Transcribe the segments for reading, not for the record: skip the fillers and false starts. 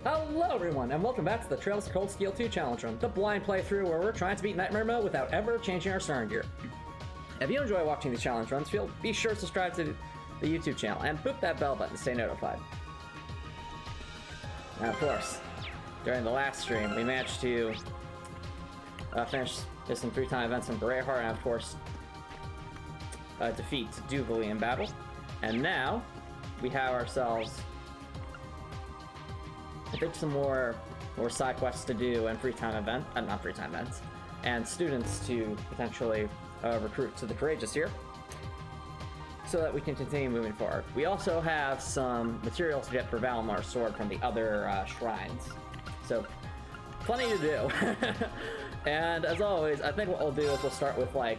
Hello everyone, and welcome back to the Trails to Cold Steel 2 Challenge Run, the blind playthrough where we're trying to beat Nightmare Mode without ever changing our starting gear. If you enjoy watching these challenge runs, be sure to subscribe to the YouTube channel and boop that bell button to stay notified. And of course, during the last stream, we managed to finish some 3-time events in Berehar and of course defeat Duvali in battle. And now, we have ourselves I think some more side quests to do and not free time events, and students to potentially recruit to the Courageous here, so that we can continue moving forward. We also have some materials to get for Valmar's sword from the other shrines, so plenty to do. And as always, I think what we'll do is we'll start with like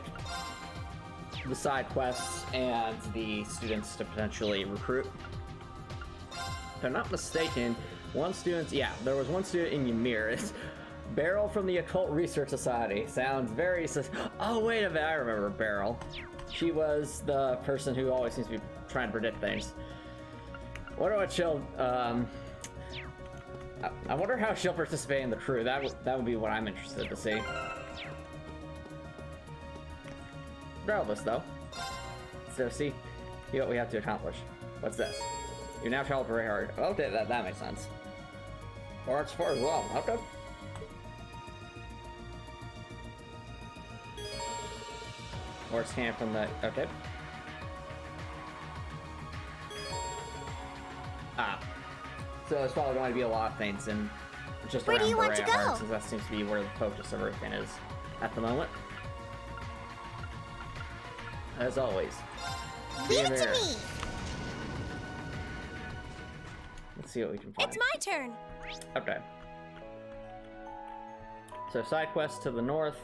the side quests and the students to potentially recruit. If I'm not mistaken, there was one student in Ymir. It's Beryl from the Occult Research Society. Sounds very oh, wait a minute, I remember Beryl. She was the person who always seems to be trying to predict things. I wonder what she'll, I wonder how she'll participate in the crew. That would be what I'm interested to see. Regardless, though. So see what we have to accomplish. What's this? You now travel very hard. Okay, that makes sense. Or it's far as well. Okay. Or it's came from the okay. So there's probably going to be a lot of things in just around Berehar, since that seems to be where the focus of everything is at the moment. As always. Leave it to me! Let's see what we can find. It's my turn! Okay. So side quest to the north.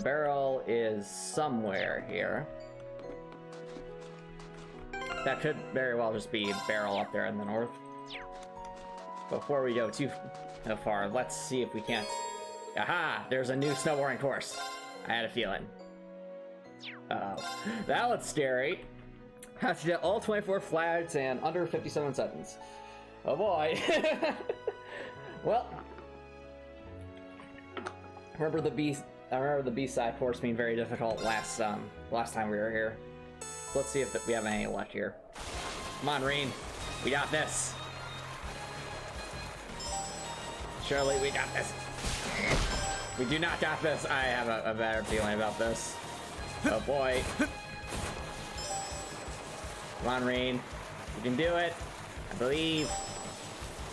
Beryl is somewhere here. That could very well just be Beryl up there in the north. Before we go too far, let's see if we can't... Aha! There's a new snowboarding course. I had a feeling. That looks scary. Have to get all 24 flags and under 57 seconds. Oh boy. Well, I remember the B-side course being very difficult last time we were here. So let's see if we have any luck here. Come on, Reen. We got this. Surely we got this. We do not got this. I have a better feeling about this. Oh boy. Come on, Reen. You can do it. I believe.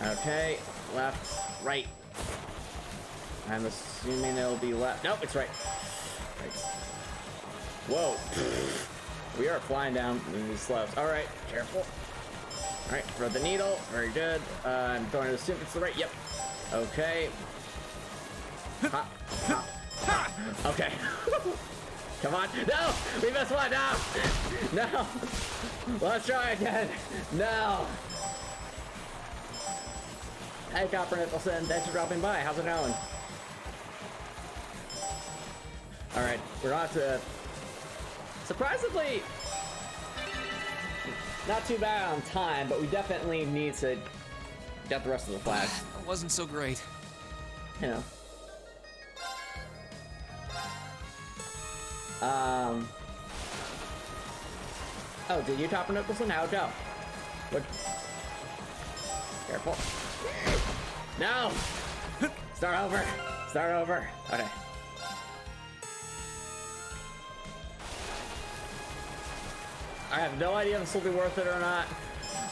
Okay. Left. Right. I'm assuming it'll be left. Nope, it's right. Right. Whoa. We are flying down these slopes. Alright, careful. Alright, throw the needle. Very good. I'm going to assume it's the right. Yep. Okay. Hop. Hop. Hop. Okay. Come on. No! We missed one! No! No! Let's try again! No! Hey, Copper Nicholson, thanks for dropping by. How's it going? Alright, we're not to... Surprisingly... Not too bad on time, but we definitely need to get the rest of the flags. That wasn't so great. You know. Oh, did you Copper Nicholson? How'd it go? What? Careful. No! Start over. Start over. Okay. I have no idea if this will be worth it or not.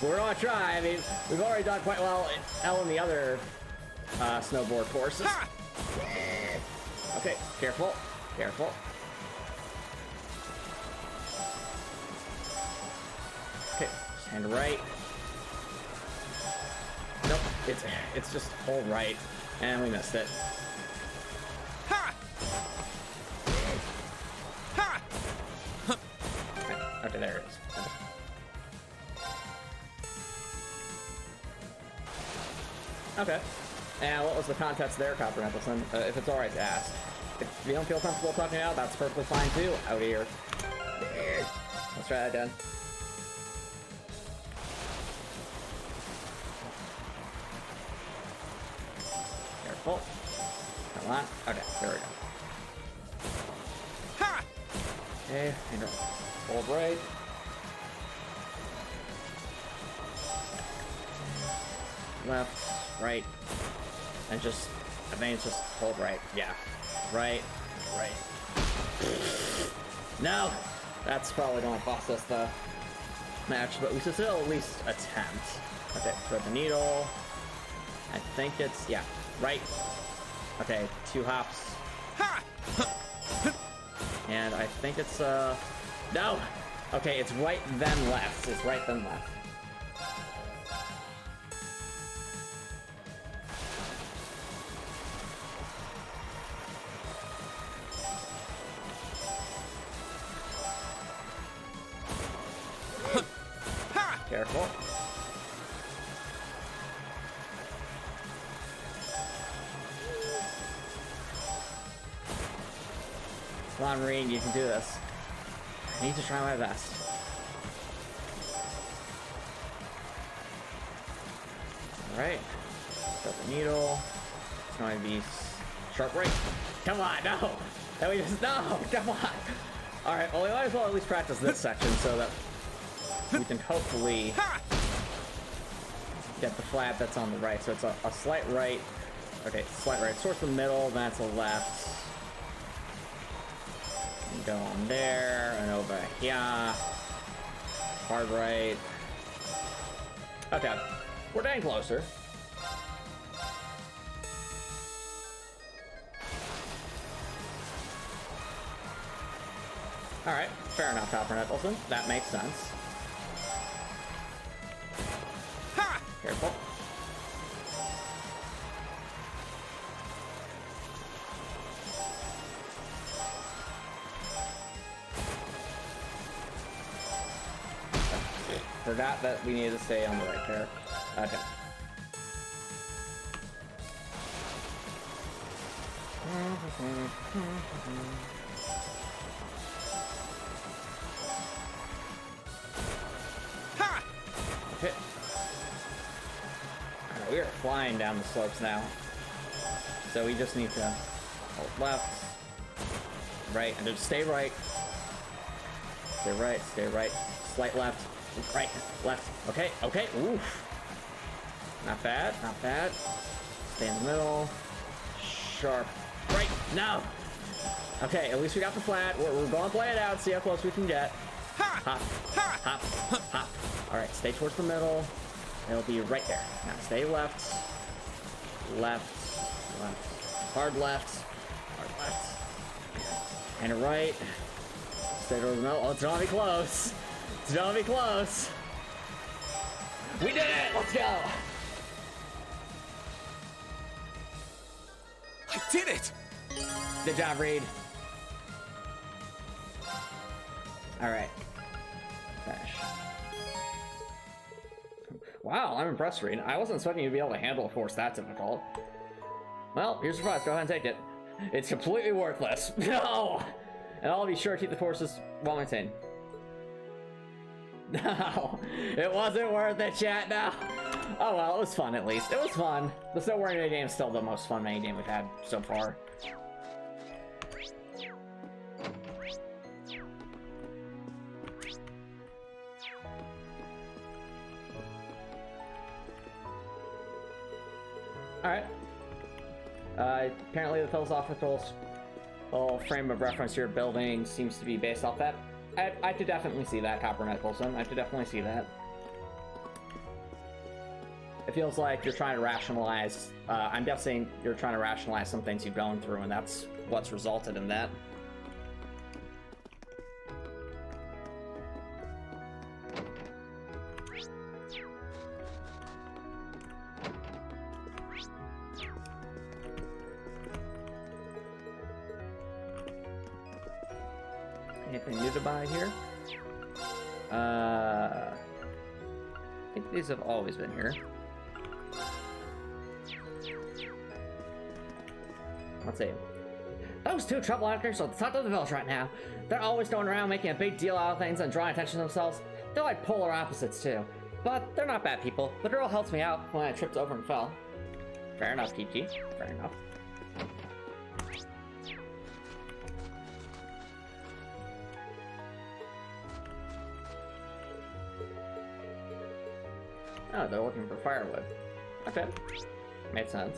We're gonna try. I mean, we've already done quite well in the other snowboard courses. Okay, careful. Careful. Okay, stand right. Nope, it's just hold right, and we missed it. Ha! Ha! Okay, there it is. Okay. And what was the context there, Copper Nicholson? If it's alright to ask. If you don't feel comfortable talking out, that's perfectly fine too. Out here. Let's try that again. Careful. Come on. Okay, there we go. Ha! Okay, and hold right. Left, right, and just, I think it's just hold right. Yeah, right, right. No, that's probably going to cost us the match, but we should still at least attempt. Okay, thread the needle. I think it's, yeah, right. Okay, 2 hops. Ha! And I think it's, no! Okay, it's right then left. It's right then left. Careful. Come on, Marine, you can do this. I need to try my best. Alright. Got the needle. It's going to be sharp right. Come on, no! And we just, no! Come on! Alright, well, we might as well at least practice this section so that we can hopefully get the flat that's on the right. So it's a slight right. Okay, slight right. Towards the middle, that's a left. And go on there, and over here. Hard right. Okay, we're getting closer. Alright, fair enough, Copper Nicholson. That makes sense. Ha! Careful. Forgot that we needed to stay on the right there. Okay. Ha! Okay. Alright, we are flying down the slopes now. So we just need to hold left, right, and just stay right. Stay right, slight left, right, left. Okay, okay, oof. Not bad, not bad. Stay in the middle. Sharp, right, no! Okay, at least we got the flat. We're gonna play it out, see how close we can get. Ha! Hop, Ha! hop, hop. Alright, stay towards the middle. It'll be right there. Now stay left, left, left, hard left, and right. Stay towards the middle. Oh, it's gonna be close. It's gonna be close. We did it! Let's go! I did it! Good job, Reed. Alright. Finish. Wow, I'm impressed, Reed. I wasn't expecting you to be able to handle a force that difficult. Well, here's your prize. Go ahead and take it. It's completely worthless. No! And I'll be sure to keep the forces well maintained. No, it wasn't worth it, chat. No. Oh well, it was fun at least. It was fun. The Snow Warrior game is still the most fun mini game we've had so far. Alright. Apparently the philosophical frame of reference you're building seems to be based off that. I could definitely see that, Copper Nicholson. I could definitely see that. It feels like you're trying to rationalize, I'm guessing you're trying to rationalize some things you've gone through, and that's what's resulted in that. Anything new to buy here? I think these have always been here. Let's see. Those two troublemakers are at the top of the village right now. They're always going around making a big deal out of things and drawing attention to themselves. They're like polar opposites too. But they're not bad people. The girl helped me out when I tripped over and fell. Fair enough, Kiki. Fair enough. Oh, they're looking for firewood. Okay. Made sense.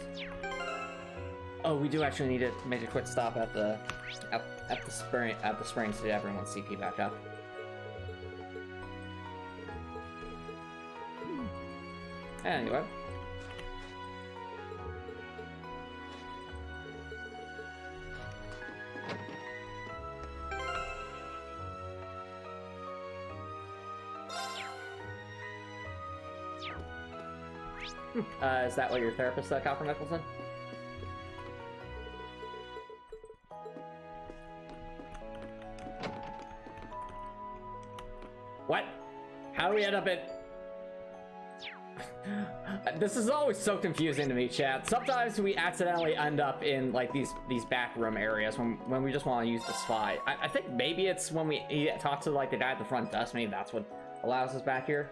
Oh, we do actually need to make a quick stop at the springs to get everyone's CP back up. Anyway. Is that what your therapist said, Copper Nicholson? What? How do we end up in... This is always so confusing to me, chat. Sometimes we accidentally end up in like these back room areas when we just want to use the spy. I think maybe it's when we talk to like the guy at the front desk. Maybe that's what allows us back here.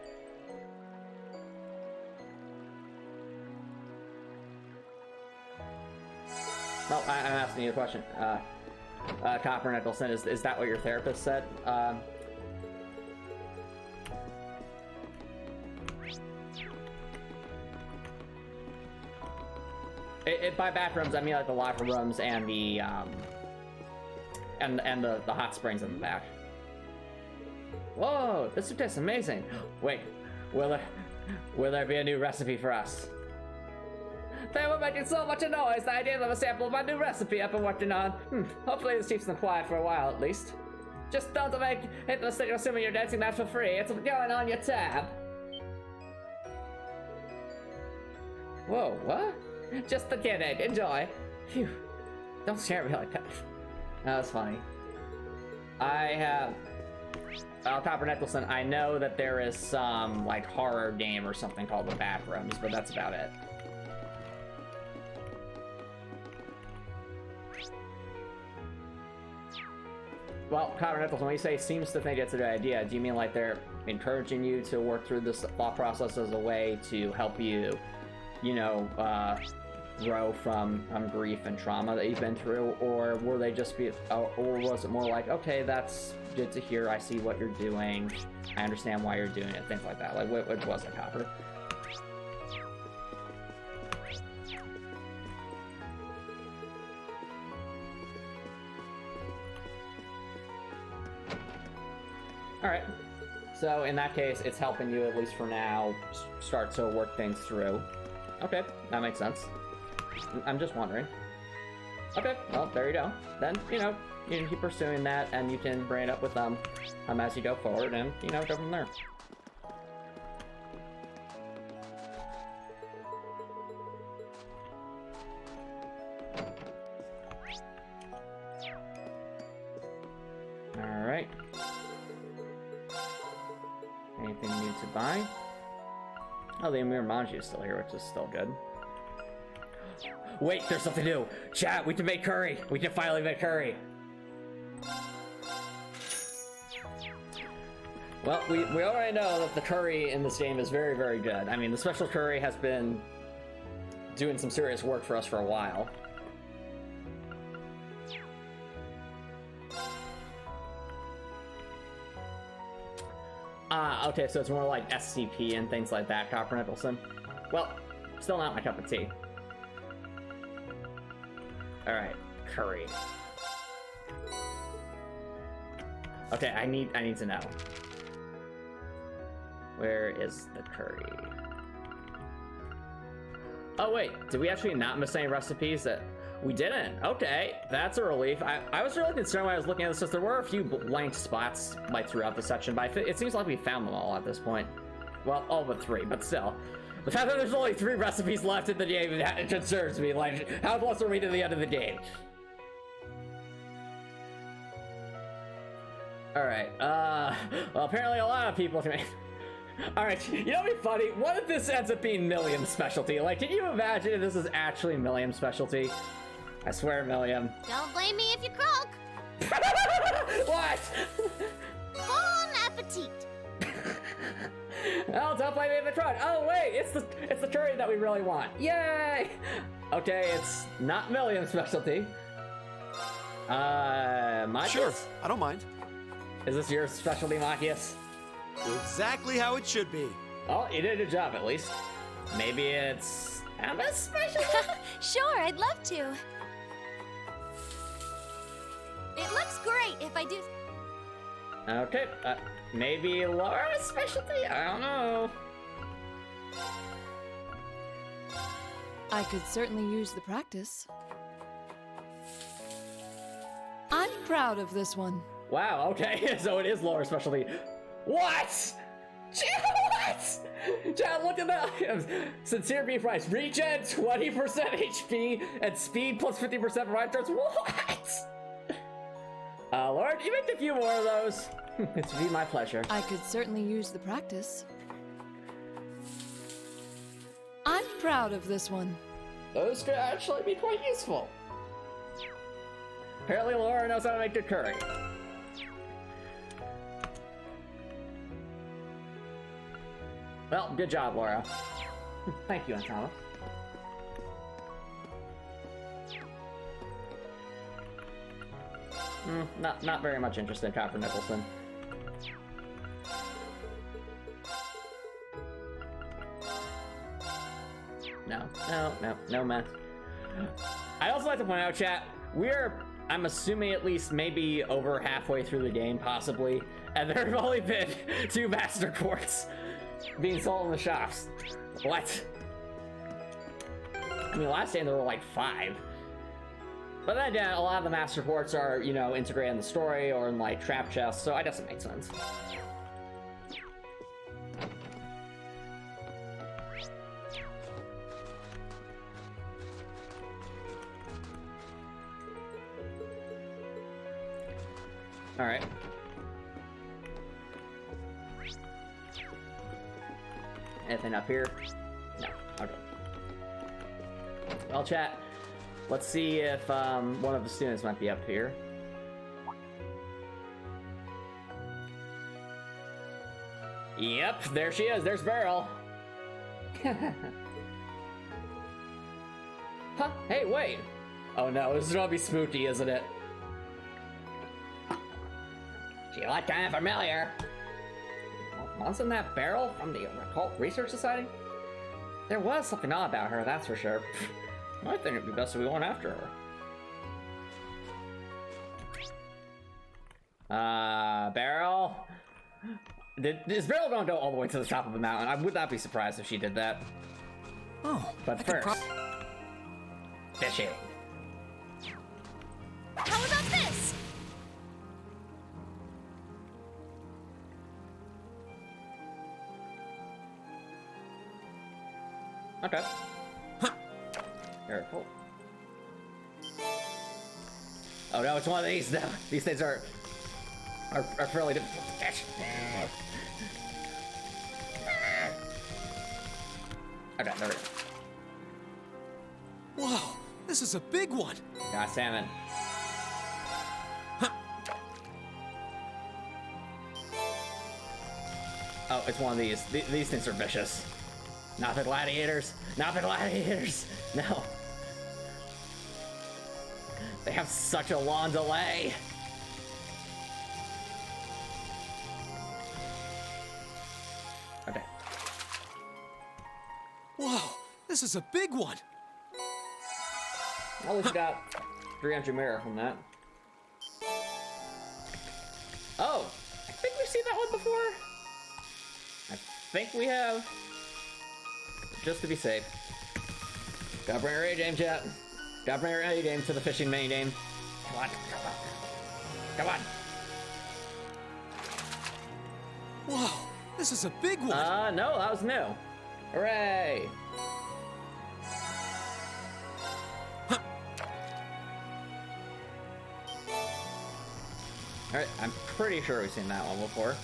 No, I'm asking you a question. Copper Nicholson, is that what your therapist said? By back rooms, I mean like the locker rooms and the the hot springs in the back. Whoa, this tastes amazing. Wait, will there be a new recipe for us? They were making so much noise that I didn't have a sample of my new recipe I've been working on. Hopefully this keeps them quiet for a while at least. Just don't hit the mistake of assuming you're dancing that for free. It's going on your tab. Whoa, what? Just the kidding. Enjoy. Phew. Don't scare me like that. That was funny. I have... Copper Nicholson, I know that there is some, like, horror game or something called The Backrooms, but that's about it. Well, Copper Nicholson, when you say seems to think it's a good idea, do you mean like they're encouraging you to work through this thought process as a way to help you, you know, grow from grief and trauma that you've been through, or were they just or was it more like, okay, that's good to hear, I see what you're doing, I understand why you're doing it, things like that? Like, what was it, Copper? Alright, so in that case, it's helping you, at least for now, start to work things through. Okay, that makes sense. I'm just wondering. Okay, well, there you go. Then, you know, you can keep pursuing that, and you can bring it up with them as you go forward, and, you know, go from there. Alright. Anything new to buy? Oh, the Amir Manji is still here, which is still good. Wait, there's something new! Chat, we can make curry! We can finally make curry! Well, we already know that the curry in this game is very, very good. I mean, the special curry has been doing some serious work for us for a while. Okay, so it's more like SCP and things like that, Copper Nicholson. Well, still not my cup of tea. Alright, curry. Okay, I need to know. Where is the curry? Oh wait, did we actually not miss any recipes? That we didn't. Okay, that's a relief. I was really concerned when I was looking at this, because there were a few blank spots like throughout the section, but it seems like we found them all at this point. Well, all but 3, but still. The fact that there's only 3 recipes left in the game, it concerns me. Like, how close are we to the end of the game? Alright, well, apparently a lot of people can... Alright, you know what'd be funny? What if this ends up being Milliam's specialty? Like, can you imagine if this is actually Milliam's specialty? I swear, Milliam. Don't blame me if you croak. What? Bon appetit. Oh, don't blame me if I tried. Oh wait, it's the turret that we really want. Yay! Okay, it's not Milliam's specialty. Machias? Sure, I don't mind. Is this your specialty, Machias? Exactly how it should be. Oh, you did a good job at least. Maybe it's Emma's specialty? Sure, I'd love to. It looks great if I do. Okay, maybe Laura's specialty? I don't know. I could certainly use the practice. I'm proud of this one. Wow, okay, so it is Laura's specialty. What? What? Chad, look at that. Sincere beef rice. Regen 20% HP and speed plus 50% for ride turns. What? Laura, can you make a few more of those? It's be my pleasure. I could certainly use the practice. I'm proud of this one. Those could actually be quite useful. Apparently Laura knows how to make good curry. Well, good job, Laura. Thank you, Antomicx. Not very much interest in Copper Nicholson. No mess. I also like to point out, chat, I'm assuming at least maybe over halfway through the game, possibly, and there have only been 2 Master Quartz being sold in the shops. What? I mean, last game there were like 5. But then again, a lot of the Master Quartz are, you know, integrated in the story or in like trap chests, so I guess it makes sense. All right. Anything up here? No. Okay. Well, chat, let's see if one of the students might be up here. Yep, there she is. There's Beryl. Huh? Hey, wait. Oh no, this is gonna be spooky, isn't it? She looked kind of familiar. Wasn't that Beryl from the Occult Research Society? There was something odd about her, that's for sure. I think it'd be best if we went after her. Beryl? Is Beryl gonna go all the way to the top of the mountain? I would not be surprised if she did that. Oh, But first, fishing. How about this? Okay. Very cool. Oh no, it's one of these. No, these things are fairly difficult to catch. Okay, there we go. Whoa, this is a big one. Got salmon. Oh, it's one of these. These things are vicious. Not the gladiators. Not the gladiators. No. They have such a long delay. Okay. Whoa, this is a big one. At least got 300 mirror from that. Oh, I think we've seen that one before. I think we have. Just to be safe. Gotta bring our A-game, chat. Gotta bring our A-game to the fishing main game. Come on, come on. Come on. Whoa, this is a big one. No, that was new. Hooray! Alright, I'm pretty sure we've seen that one before.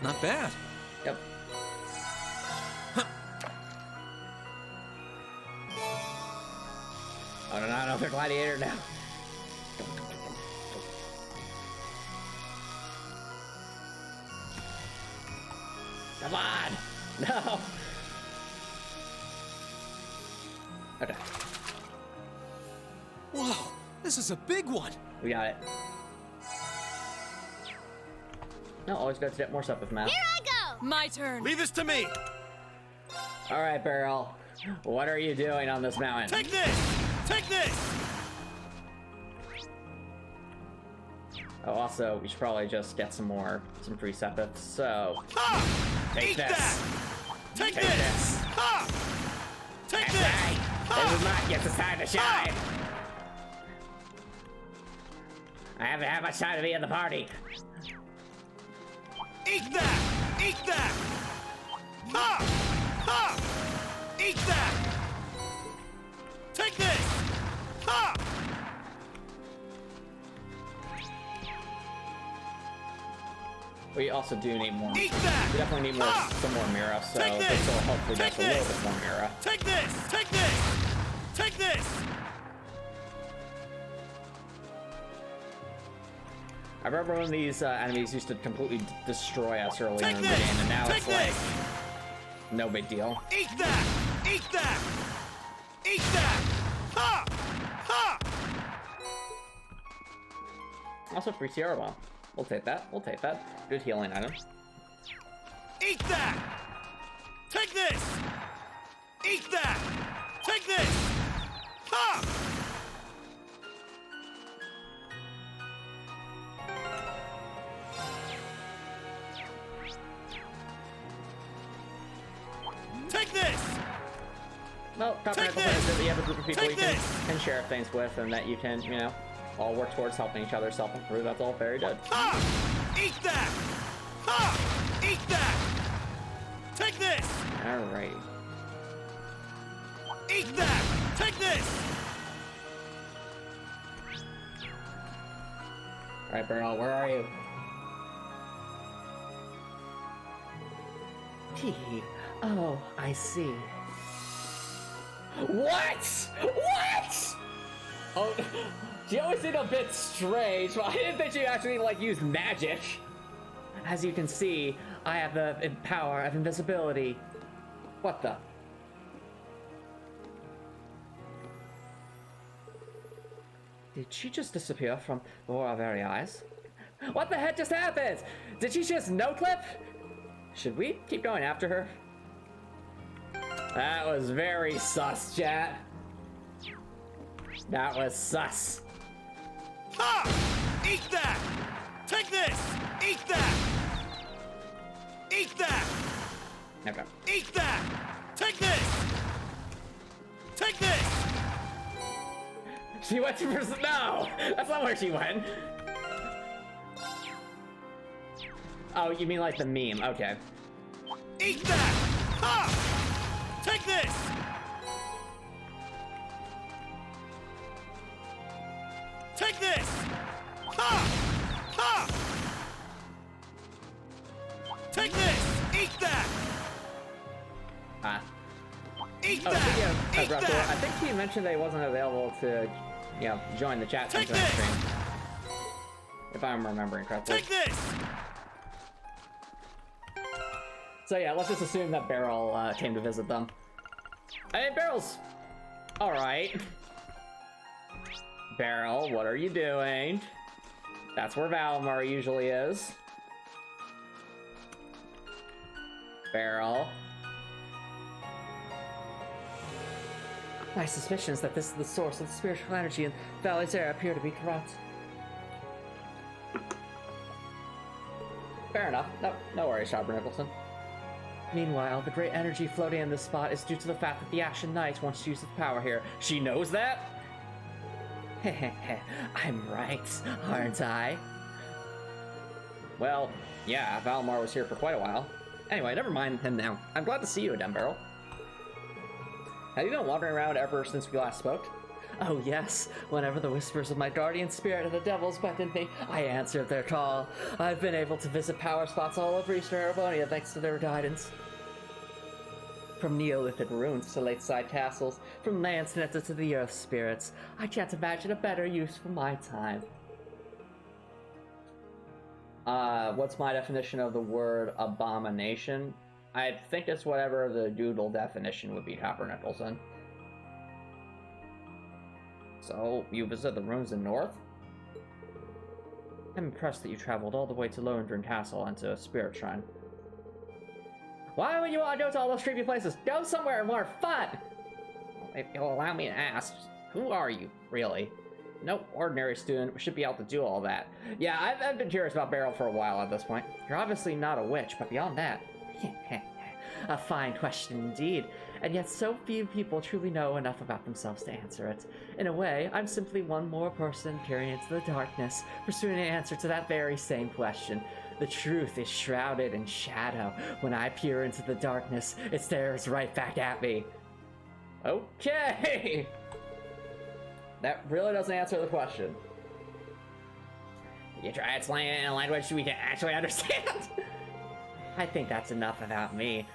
Not bad. Yep. Oh, no, no, they're gladiator now. Come on! No! Okay, Whoa, this is a big one. we got it. No, always good to get more stuff with math. Here I go! My turn. Leave this to me. Alright, Beryl. What are you doing on this mountain? Take this. Take this. Oh, also, we should probably just get some free sepiths, so... Ha! Take Eat this. that. Take Take this. this. Ha! Take That's this. right! This is my gift, it's time to shine! I haven't had much time to be in the party. Eat that. Eat that. Ha! Ha! Eat that. Take this. Ha! We also do need more. Eat that. We definitely need more, Ha! some more Mira, so Take this this. will hopefully Take get us a little this. bit more Mira. Take this. Take this. Take this. I remember when these enemies used to completely destroy us earlier Take in the this. game, and now Take it's this. like no big deal. Eat that. Eat that. Eat that. Ha! Ha! Also, free Sierra Bomb. We'll take that. We'll take that. Good healing item. Eat that. Take this. Eat that. Take this. Ha! Take this. Well, Take comprehensive this. is that you have a group of people Take you can, this. can share things with, and that you can, you know, all work towards helping each other self-improve. That's all very good. Ha! Eat that. Ha! Eat that. Take this. Alright. Eat that. Take this. Alright, Beryl, where are you? Tee. Oh, I see. What? What? Oh, she always seemed a bit strange, but I didn't think she actually, like, used magic. As you can see, I have the power of invisibility. What the? Did she just disappear from before our very eyes? What the heck just happened? Did she just no-clip? Should we keep going after her? That was very sus, chat. That was sus. Ha! Eat that. Take this. Eat that. Eat that. Okay. Eat that. Take this. Take this. She went to no! That's not where she went. Oh, you mean like the meme? Okay. Eat that. Ha! Take this. Take this. Ha! Ha! Take this. Eat that. Ah. Eat Oh, that. speaking of Eat Raptor, I that. think he mentioned that he wasn't available to, you know, join the chat Take tonight this. stream. If I'm remembering correctly. Take this. So yeah, let's just assume that Beryl came to visit them. Hey, Beryl's all right. Beryl, what are you doing? That's where Valmar usually is. Beryl. My suspicions that this is the source of the spiritual energy in Valley's air appear to be correct. Fair enough. No worries, Shabber Nicholson. Meanwhile, the great energy floating in this spot is due to the fact that the Ashen Knight wants to use its power here. She knows that? Hehehe, I'm right, aren't I? Well, yeah, Valmar was here for quite a while. Anyway, never mind him now. I'm glad to see you again, Beryl. Have you been wandering around ever since we last spoke? Oh yes, whenever the whispers of my guardian spirit and the devils beckon me, I answered their call. I've been able to visit power spots all over Eastern Arabonia thanks to their guidance. From Neolithic ruins to lakeside castles, from lands connected to the earth spirits, I can't imagine a better use for my time. What's my definition of the word abomination? I think it's whatever the doodle definition would be, Copper Nicholson. So, you visit the rooms in North? I'm impressed that you traveled all the way to Lohengrin Castle and to a spirit shrine. Why would you want to go to all those creepy places? Go somewhere more fun! If you'll allow me to ask, who are you, really? No ordinary student should be able to do all that. Yeah, I've been curious about Beryl for a while at this point. You're obviously not a witch, but beyond that... A fine question indeed, and yet so few people truly know enough about themselves to answer it. In a way, I'm simply one more person peering into the darkness, pursuing an answer to that very same question. The truth is shrouded in shadow. When I peer into the darkness, it stares right back at me. Okay! That really doesn't answer the question. You try explaining it in a language we can actually understand? I think that's enough about me.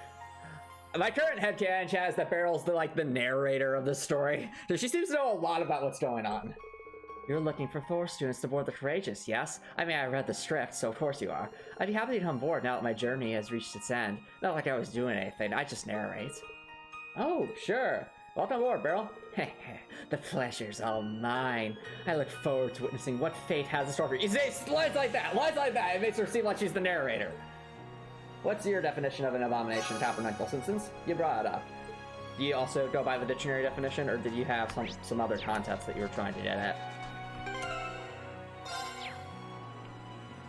My current headcanon chat is that Beryl's the narrator of this story, so she seems to know a lot about what's going on. You're looking for Thor students to board the Courageous, yes? I mean, I read the script, so of course you are. I'd be happy to come aboard now that my journey has reached its end. Not like I was doing anything, I just narrate. Oh, sure. Welcome aboard, Beryl. The pleasure's all mine. I look forward to witnessing what fate has in store for you. It's lines like that, it makes her seem like she's the narrator. What's your definition of an abomination, Copper Nicholson, since you brought it up? Do you also go by the dictionary definition, or did you have some other context that you were trying to get at?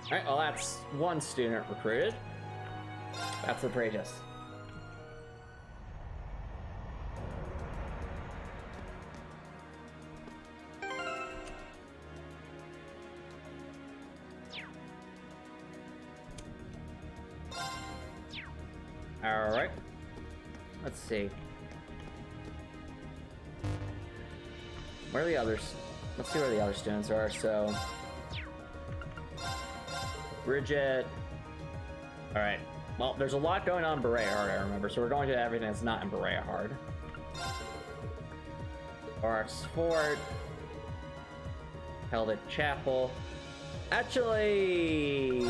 Alright, well that's one student recruited. That's the Courageous. Alright. Let's see. Where are the others? Let's see where the other students are. So, Bridget. Alright. Well, there's a lot going on in Berea Hard, I remember, so we're going to everything that's not in Berea Hard. Arts Fort. Held at Chapel. Actually...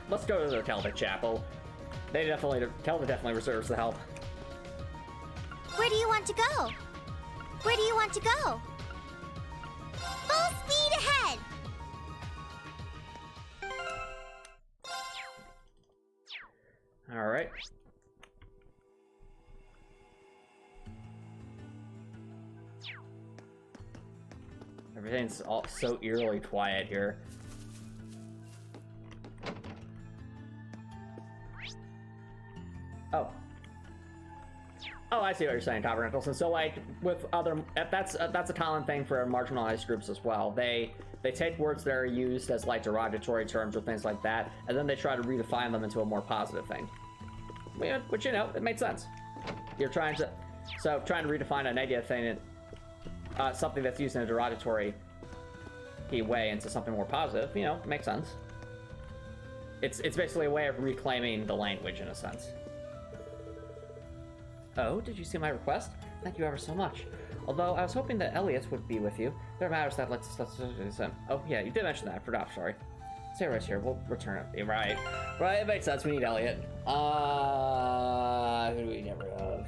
let's go to the Talbot Chapel. Talbot definitely reserves the help. Where do you want to go? Where do you want to go? Full speed ahead! Alright. Everything's all so eerily quiet here. Oh, I see what you're saying, Copper Nicholson. So, like, with other... That's a common thing for marginalized groups as well. They take words that are used as, like, derogatory terms or things like that, and then they try to redefine them into a more positive thing. Which, you know, it makes sense. You're trying to redefine a negative thing, something that's used in a derogatory way into something more positive, you know, it makes sense. It's basically a way of reclaiming the language, in a sense. Oh, did you see my request? Thank you ever so much. Although I was hoping that Elliot would be with you. There are matters that let's oh yeah, you did mention that. I forgot, sorry. Stay right here, we'll return it. Right, it makes sense, we need Elliot. Who do we get rid of?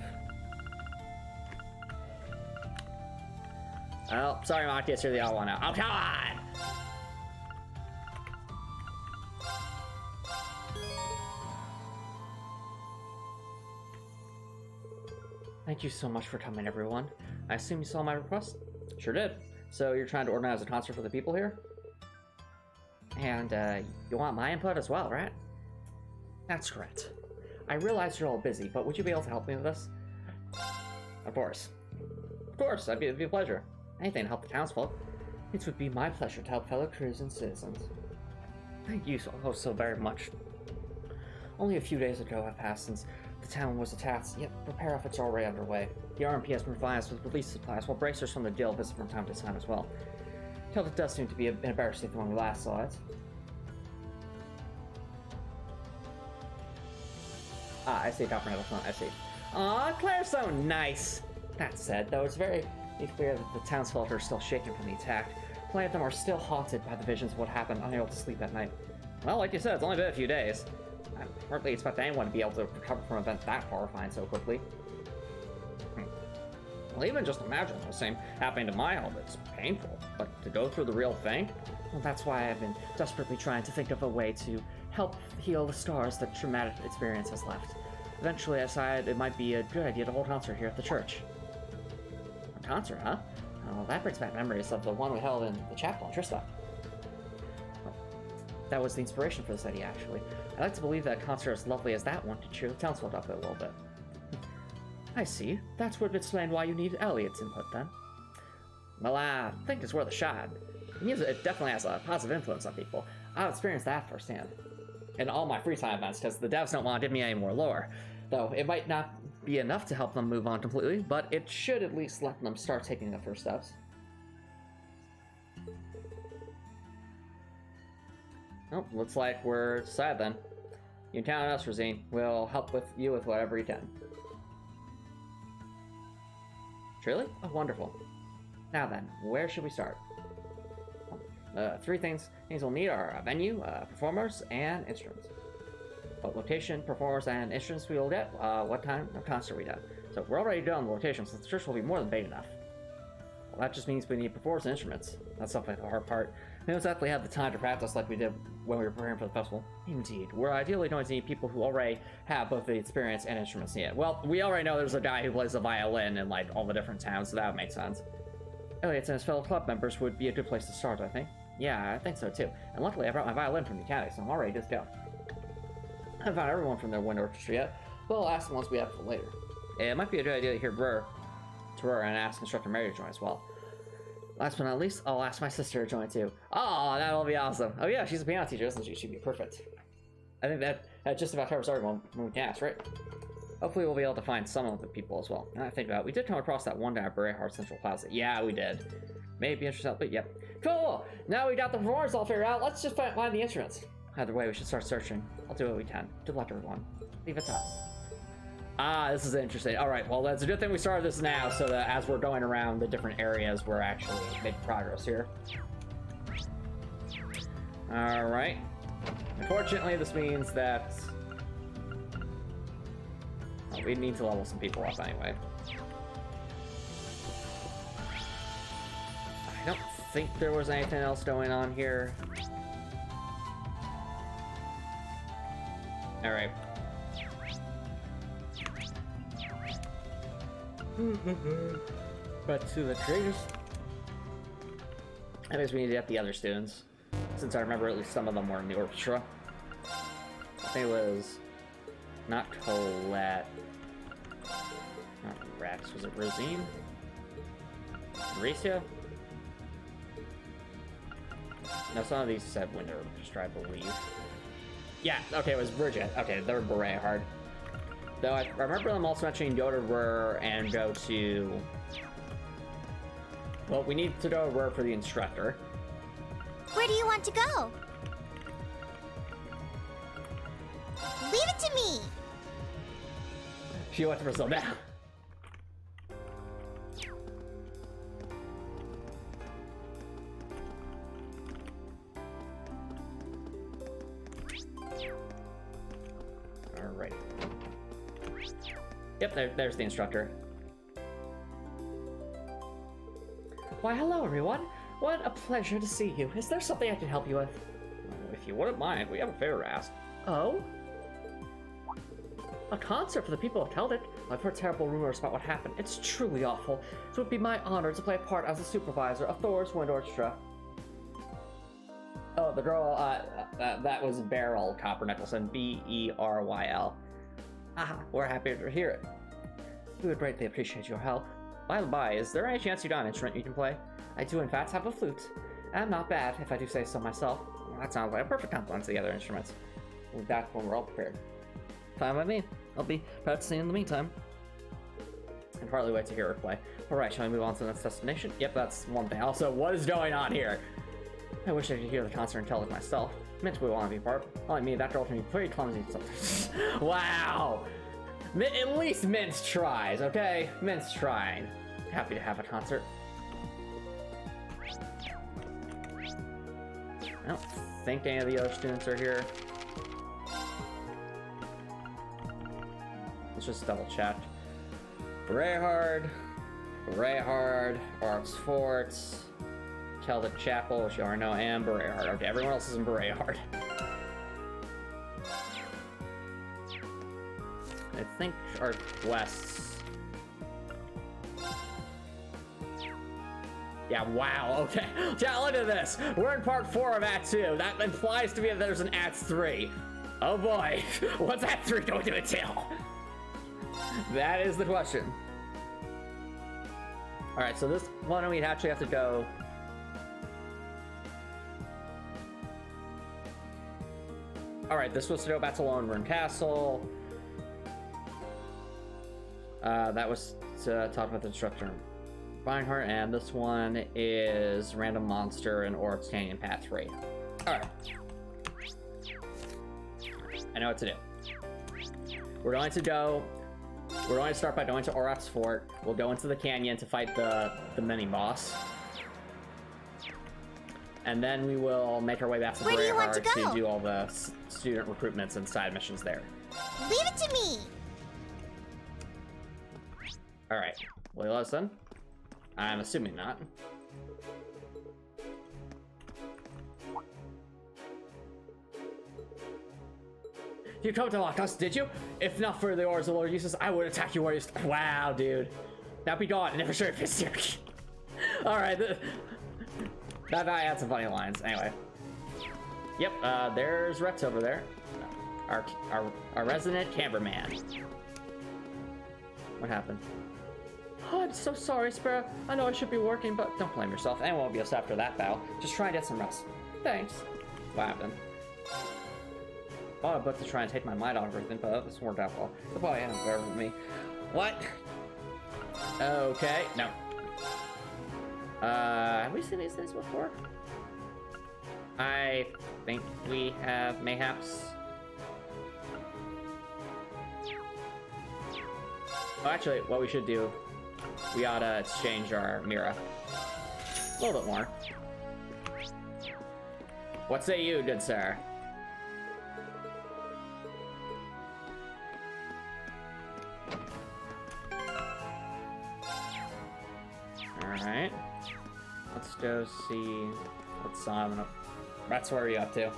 Oh, sorry Matthias, you're the other one now. Oh, come on! Thank you so much for coming, everyone. I assume you saw my request? Sure did. So you're trying to organize a concert for the people here? And, you want my input as well, right? That's correct. I realize you're all busy, but would you be able to help me with this? Of course. Of course, it'd be a pleasure. Anything to help the townsfolk. It would be my pleasure to help fellow crews and citizens. Thank you so very much. Only a few days ago have passed since the town was attacked, yet repair efforts are already underway. The RMP has provided us with relief supplies, while bracers from the Guild visit from time to time as well. Tilted does seem to be in a better state than when we last saw it. Ah, I see, Dr. Middleton, I see. Aw, Claire's so nice! That said, though, it's very clear that the townsfolk are still shaken from the attack. Plenty of them are still haunted by the visions of what happened, unable to sleep at night. Well, like you said, it's only been a few days. I hardly expect anyone to be able to recover from an event that horrifying so quickly. Well, even just imagine the same happening to my home. It's painful, but to go through the real thing? Well, that's why I've been desperately trying to think of a way to help heal the scars that traumatic experience has left. Eventually, I decided it might be a good idea to hold a concert here at the church. A concert, huh? Oh, that brings back memories of the one we held in the chapel in Trista. Well, that was the inspiration for this idea, actually. I like to believe that a concert as lovely as that one could cheer the townsfolk up a little bit. I see. That's would explain why you need Elliot's input, then. Well, I think it's worth a shot. Music definitely has a positive influence on people. I've experienced that firsthand. In all my free time events, because the devs don't want to give me any more lore. Though, it might not be enough to help them move on completely, but it should at least let them start taking the first steps. Oh, looks like we're decided then. You can count on us, Rosine. We'll help you with whatever you can. Truly? Oh, wonderful. Now then, where should we start? Three things we'll need are a venue, performers, and instruments. What location, performers, and instruments we will get, what time of concert we have. So we're already done the location, so the church will be more than big enough. Well, that just means we need performers and instruments. That's something the hard part. We don't exactly have the time to practice like we did when we were preparing for the festival. Indeed, we're ideally going to need people who already have both the experience and instruments needed. Well, we already know there's a guy who plays the violin in like all the different towns, so that would make sense. Elliot and his fellow club members would be a good place to start, I think. Yeah, I think so too. And luckily I brought my violin from the academy, so I'm already good to go. I haven't found everyone from their wind orchestra yet, but I'll ask them once we have it for later. It might be a good idea to hear Burr and ask Instructor Mary to join as well. Last but not least, I'll ask my sister to join too. Oh, that'll be awesome. Oh yeah, she's a piano teacher, isn't she? She'd be perfect. I think that just about covers everyone when we can ask, right? Hopefully we'll be able to find some of the people as well. Now I think about it, we did come across that one guy at Beret Heart Central Plaza. Yeah, we did. Maybe interesting, but yep. Cool! Now we got the performers all figured out, let's just find the instruments. Either way, we should start searching. I'll do what we can. Good luck, everyone. Leave it to us. Ah, this is interesting. Alright, well, that's a good thing we started this now, so that as we're going around the different areas, we're actually making progress here. Alright. Unfortunately, this means that... well, we need to level some people up anyway. I don't think there was anything else going on here. Alright. But to the creators. I guess we need to get the other students. Since I remember at least some of them were in the orchestra. I think it was not Colette. Not Rex. Was it Rosine? Mauricio? No, some of these said Wind Orchestra, I believe. Yeah, okay, it was Bridget. Okay, they were Beret Hard. Though I remember them also mentioning go to Rur and go to... well, we need to go to Rur for the instructor. Where do you want to go? Leave it to me! She went to Brazil now. Alright. Yep, there's the instructor. Why, hello everyone. What a pleasure to see you. Is there something I can help you with? If you wouldn't mind, we have a favor to ask. Oh? A concert for the people of Keldic? I've heard terrible rumors about what happened. It's truly awful. It would be my honor to play a part as a supervisor of Thor's Wind Orchestra. Oh, the girl, that was Beryl Copper Nicholson, B-E-R-Y-L. Aha, we're happy to hear it. We would greatly appreciate your help. By the by, is there any chance you got an instrument you can play? I do in fact have a flute. And not bad, if I do say so myself. Well, that sounds like a perfect complement to the other instruments. We'll be back when we're all prepared. Fine by me. I'll be practicing in the meantime. I can hardly wait to hear her play. Alright, shall we move on to the next destination? Yep, that's one thing. Also, what is going on here? I wish I could hear the concert and tell it myself. Mint we want to be part. Only me, that girl can be very clumsy sometimes. Wow! At least Mint's tries, okay? Mint's trying. Happy to have a concert. I don't think any of the other students are here. Let's just double check. Brayhard, Arts Fort, Celtic Chapel, which you already know, and Brayhard. Okay, everyone else is in Brayhard. I think our quests. Yeah, wow, okay. Yeah, look at this. We're in part 4 of Act 2. That implies to me that there's an Act 3. Oh boy, what's Act 3 going to entail? That is the question. Alright, so this one we'd actually have to go. Alright, this was to go back to Lone Rune Castle. That was to talk about the instructor Reinhardt, and this one is Random Monster and Oryx Canyon Path 3. Alright. I know what to do. We're going to start by going to Oryx Fort. We'll go into the canyon to fight the mini boss. And then we will make our way back to Brayhard to do all the student recruitments and side missions there. Leave it to me! Alright. Will you listen? I'm assuming not. You come to lock us, did you? If not for the orders the Lord uses, I would attack you where you Wow, dude. Now be gone. Never show your face here. Alright. That guy had some funny lines. Anyway. Yep, there's Rex over there. Our resident cameraman. What happened? Oh, I'm so sorry, Sparrow. I know I should be working, but don't blame yourself. Anyone will be upset after that battle. Just try and get some rest. Thanks. What happened? Oh, I'm about to try and take my mind off everything, but this worked out well. The boy had better with me. What? Okay, no. Have we seen these things before? I think we have, mayhaps. Oh, actually, what we should do, we ought to exchange our Mira. A little bit more. What say you, good sir? Alright. Let's go see what's that's where are you up to?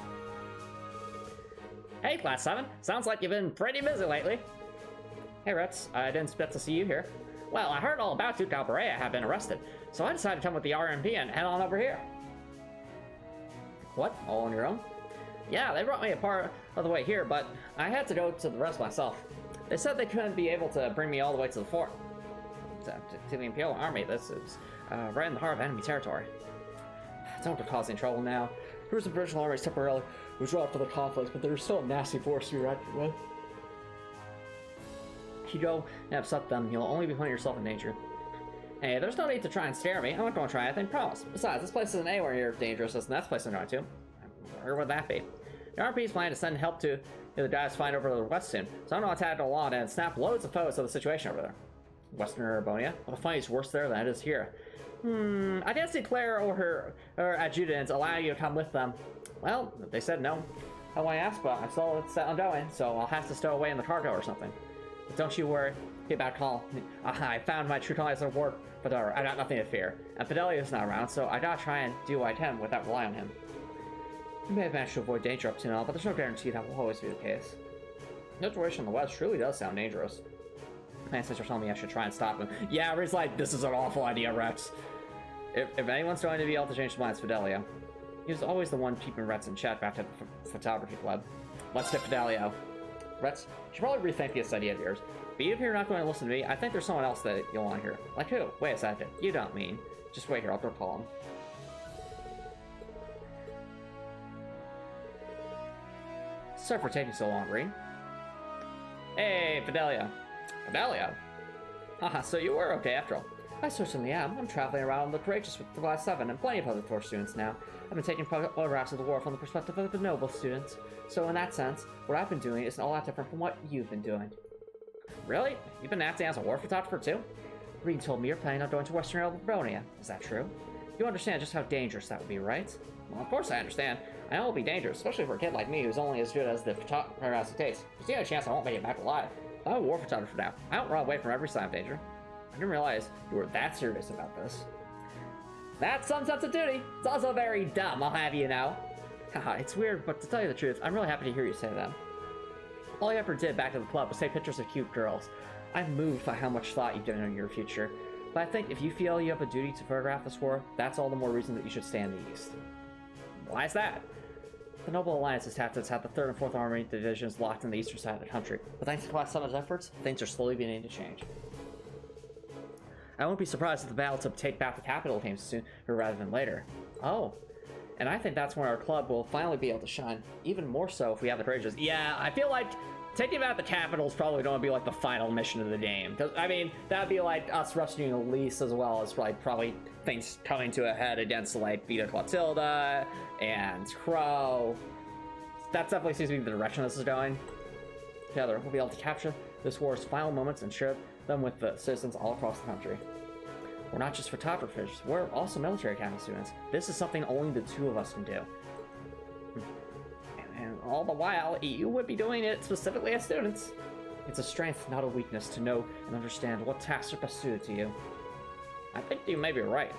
Hey, Class 7. Sounds like you've been pretty busy lately. Hey, Retz. I didn't expect to see you here. Well, I heard all about you. Galbarea had been arrested, so I decided to come with the RMP and head on over here. What? All on your own? Yeah, they brought me a part of the way here, but I had to go to the rest myself. They said they couldn't be able to bring me all the way to the fort. To the Imperial Army. This is right in the heart of enemy territory. Don't go causing trouble now. There was a British army temporarily withdraw after the conflict, but there's still a nasty force to be reckoned with. If you go and upset them, you'll only be putting yourself in danger. Hey, there's no need to try and scare me. I'm not going to try anything, promise. Besides, this place isn't anywhere near dangerous as the next place I'm going to. Where would that be? The RP's planning to send help to the guys flying over to the west soon, so I'm going to attack along and snap loads of photos of the situation over there. Western Urbonia? Well, the fight is worse there than it is here. I didn't see Claire or her adjutants allow you to come with them. Well, they said no. I want to ask, but I'm still set on going, so I'll have to stow away in the cargo or something. But don't you worry. Get back home. I found my true colors of work, but I got nothing to fear. And Fidelia's not around, so I gotta try and do what I can without relying on him. You may have managed to avoid danger up to now, but there's no guarantee that will always be the case. The situation in the west truly does sound dangerous. My ancestors told me I should try and stop him. Yeah, Rick's like, this is an awful idea, Rex. If anyone's going to be able to change the minds, Fidelio. He was always the one keeping Rex in check back at the photography club. Let's get Fidelio. Rex, you should probably rethink this idea of yours. But even if you're not going to listen to me, I think there's someone else that you'll want to hear. Like who? Wait a second. You don't mean. Just wait here, I'll go call him. Sorry for taking so long, Green. Hey, Fidelio. Fidelio? Haha, so you were okay after all. I certainly am. I'm traveling around the Courageous with the Class 7 and plenty of other Thor students now. I've been taking photographs of the war from the perspective of the noble students. So in that sense, what I've been doing isn't all that different from what you've been doing. Really? You've been acting as a war photographer too? Green told me you're planning on going to Western Elbonia. Is that true? You understand just how dangerous that would be, right? Well, of course I understand. I know it'll be dangerous, especially for a kid like me who's only as good as the photographer as it takes. There's the only chance I won't make it back alive. I'm a war photographer now. I don't run away from every sign of danger. I didn't realize you were that serious about this. That's some sense of duty. It's also very dumb, I'll have you know. Haha, it's weird, but to tell you the truth, I'm really happy to hear you say that. All you ever did back at the club was take pictures of cute girls. I'm moved by how much thought you've given in your future. But I think if you feel you have a duty to photograph this war, that's all the more reason that you should stay in the East. Why is that? The Noble Alliance's tactics had the 3rd and 4th Army divisions locked in the eastern side of the country. But thanks to Class 7's efforts, things are slowly beginning to change. I won't be surprised if the battle to take back the capital came sooner rather than later. Oh. And I think that's when our club will finally be able to shine, even more so if we have the courageous. Yeah, I feel like taking back the capital is probably going to be like the final mission of the game. Because, I mean, that'd be like us rescuing Elise as well as like probably things coming to a head against like Vita Clotilda and Crow. That definitely seems to be the direction this is going. Together, we'll be able to capture this war's final moments and share them with the citizens all across the country. We're not just photographers, we're also military academy students. This is something only the two of us can do. And all the while, you would be doing it specifically as students. It's a strength, not a weakness, to know and understand what tasks are best suited to you. I think you may be right.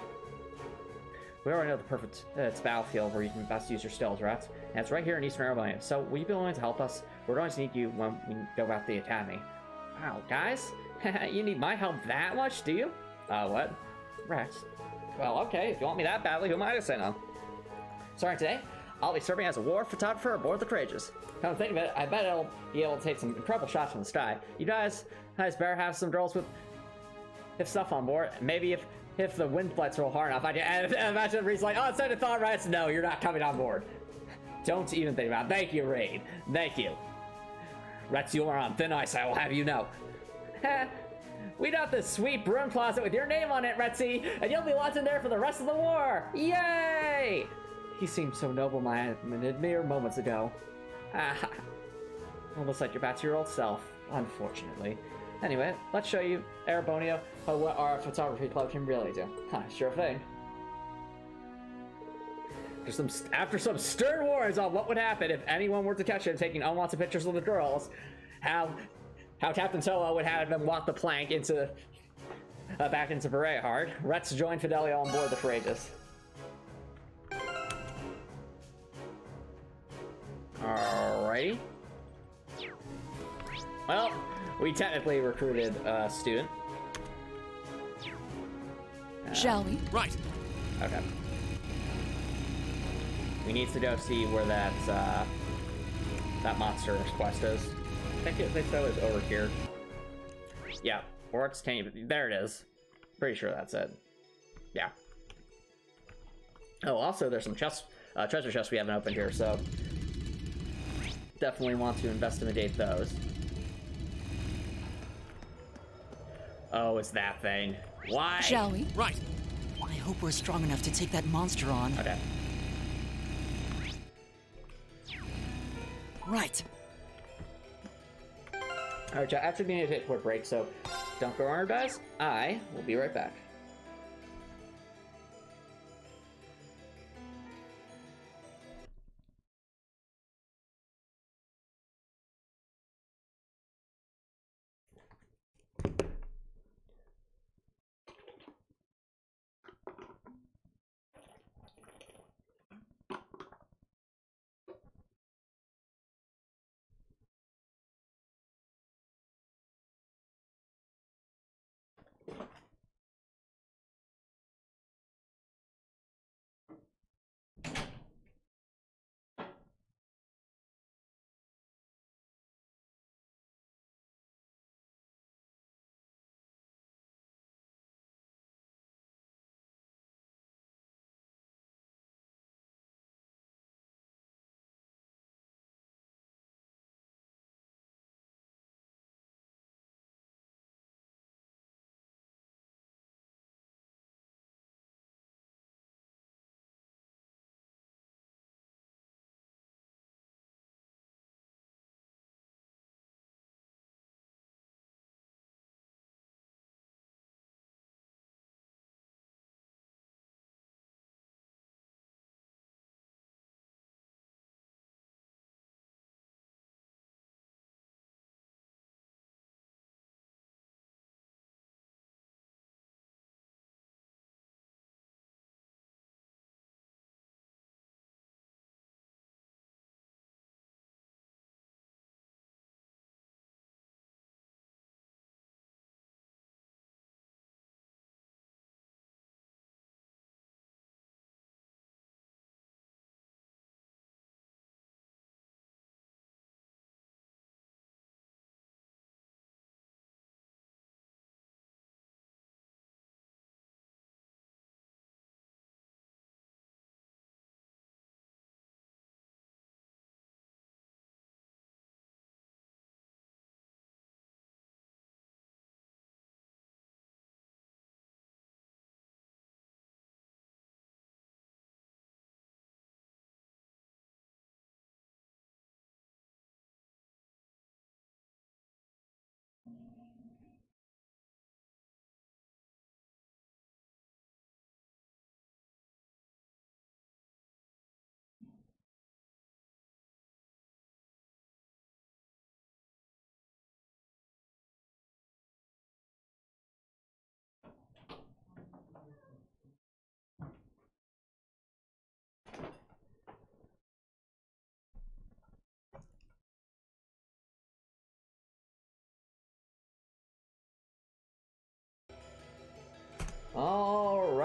We already know the perfect battlefield where you can best use your skills, right? And it's right here in Eastern Airborne. So will you be willing to help us? We're going to need you when we go back to the academy. Wow, guys? You need my help that much, do you? What? Rex? Well, okay, if you want me that badly, who am I to say no? Starting today, I'll be serving as a war photographer aboard the Courageous. Come to think of it, I bet I'll be able to take some incredible shots from the sky. You guys better have some girls with stuff on board. Maybe if the wind flights roll hard enough, I can imagine Reed's like, oh, it's time to thaw, Rex. No, you're not coming on board. Don't even think about it. Thank you, Reed. Thank you. Rex, you are on thin ice, I will have you know. We got this sweet broom closet with your name on it, Retzi, and you'll be locked in there for the rest of the war! Yay! He seemed so noble-minded mere moments ago. Almost like you're back to your old self, unfortunately. Anyway, let's show you, Arabonio, what our photography club can really do. Sure thing. After some stern warnings on what would happen if anyone were to catch him taking unwanted pictures of the girls, how Captain Solo would have them walk the plank into back into Berehard. Retz joined Fidelio on board the Courageous. Alrighty. Well, we technically recruited a student. Shall we? Right. Okay. We need to go see where that monster quest is. I think they said it was over here. Yeah, or it's tiny. There it is. Pretty sure that's it. Yeah. Oh, also there's some treasure chests we haven't opened here, so definitely want to investigate those. Oh, it's that thing. Why? Shall we? Right. I hope we're strong enough to take that monster on. Okay. Right. Alright, Joe, actually we need to take a quick break, so don't go on, guys. I will be right back.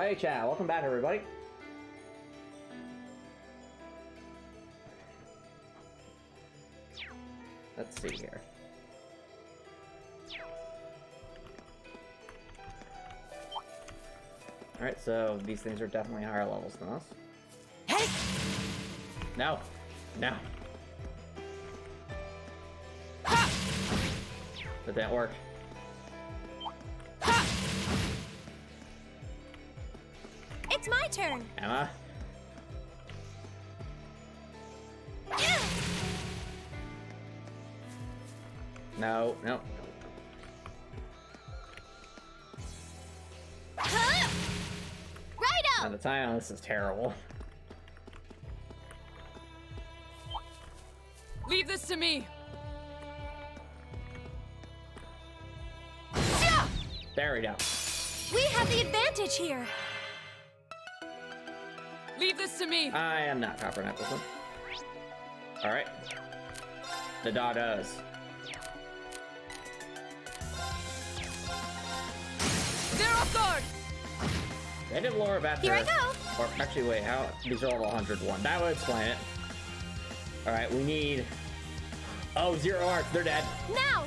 Hey chat, welcome back everybody. Let's see here. Alright, so these things are definitely higher levels than us. Hey! No. No. Ha! That didn't work. Ha! It's my turn. Emma? No, no. Right And the time on this is terrible. Leave this to me. There we go. We have the advantage here. Leave this to me. I am not Copper Nicholson. Alright. The dot does. They're off guard. They did lower back Here I there. go. Or actually, wait, how? These are all 101. That would explain it. Alright, we need. Oh, 0 hearts. They're dead. Now.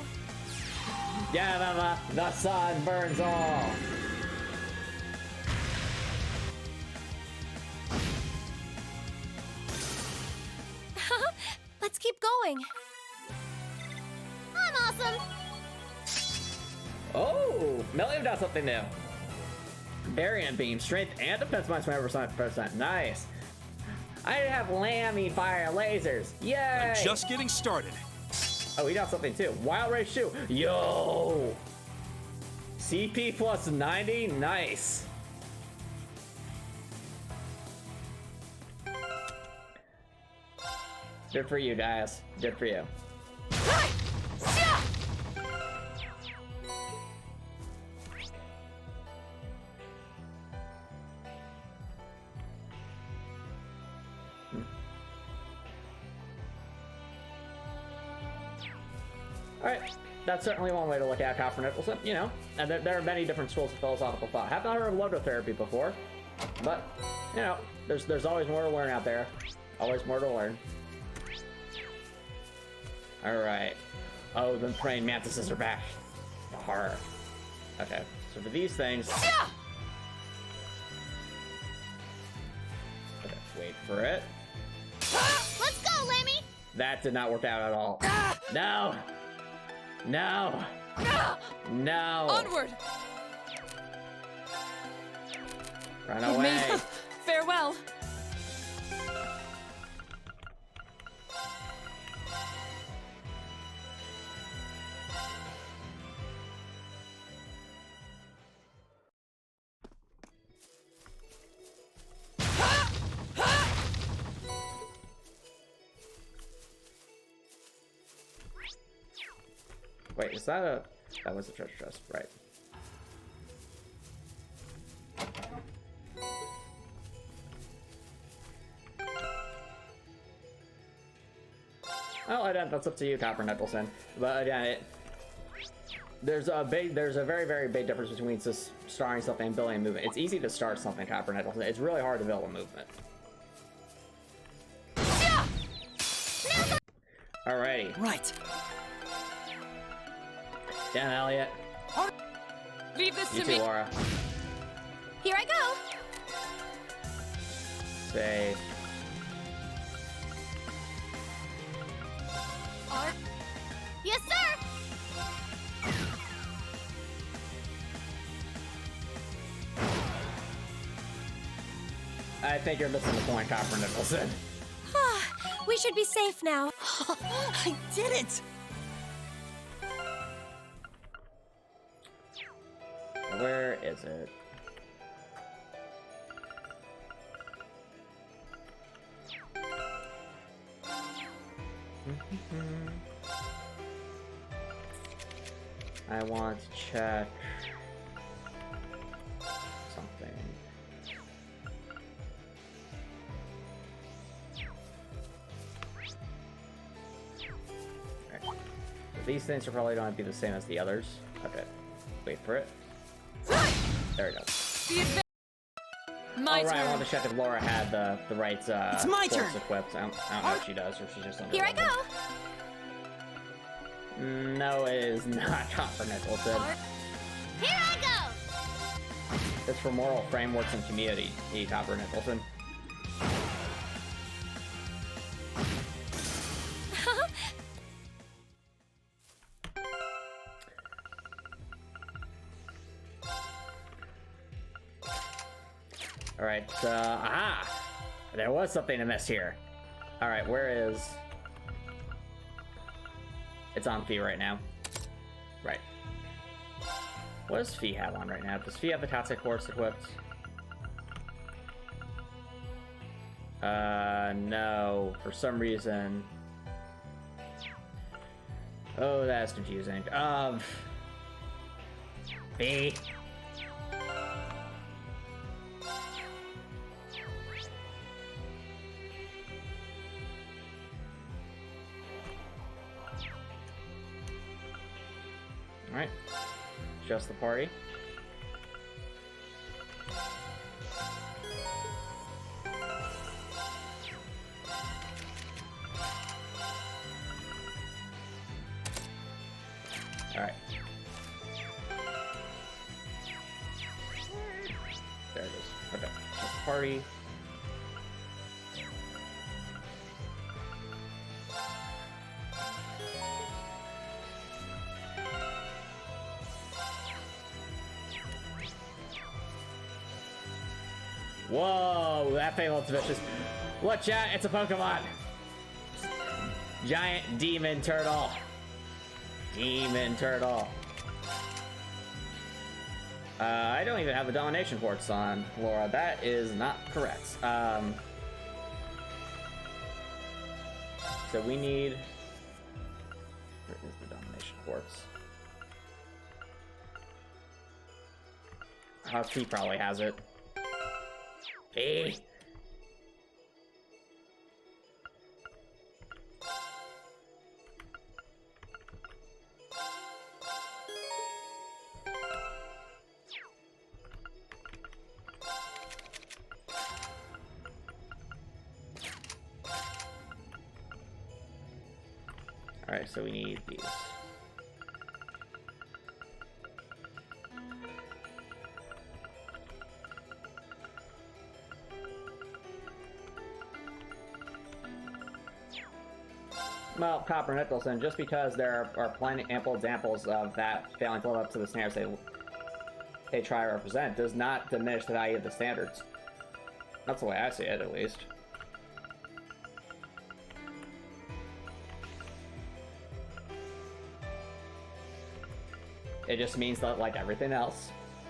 Yeah, mama. The sun burns all. Let's keep going. I'm awesome. Oh, Million got something new. Variant beam, strength and defense minus 100%. Nice. I have Lammy fire lasers. Yay! I'm just getting started. Oh, he got something too. Wild Ray shoe. Yo! CP plus 90. Nice. Good for you guys. Good for you. Alright, that's certainly one way to look at Copper Nicholson, you know, and there are many different schools of philosophical thought. Have not heard of logotherapy before, but, you know, there's always more to learn out there. Always more to learn. Alright. Oh, the praying mantises are back. The horror. Okay, so for these things... Okay, wait for it. Let's go, Lammy. That did not work out at all. No! No! No! Onward. Run away! Farewell. Wait, is that a... That was a treasure chest, right. Oh, again, that's up to you, Copper Nicholson. But again, there's a very, very big difference between just starting something and building a movement. It's easy to start something, Copper Nicholson. It's really hard to build a movement. Alrighty. Right. Dan Elliott. Leave this You to too, me. Laura. Here I go. Say. Yes, sir. I think you're missing the point, Copper Nicholson. We should be safe now. I did it! Where is it? I want to check something. Alright. So these things are probably going to be the same as the others. Okay. Wait for it. There we go. The Oh, right, I turn. wanted to check if Laura had the right It's my force turn. equipped. I don't know if she does, or she's just under. Here I go. No, it is not Copper Nicholson. Here I go. It's for moral frameworks and community, Copper Nicholson. Alright, aha! There was something to miss here. Alright, where is... It's on Fee right now. Right. What does Fee have on right now? Does Fee have the Toxic Horse equipped? No. For some reason... Oh, that's confusing. Fee? Alright. Just the party. Alright. There it is. Okay. Just the party. Whoa, that thing looks vicious. Watch out, it's a Pokemon. Giant demon turtle. Demon turtle. I don't even have the domination quartz on Laura. That is not correct. So we need... Where is the domination quartz? He probably has it. Hey. All right, so we need these. Well, Copper Nicholson, just because there are plenty ample examples of that failing to live up to the standards they try to represent, does not diminish the value of the standards. That's the way I see it, at least. It just means that, like everything else,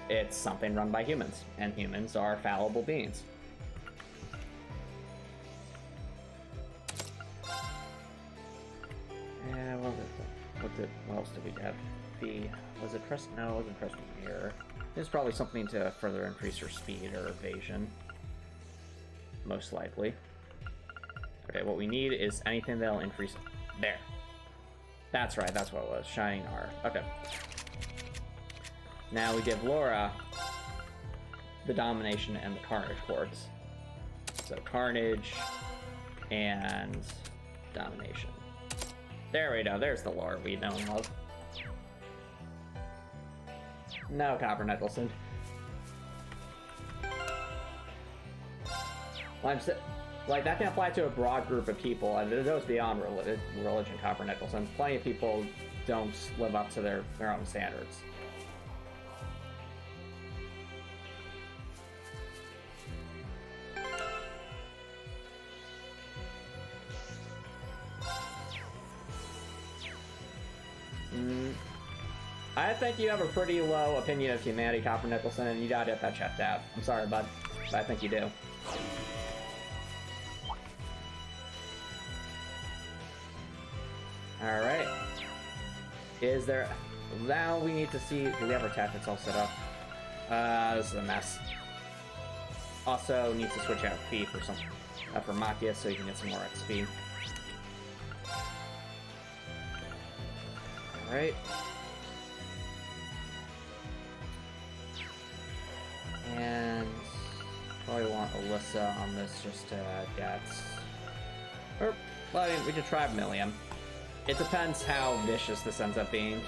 it's something run by humans, and humans are fallible beings. What else did we have? Was it press? No, it wasn't press mirror. It's probably something to further increase your speed or evasion. Most likely. Okay, what we need is anything that'll increase... There. That's right, that's what it was. Shining R. Okay. Now we give Laura the Domination and the Carnage quartz. So Carnage and Domination. There we go, there's the Laura we know and love. No, Copper Nicholson. Like, that can apply to a broad group of people, and it goes beyond religion, Copper Nicholson. Plenty of people don't live up to their own standards. I think you have a pretty low opinion of humanity, Copper Nicholson, and you gotta get that checked out. I'm sorry, bud, but I think you do. Alright. Is there... Now we need to see... Do we have our tactics all set up? This is a mess. Also, need to switch out Fee for some... for Makia so you can get some more XP. Alright. And... Probably want Alyssa on this just to get... Or, well, I mean, we could try Millium. It depends how vicious this ends up being.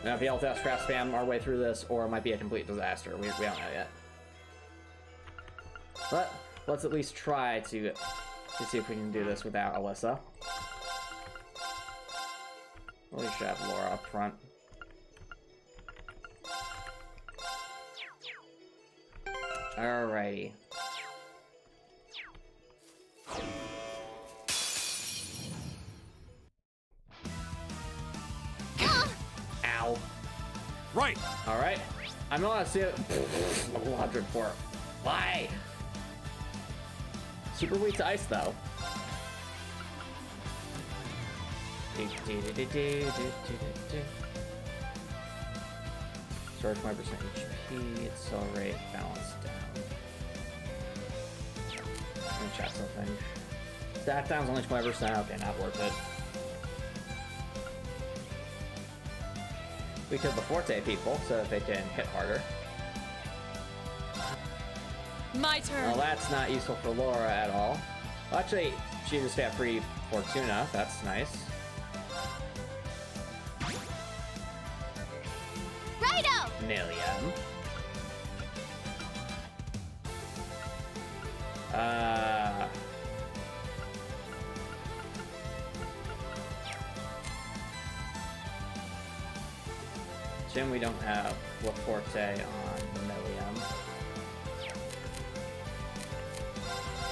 Now, if we able to scrap spam our way through this, or it might be a complete disaster. We don't know yet. But let's at least try to see if we can do this without Alyssa. We should have Laura up front. Alrighty. Ow. Right. Alright. I'm not gonna see it. Level 104. Why? Super weak to ice, though. Storage 5% HP, accelerate, balance down. Let me check something. Stack down's only 20%, okay, not worth it. We killed the Forte people so that they can hit harder. My turn. Well, that's not useful for Laura at all. Well, actually, she just got free Fortuna, that's nice. Righto! Millium. Assume we don't have La Forte on Millium.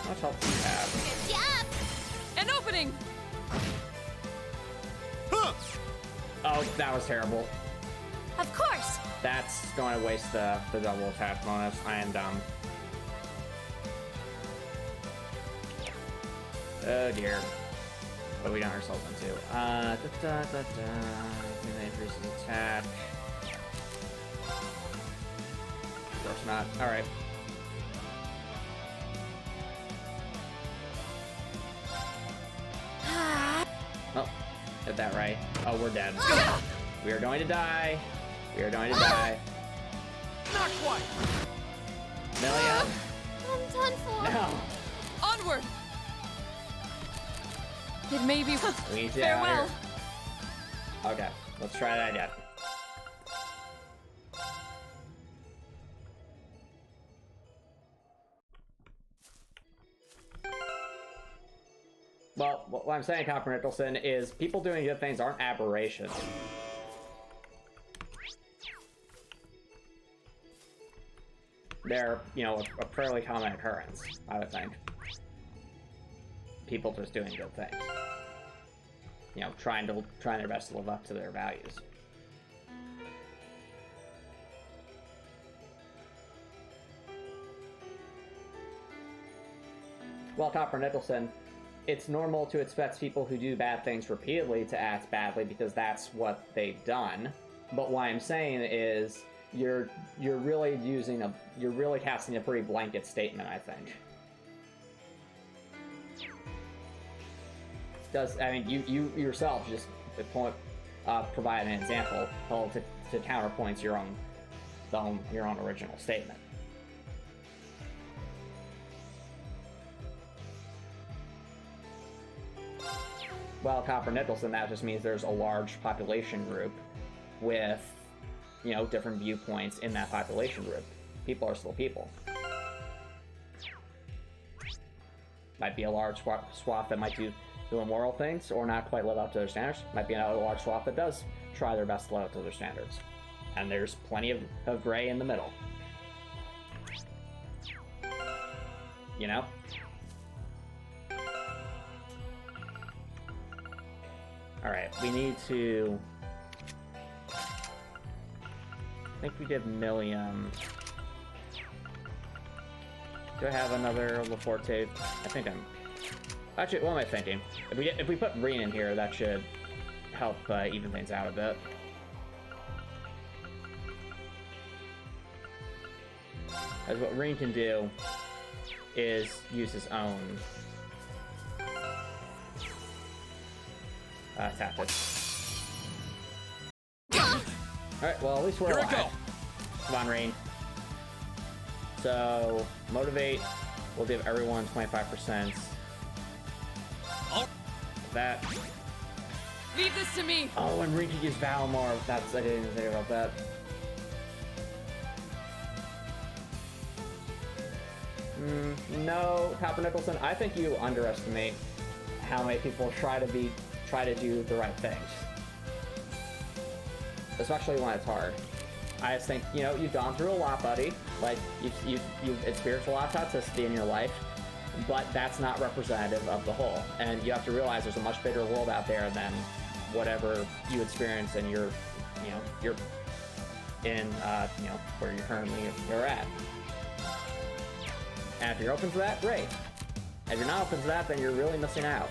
How much health do you have? Good job! An opening. Huh. Oh, that was terrible. Of course! That's going to waste the double attack bonus. I am dumb. Oh dear. What have we got ourselves into? Increases attack. Of course not. Alright. Oh, did that right. Oh, we're dead. We are going to die. We are going to die. Not quite. Millium. I'm done for. No. Onward. It may be. We need to get out Farewell. of here. Okay, let's try that again. Well, what I'm saying, Copper Nicholson, is people doing good things aren't aberrations. They're, you know, a fairly common occurrence, I would think. People just doing good things. You know, trying their best to live up to their values. Well, Copper Nicholson, it's normal to expect people who do bad things repeatedly to act badly because that's what they've done. But what I'm saying is, you're really casting a pretty blanket statement, I think. I mean, you yourself just provide an example to counterpoint your own original statement. Well, Copper Nicholson, that just means there's a large population group with, you know, different viewpoints in that population group. People are still people. Might be a large swath that might do immoral things or not quite live up to their standards. Might be another large swath that does try their best to live up to their standards. And there's plenty of gray in the middle. You know? Alright, we need to... I think we give Millium... Do I have another La Forte? I think I'm... Actually, what am I thinking? If we put Reen in here, that should help even things out a bit. As what Reen can do is use his own tactics. Alright, well, at least we're Here I alive. go. Come on, Reen. So, motivate We'll give everyone 25%. Oh. That. Leave this to me. Oh, and Rinky used Valimar. I didn't even think about that. No, Copper Nicholson, I think you underestimate how many people try to do the right things. Especially when it's hard. I just think, you know, you've gone through a lot, buddy. Like, you've experienced a lot of toxicity in your life, but that's not representative of the whole. And you have to realize there's a much bigger world out there than whatever you experience and you're in, where you're at. And if you're open to that, great. If you're not open to that, then you're really missing out.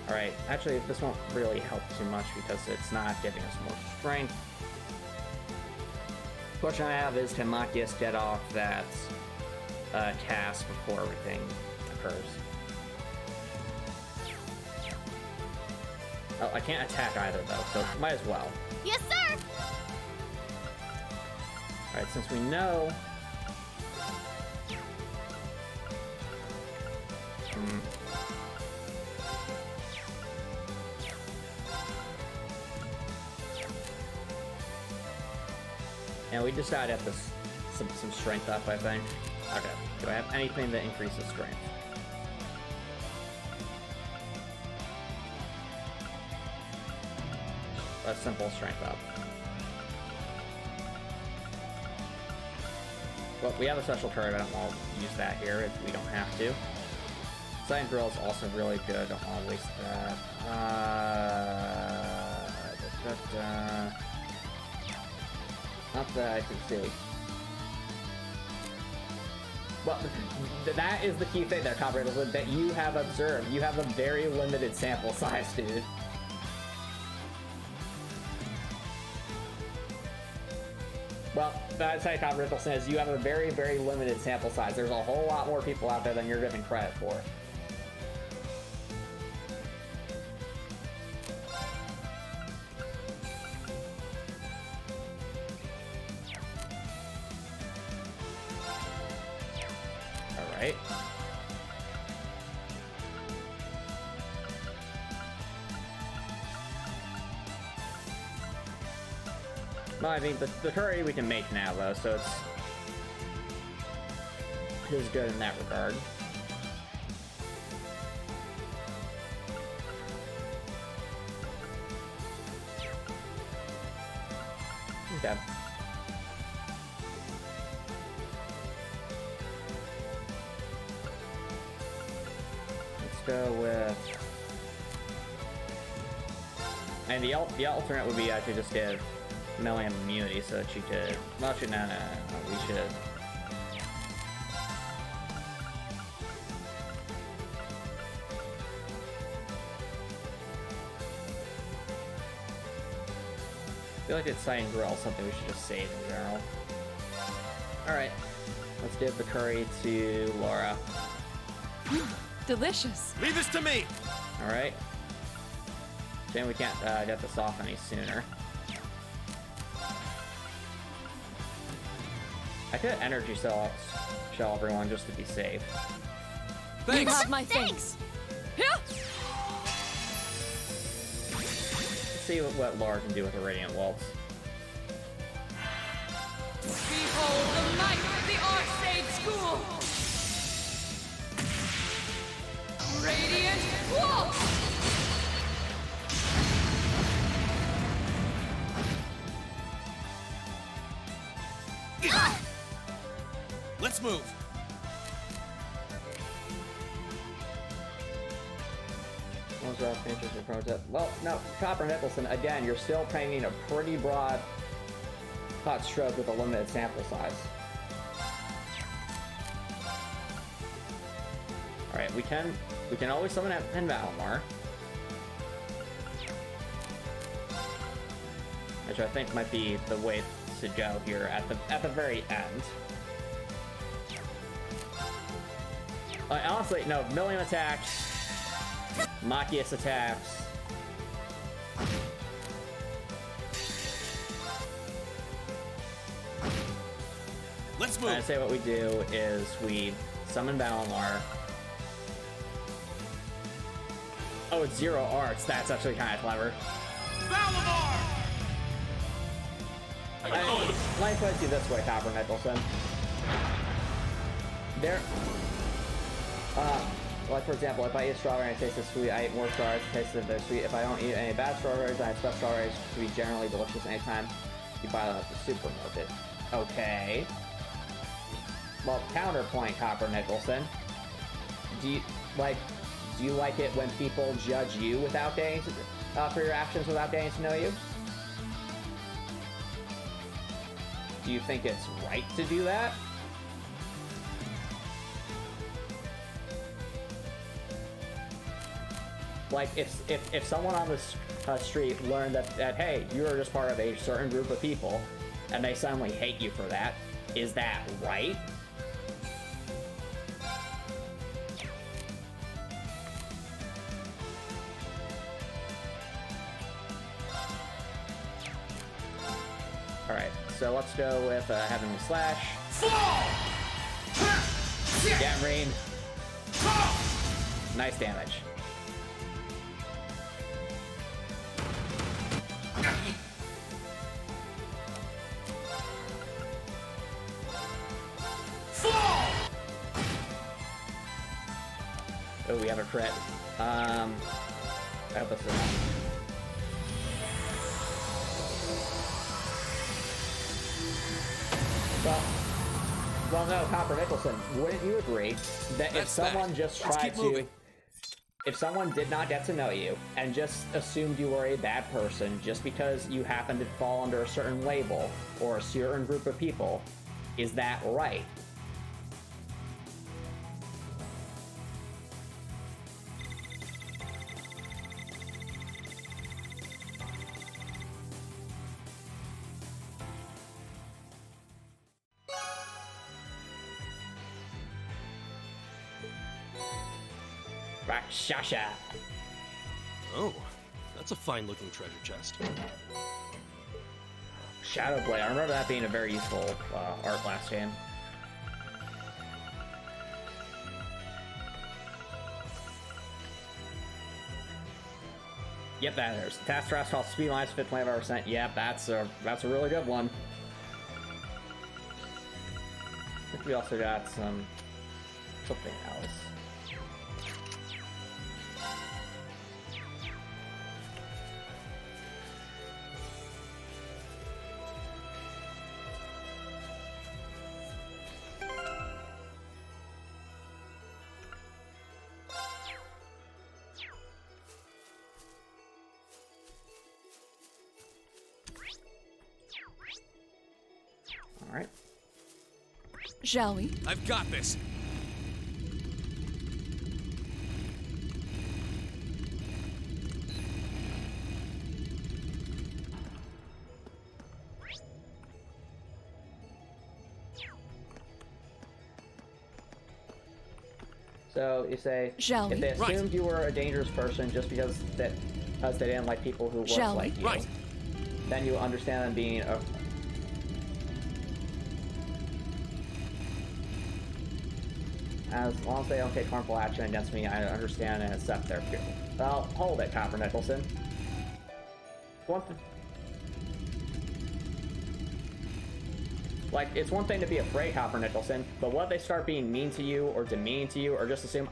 Alright, actually, this won't really help too much because it's not giving us more strength. The question I have is, can Machias get off that task before everything occurs? Oh, I can't attack either, though, so might as well. Yes, sir! Alright, since we know... And we just gotta have some strength up, I think. Okay, do I have anything that increases strength? A simple strength up. Well, we have a special turret, I don't want to use that here if we don't have to. Sign Drill is also really good, don't want to waste that. Not that I can see. Well, that is the key thing there, Copperhead, that you have observed. You have a very limited sample size, dude. Well, that's how Copperhead says you have a very, very limited sample size. There's a whole lot more people out there than you're giving credit for. Alright. Well, I mean, the curry we can make now, though, so it's good in that regard. Okay. Let's go with... And the alternate would be I could just give Million immunity so that she could... Well, actually, no, we should... I feel like it's Cyan Grill, something we should just save in general. Alright, let's give the curry to Laura. Delicious. Leave this to me! Alright. Shame we can't get this off any sooner. I could energy shell everyone just to be safe. You have my Thanks! Let's see what Laura can do with the Radiant Waltz. Behold the might of the Archsage School! Radiant Waltz! Let's move. Well, no, Copper Nicholson, again, you're still painting a pretty broad hot stroke with a limited sample size. Alright, we can always summon in Valimar. Which I think might be the way to go here at the very end. Honestly, no, Million attacks, Machias attacks. Let's And move. I say what we do is we summon Valimar. Oh, it's 0 arts. That's actually kind of clever. Valimar! Let me put it to you this way, Copper Nicholson. There, like for example, if I eat a strawberry and it tastes sweet, I eat more strawberries and it tastes bittersweet. If I don't eat any bad strawberries, I expect strawberries to be generally delicious anytime you buy the supermarket. Okay. Well, counterpoint, Copper Nicholson. Do you like it when people judge you without getting for your actions without getting to know you? Do you think it's right to do that? Like, if someone on the street learned that hey, you're just part of a certain group of people, and they suddenly hate you for that, is that right? Alright, so let's go with Heavenly Slash. Gangrene. Nice damage. Oh, we have a crit. I hope this is enough. Well, no, Copper Nicholson, wouldn't you agree that if someone just tried to, if someone did not get to know you and just assumed you were a bad person just because you happen to fall under a certain label or a certain group of people, is that right? Rakshasha. Oh, that's a fine-looking treasure chest. Shadowblade. I remember that being a very useful art last game. Yep, that is. Task Thrust called speed minus 25%. Yep, that's a really good one. I think we also got something else. Alright. Shall we? I've got this. So you say, Shall if we? they assumed you were a dangerous person just because they didn't like people who looked Shall like we? you, Right. then you understand them being a... As long as they don't take harmful action against me, I understand and accept their fear. Well, hold it, Copper Nicholson. Like, it's one thing to be afraid, Copper Nicholson, but what if they start being mean to you or demeaning to you or just assume,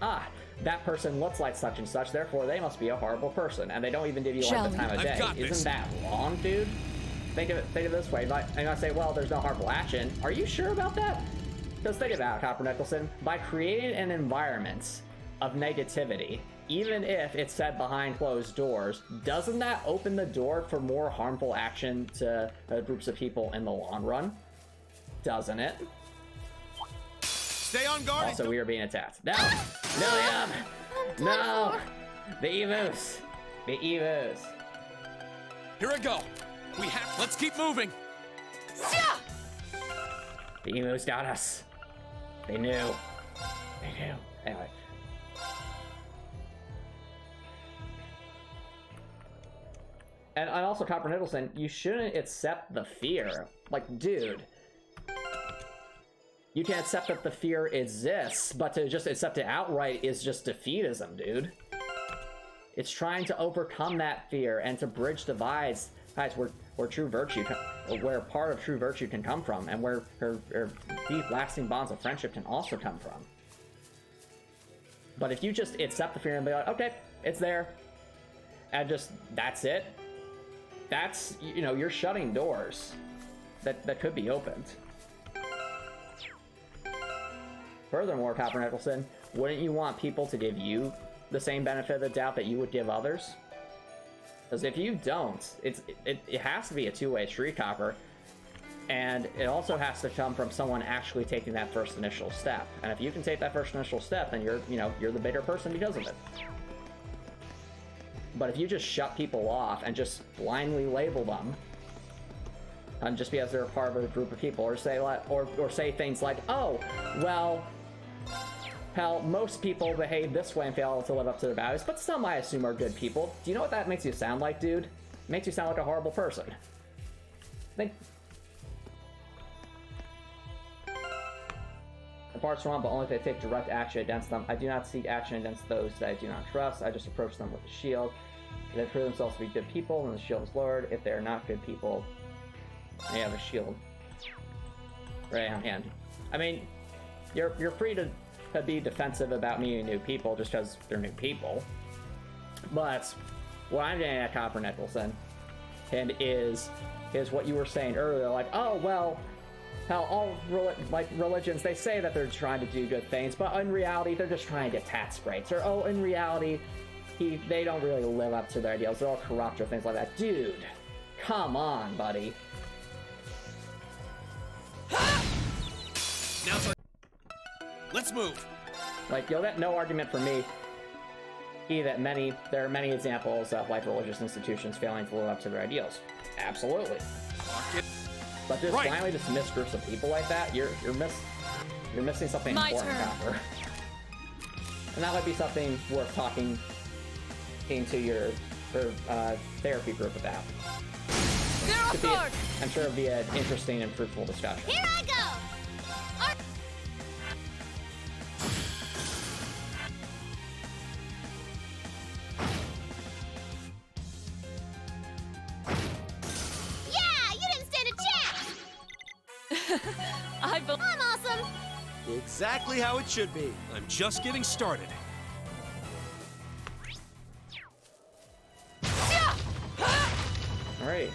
that person looks like such and such, therefore they must be a horrible person, and they don't even give you like the time of day. Isn't that wrong, dude? Think of it this way. I'm gonna say, well, there's no harmful action. Are you sure about that? Because think about it, Copper Nicholson. By creating an environment of negativity, even if it's said behind closed doors, doesn't that open the door for more harmful action to groups of people in the long run? Doesn't it? Stay on guard. Also, we are being attacked. No! William! No! The emus! The emus! Here I go. Let's keep moving. The emus got us. They knew. They knew. Anyway. And also, Copper Nicholson, you shouldn't accept the fear. Like, dude. You can accept that the fear exists, but to just accept it outright is just defeatism, dude. It's trying to overcome that fear and to bridge divides, guys, where true virtue, where part of true virtue can come from, and where her deep, lasting bonds of friendship can also come from. But if you just accept the fear and be like, okay, it's there, and just, that's it, that's, you know, you're shutting doors that could be opened. Furthermore, Copper Nicholson, wouldn't you want people to give you the same benefit of the doubt that you would give others? Because if you don't, it has to be a two-way street, Copper. And it also has to come from someone actually taking that first initial step. And if you can take that first initial step, then you're the bigger person because of it. But if you just shut people off and just blindly label them, and just because they're a part of a group of people, or say say things like, oh, well, hell, most people behave this way and fail to live up to their values, but some I assume are good people. Do you know what that makes you sound like, dude? It makes you sound like a horrible person. Think. The part's wrong, but only if they take direct action against them. I do not seek action against those that I do not trust. I just approach them with a shield. If they prove themselves to be good people, then the shield is lowered. If they are not good people, they have a shield right on hand. I mean, you're free to be defensive about meeting new people just because they're new people. But what I'm getting at, Copper Nicholson, and is what you were saying earlier, like, oh, well, hell, all religions, they say that they're trying to do good things, but in reality, they're just trying to get tax breaks. Or, oh, in reality, they don't really live up to their ideals. They're all corrupt or things like that. Dude, come on, buddy. Now let's move. Like, you'll get no argument from me that there are many examples of like religious institutions failing to live up to their ideals. Absolutely. But just blindly dismiss groups of people like that, you're missing something important, Copper. And that might be something worth talking into your therapy group about. I'm sure it'd be an interesting and fruitful discussion. Here I go! Yeah! You didn't stand a chance! I'm awesome! Exactly how it should be. I'm just getting started. Alright.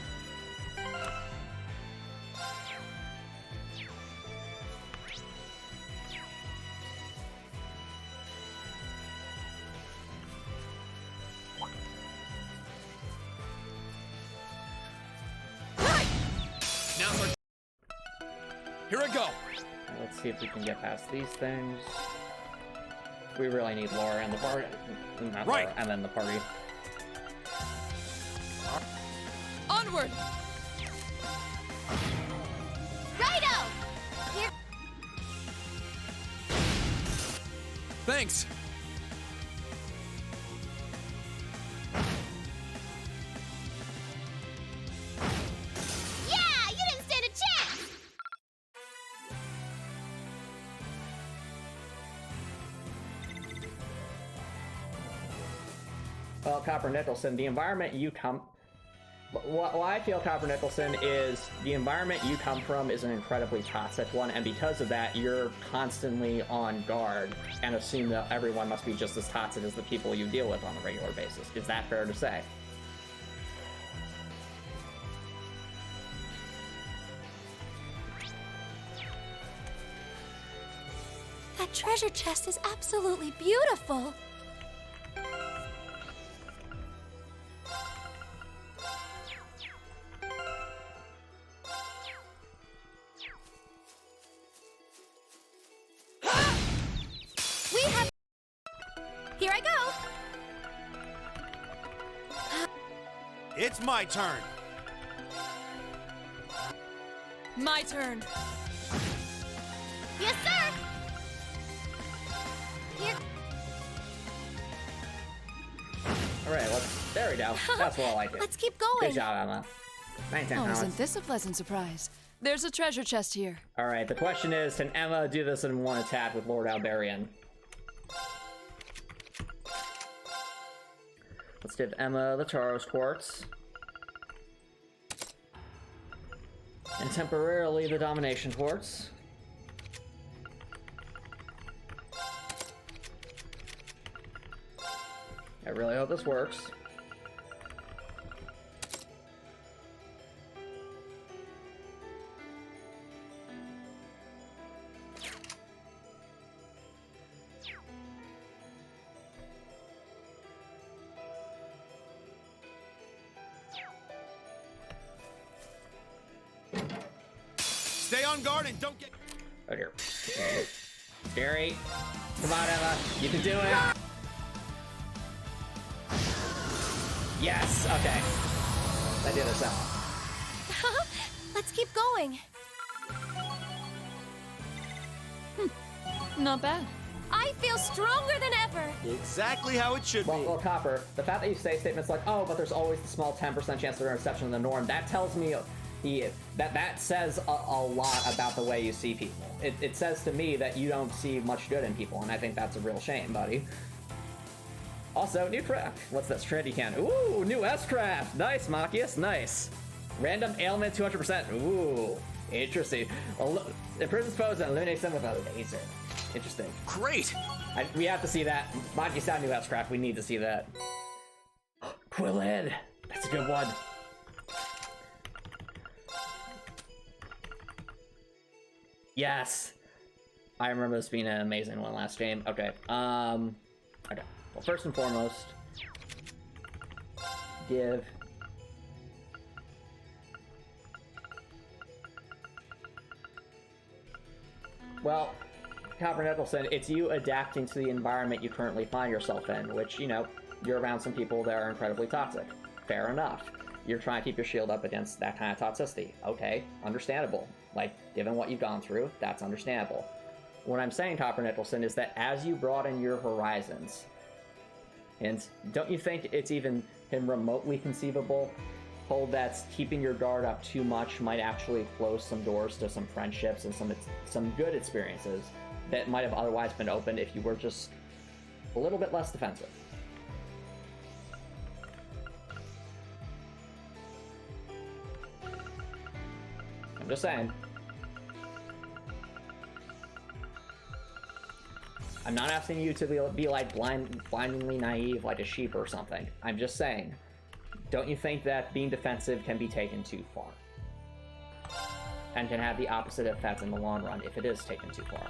Here I go. Let's see if we can get past these things. We really need Laura and the party. Not Laura, and then the party. Onward! Righto! Here. Thanks. Yeah! You didn't stand a chance! Well, Copper Nicholson, the environment you come... What I feel, Copper Nicholson, is the environment you come from is an incredibly toxic one, and because of that, you're constantly on guard and assume that everyone must be just as toxic as the people you deal with on a regular basis. Is that fair to say? That treasure chest is absolutely beautiful. Here I go! It's my turn. My turn. Yes, sir! Here. Alright, there we go. That's what I like it. Let's keep going. Good job, Emma. Nice Oh, Alex. isn't this a pleasant surprise? There's a treasure chest here. Alright, the question is, can Emma do this in one attack with Lord Albarian? Let's give Emma the Taros Quartz. And temporarily the Domination Quartz. I really hope this works. Stay on guard and don't get... Oh dear. Gary, come on, Emma. You can do it. Yes, okay. I did this out. Let's keep going. Not bad. I feel stronger than ever. Exactly how it should be. Well, Copper, the fact that you say statements like, oh, but there's always the small 10% chance of interception in the norm, that tells me that says a lot about the way you see people. It says to me that you don't see much good in people, and I think that's a real shame, buddy. Also, new craft. What's this? Trendy can. Ooh, new S-craft. Nice, Machias. Nice. Random ailment 200%. Ooh, interesting. Imprisons foes and eliminates them with a laser. Interesting. Great. We have to see that. Machias got new S-craft. We need to see that. Quillhead. That's a good one. Yes. I remember this being an amazing one last game. Okay. Okay. Well, first and foremost, give well, Copper Nicholson, it's you adapting to the environment you currently find yourself in, which, you know, you're around some people that are incredibly toxic. Fair enough. You're trying to keep your shield up against that kind of toxicity. Okay, understandable. Like, given what you've gone through, that's understandable. What I'm saying, Copper Nicholson, is that as you broaden your horizons, and don't you think it's even remotely conceivable that keeping your guard up too much might actually close some doors to some friendships and some good experiences that might have otherwise been opened if you were just a little bit less defensive? I'm just saying. I'm not asking you to be like blindingly naive like a sheep or something. I'm just saying, don't you think that being defensive can be taken too far? And can have the opposite effect in the long run if it is taken too far?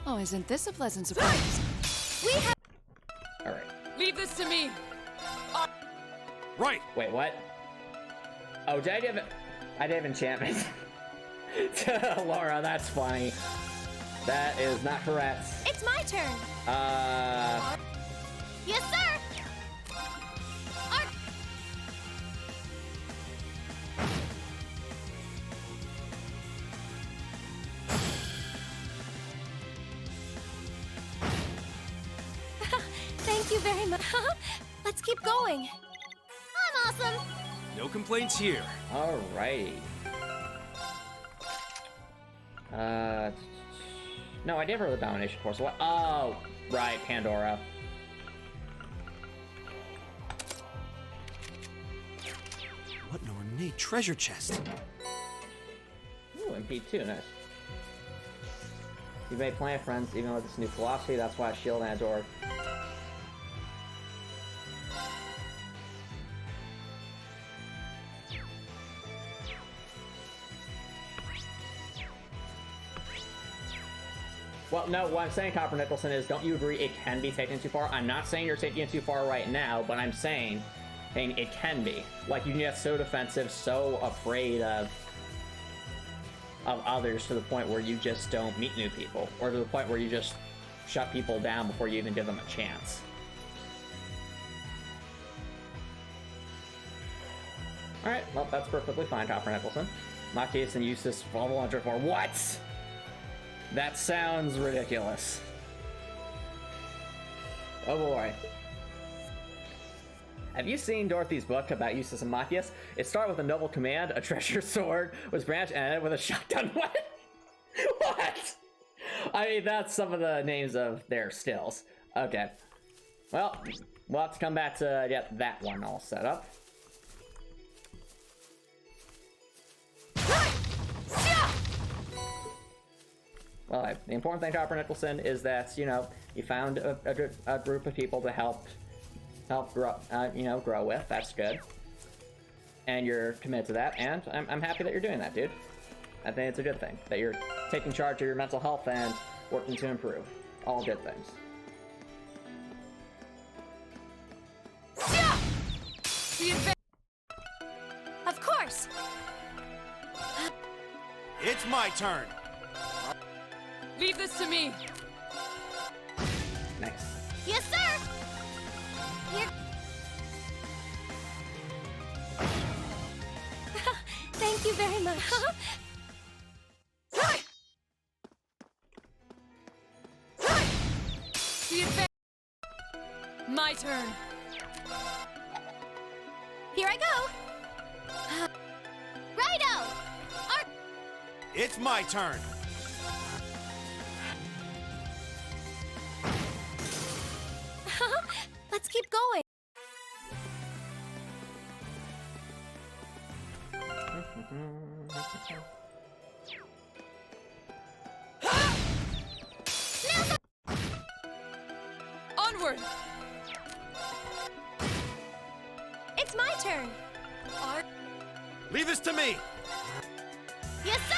Oh, isn't this a pleasant surprise? We have. All right. Leave this to me. Right. Wait, what? Oh, did I have enchantment? Laura, that's funny. That is not correct. It's my turn. Yes, sir. Thank you very much. Let's keep going. I'm awesome. No complaints here. Alrighty. No, I did for the domination course. What? Oh, right, Pandora. What an ornate treasure chest. Ooh, MP2, nice. You may plant friends even with this new philosophy. That's why shield and a door. Well, no, what I'm saying, Copper Nicholson, is don't you agree it can be taken too far? I'm not saying you're taking it too far right now, but I'm saying it can be. Like, you can get so defensive, so afraid of others to the point where you just don't meet new people, or to the point where you just shut people down before you even give them a chance. Alright, well, that's perfectly fine, Copper Nicholson. Machias and Eustace level 104. What? That sounds ridiculous. Oh boy. Have you seen Dorothy's book about Eustace and Machias? It started with a noble command, a treasure sword was branched, and ended with a shotgun. What? What? I mean, that's some of the names of their stills. Okay. Well, we'll have to come back to get that one all set up. Well, the important thing, Copper Nicholson, is that, you know, you found a group of people to help grow, grow with. That's good. And you're committed to that, and I'm happy that you're doing that, dude. I think it's a good thing, that you're taking charge of your mental health and working to improve. All good things. Of course! It's my turn. Leave this to me. Nice. Yes, sir! Here. Thank you very much. The advance. My turn. Here I go! Righto! It's my turn. Let's keep going. Onward. It's my turn. Leave this to me. Yes, sir!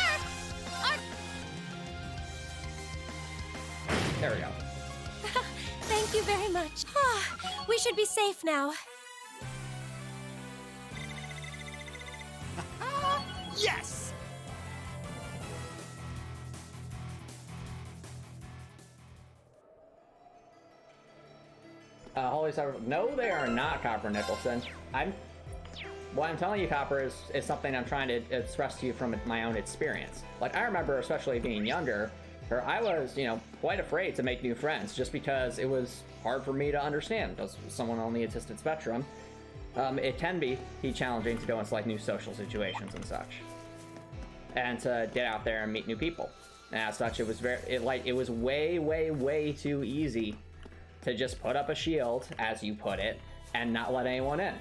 There we go. Thank you very much. We should be safe now. Yes! Holy Cyber. No, they are not, Copper Nicholson. What I'm telling you, Copper, is something I'm trying to express to you from my own experience. Like, I remember, especially being younger, where I was, you know, quite afraid to make new friends just because it was hard for me to understand as someone on the autistic spectrum. It can be challenging to go into like new social situations and such, and to get out there and meet new people. And as such, it was it was way too easy to just put up a shield, as you put it, and not let anyone in.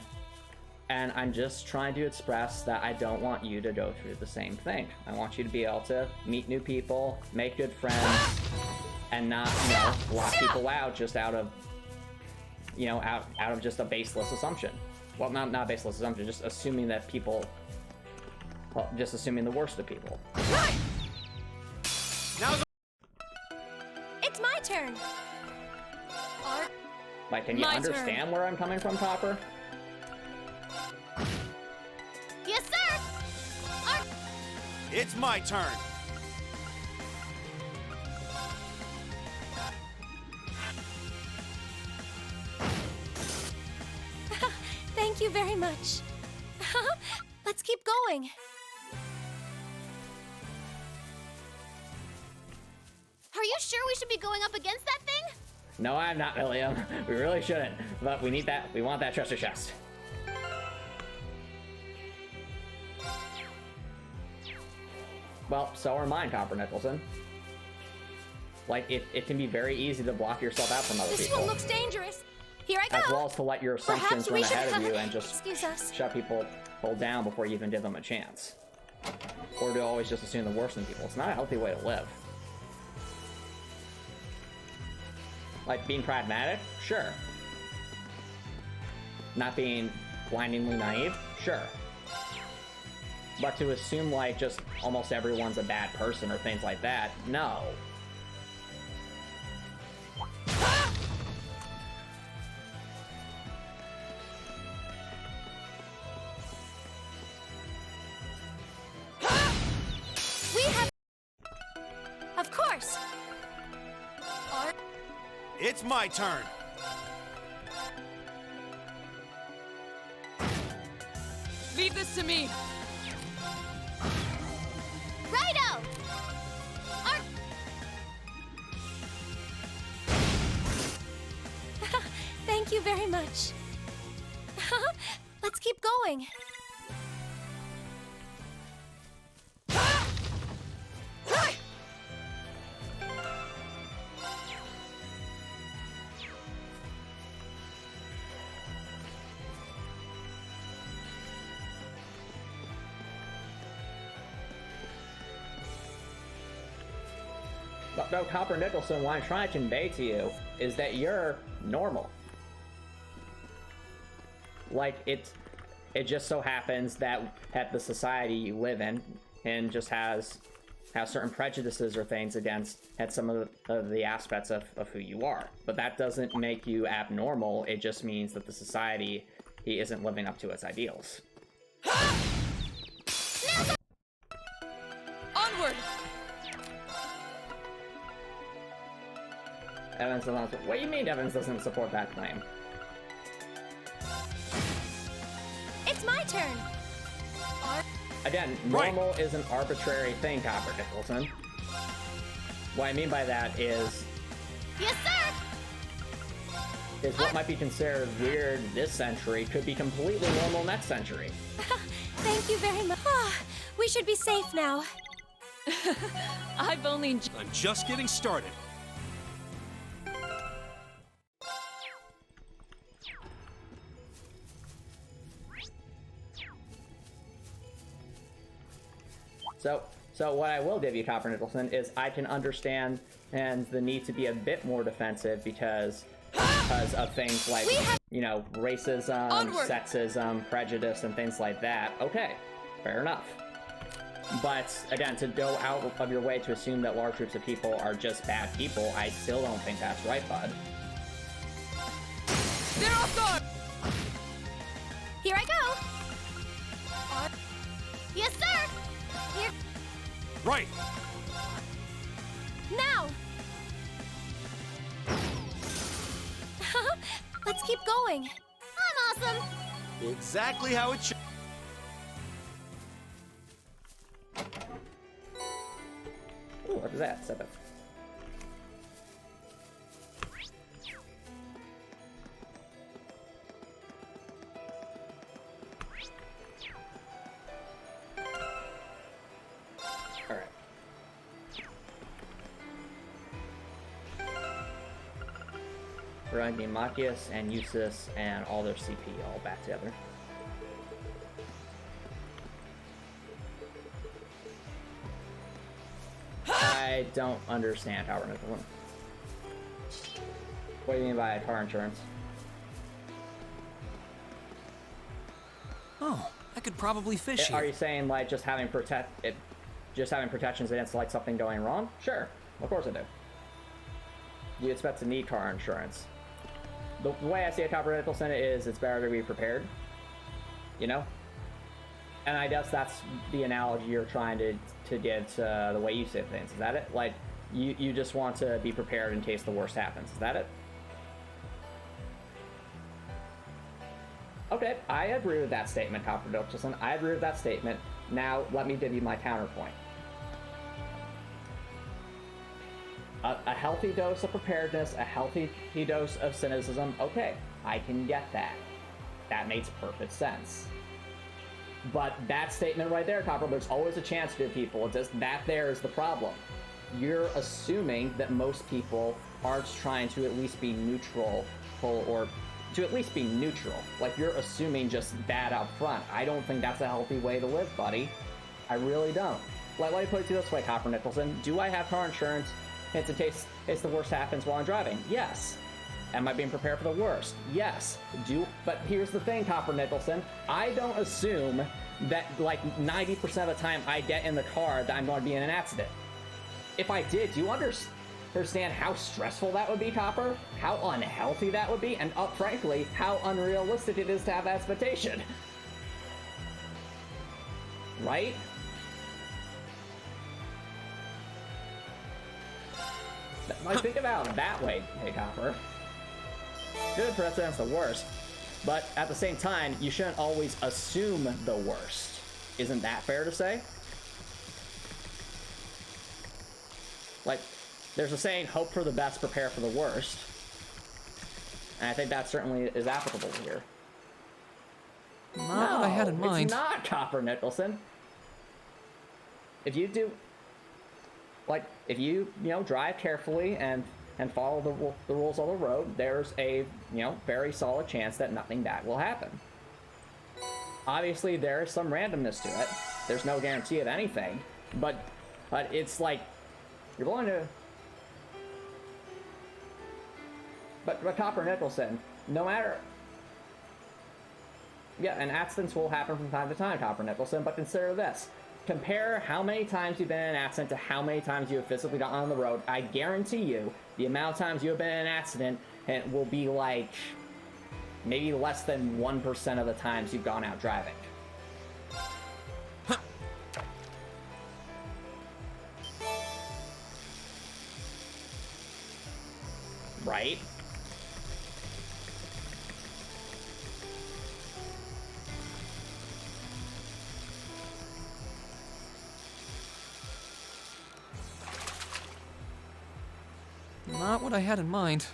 And I'm just trying to express that I don't want you to go through the same thing. I want you to be able to meet new people, make good friends, and not, you know, lock people out just out of, you know, out of just a baseless assumption. Well, not baseless assumption, just assuming that people, well, just assuming the worst of people. Now It's my turn. Like, can you My understand where I'm coming from, Copper? Yes, sir! it's my turn. Thank you very much. Let's keep going. Are you sure we should be going up against that thing? No, I'm not, William. We really shouldn't. But we need that. We want that treasure chest. Well, so are mine, Copper Nicholson. Like, it can be very easy to block yourself out from other This people. one looks dangerous. Here I go. As well as to let your assumptions Perhaps run we should ahead of you and just excuse us. shut people down before you even give them a chance. Or to always just assume the worst in people. It's not a healthy way to live. Like, being pragmatic? Sure. Not being blindingly naive? Sure. But to assume, like, just almost everyone's a bad person or things like that, no. We have... Of course. It's my turn. Leave this to me. Righto! Thank you very much. Let's keep going. But no, Copper Nicholson, what I'm trying to convey to you is that you're normal. Like, it just so happens that the society you live in and just has certain prejudices or things against some of the aspects of who you are. But that doesn't make you abnormal. It just means that the society he isn't living up to its ideals. Onward! Evans doesn't. What do you mean Evans doesn't support that claim? It's my turn. Again, normal is an arbitrary thing, Copper Nicholson. What I mean by that is Yes, sir! what might be considered weird this century could be completely normal next century. Thank you very much. We should be safe now. I've only... I'm just getting started. So what I will give you, Copper Nicholson, is I can understand and the need to be a bit more defensive because of things like, you know, racism, Onward! sexism, prejudice, and things like that. Okay, fair enough. But again, to go out of your way to assume that large groups of people are just bad people, I still don't think that's right, bud. They're off guard! Here I go. Yes, sir! Here. Right! Now! Let's keep going. I'm awesome! Exactly how it should. Ooh, what was that? 7. Alright. We're going Machias and Eustace and all their CP all back together. I don't understand how we're gonna one. What do you mean by car insurance? Oh, I could probably fish Are here. you saying like just having protections against like something going wrong? Sure, of course I do. You expect to need car insurance. The way I see it, Copper Nicholson, is it's better to be prepared. You know? And I guess that's the analogy you're trying to give to the way you say things. Is that it? Like, you just want to be prepared in case the worst happens. Is that it? Okay, I agree with that statement, Copper Nicholson. I agree with that statement. Now, let me give you my counterpoint. A healthy dose of preparedness, a healthy dose of cynicism, okay, I can get that. That makes perfect sense. But that statement right there, Copper, there's always a chance to people. It's just that there is the problem. You're assuming that most people aren't trying to at least be neutral, or to at least be neutral. Like, you're assuming just that up front. I don't think that's a healthy way to live, buddy. I really don't. Let me put it to you this way, Copper Nicholson. Do I have car insurance in case the worst happens while I'm driving? Yes. Am I being prepared for the worst? Yes. But here's the thing, Copper Nicholson. I don't assume that like 90% of the time I get in the car that I'm going to be in an accident. If I did, do you understand how stressful that would be, Copper? How unhealthy that would be? And frankly, how unrealistic it is to have that expectation. Right? Like, think about it that way, hey, Copper. Good precedent's the worst. But at the same time, you shouldn't always assume the worst. Isn't that fair to say? Like, there's a saying, hope for the best, prepare for the worst. And I think that certainly is applicable here. Not what I had in mind. It's not, Copper Nicholson. If you do, like, if you drive carefully and follow the rules of the road, there's a, very solid chance that nothing bad will happen. Obviously, there is some randomness to it. There's no guarantee of anything, but it's like, you're going to... But Copper Nicholson, no matter... Yeah, and accidents will happen from time to time, Copper Nicholson, but consider this. Compare how many times you've been in an accident to how many times you have physically gotten on the road. I guarantee you, the amount of times you have been in an accident will be like maybe less than 1% of the times you've gone out driving. Right? Not what I had in mind.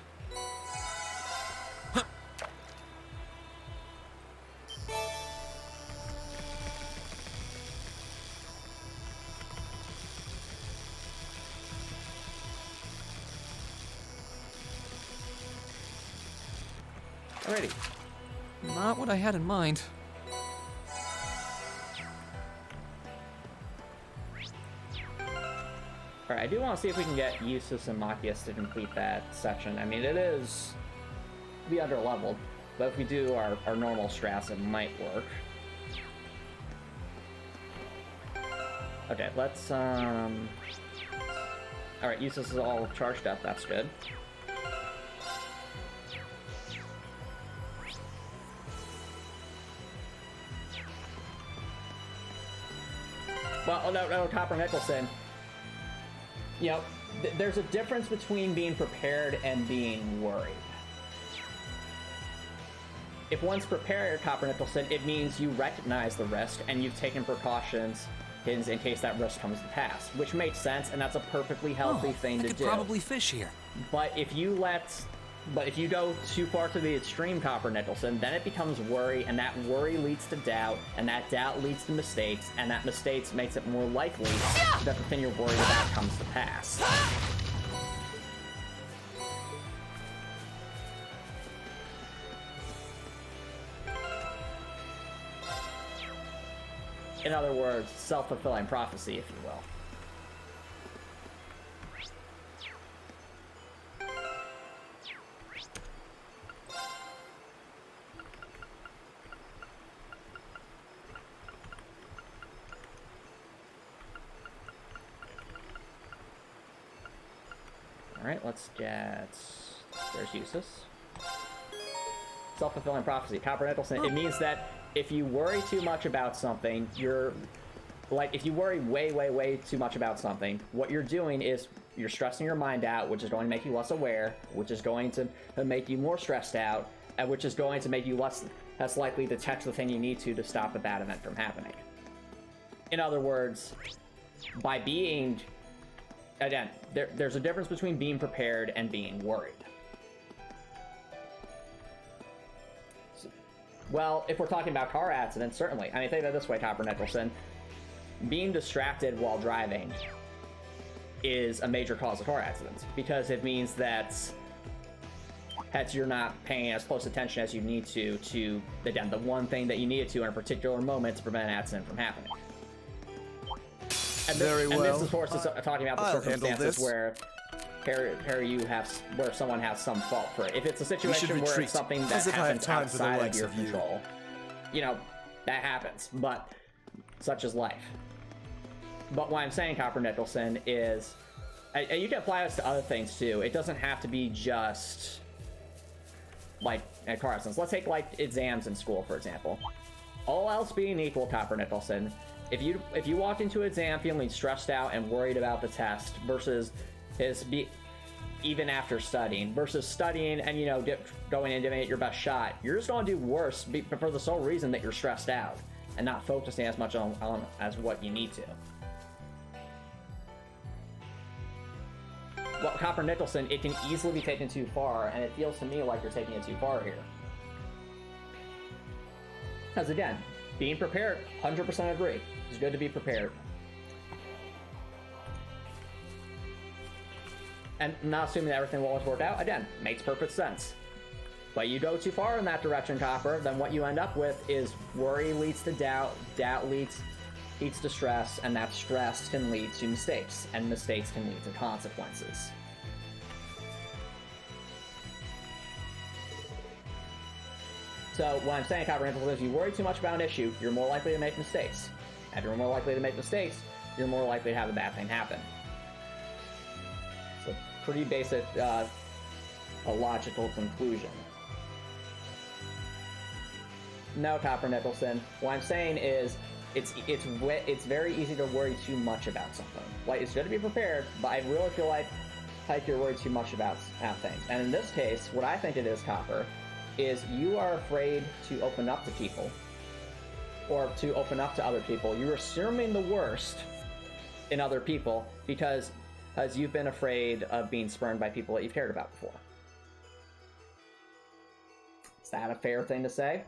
Alrighty. Not what I had in mind. Alright, I do want to see if we can get Eustace and Machias to complete that section. I mean, it is the under-leveled, but if we do our normal strats, it might work. Okay, let's, Alright, Eustace is all charged up, that's good. Well, no, Copper Nicholson. There's a difference between being prepared and being worried. If one's prepared, Copper Nicholson, it means you recognize the risk and you've taken precautions in case that risk comes to pass, which makes sense, and that's a perfectly healthy thing to do. Probably fish here. But if you go too far to the extreme, Copper Nicholson, then it becomes worry, and that worry leads to doubt, and that doubt leads to mistakes, and that mistakes makes it more likely that the thing you're worried about comes to pass. In other words, self-fulfilling prophecy, if you will. Alright, let's get... There's Eustace. Self-fulfilling prophecy. Copper Nicholson, it means that if you worry too much about something, if you worry way too much about something, what you're doing is you're stressing your mind out, which is going to make you less aware, which is going to make you more stressed out, and which is going to make you less likely to catch the thing you need to stop a bad event from happening. In other words, by being... Again, there's a difference between being prepared and being worried. Well, if we're talking about car accidents, certainly. I mean, think of it this way, Copper Nicholson. Being distracted while driving is a major cause of car accidents, because it means that you're not paying as close attention as you need to again, the one thing that you needed to in a particular moment to prevent an accident from happening. And this, and this, of course, is talking about the circumstances where where someone has some fault for it. If it's a situation where it's something that happens outside of your control, that happens. But such is life. But what I'm saying, Copper Nicholson, is, and you can apply this to other things too. It doesn't have to be just like car accidents. Let's take like exams in school, for example. All else being equal, Copper Nicholson, if you walked into an exam feeling stressed out and worried about the test versus even after studying, versus studying and, you know, going and giving it your best shot. You're just going to do worse for the sole reason that you're stressed out and not focusing as much on as what you need to. Well, Copper Nicholson, it can easily be taken too far, and it feels to me like you're taking it too far here. Because again, being prepared, 100% agree. It's good to be prepared. And not assuming that everything will always work out, again, makes perfect sense. But you go too far in that direction, Copper, then what you end up with is worry leads to doubt, doubt leads to stress, and that stress can lead to mistakes, and mistakes can lead to consequences. So what I'm saying, Copper Nicholson, is you worry too much about an issue, you're more likely to make mistakes. If you're more likely to make mistakes, you're more likely to have a bad thing happen. It's a pretty basic, a logical conclusion. No, Copper Nicholson, what I'm saying is, it's very easy to worry too much about something. Like, it's good to be prepared, but I really feel like you're worried too much about things. And in this case, what I think it is, Copper, is you are afraid to open up to people, or to open up to other people. You're assuming the worst in other people because you've been afraid of being spurned by people that you've cared about before. Is that a fair thing to say?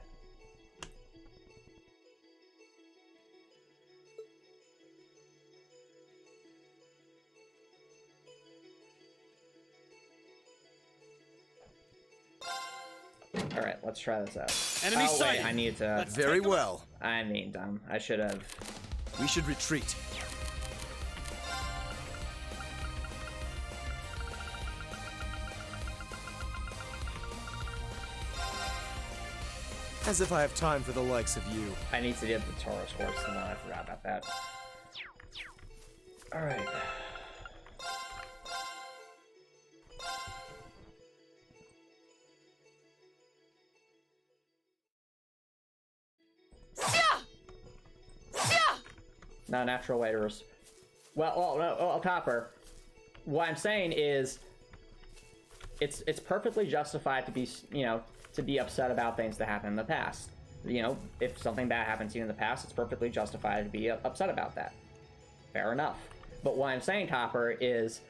Alright, let's try this out. Enemy wait, sighted. I need to... Let's Very take a well. I mean, dumb. I should have... We should retreat. As if I have time for the likes of you. I need to get the Tauros horse, and then I forgot about that. Alright. No, natural waiters. Well, Copper. What I'm saying is, it's perfectly justified to be, you know, to be upset about things that happened in the past. You know, if something bad happened to you in the past, it's perfectly justified to be upset about that. Fair enough. But what I'm saying, Copper, is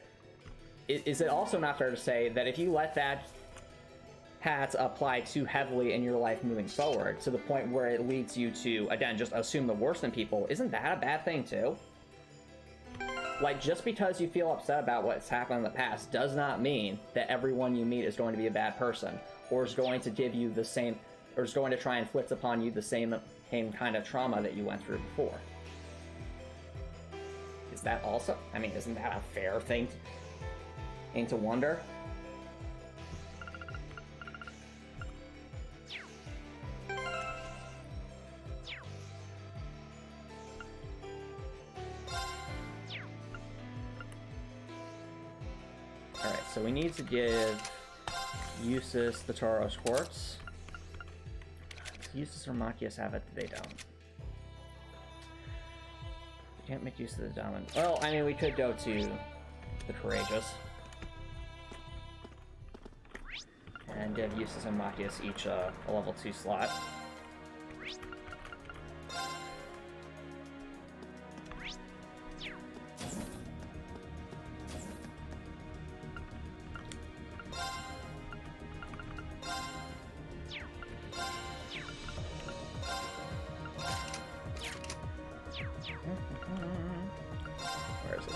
it also not fair to say that if you let that hat apply too heavily in your life moving forward, to the point where it leads you to, again, just assume the worst in people, isn't that a bad thing too? Like, just because you feel upset about what's happened in the past does not mean that everyone you meet is going to be a bad person, or is going to give you the same, or is going to try and inflict upon you the same kind of trauma that you went through before. Is that also, I mean, isn't that a fair thing to wonder? Alright, so we need to give Eustace the Tauros Quartz. Does Eustace or Machias have it? They don't. We can't make use of the diamond. Well, I mean, we could go to the Courageous. And give Eustace and Machias each a level 2 slot. Where is it?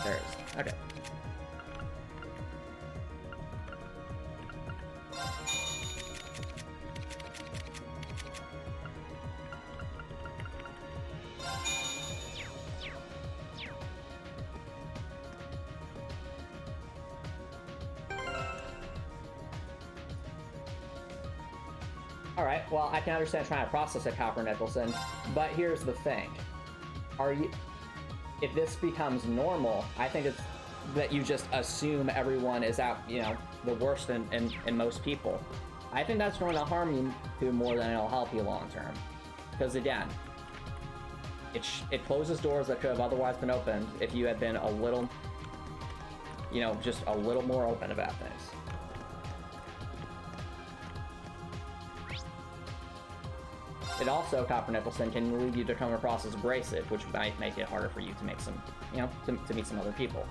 There it is. Okay. Alright, well, I can understand trying to process it, Copper Nicholson, but here's the thing. If this becomes normal, I think it's that you just assume everyone is out, you know, the worst in most people. I think that's going to harm you more than it'll help you long term. Because again, it closes doors that could have otherwise been opened if you had been a little you know, just a little more open about things. It also, Copper Nicholson, can lead you to come across as abrasive, which might make it harder for you to make some, you know, to meet some other people.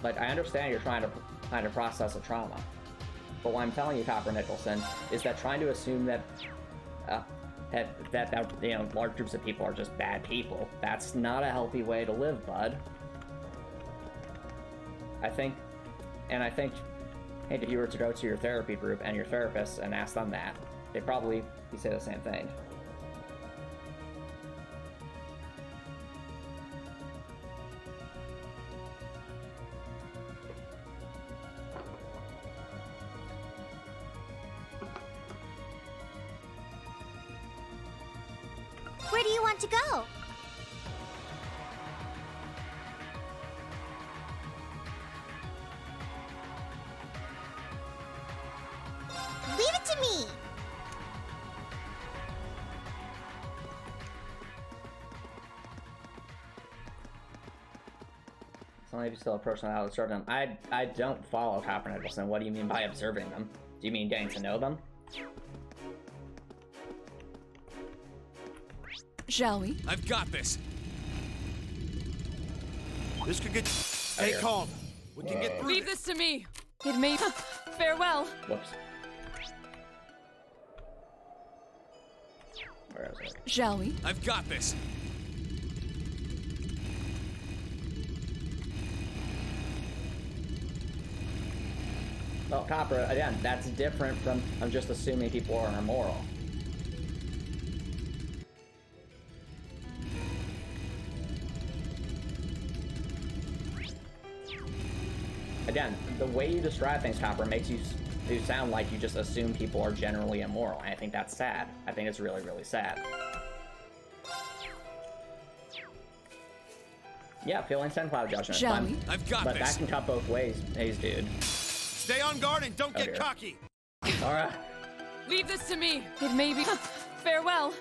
Like, I understand you're trying to process a trauma, but what I'm telling you, Copper Nicholson, is that trying to assume that that you know, large groups of people are just bad people, that's not a healthy way to live, bud. I think, hey, if you were to go to your therapy group and your therapist and ask them that, they'd probably say the same thing. Where do you want to go? Leave it to me! So maybe still approach them how to observe them. I don't follow Copper Nicholson. What do you mean by observing them? Do you mean getting to know them? Shall we? I've got this. This could get... Stay calm. We can get through Leave this. this to me. It may. Farewell. Whoops. Where is it? Shall we? I've got this. Well, Copper, again, that's different from I'm just assuming people are immoral. Again, the way you describe things, Copper, makes you sound like you just assume people are generally immoral, and I think that's sad. I think it's really, really sad. Yeah, feelings and cloud judgment. Shall fun. we? I've got But this. that can cut both ways, dude. Stay on guard and don't get dear. cocky. Alright. Leave this to me. It may be. Farewell.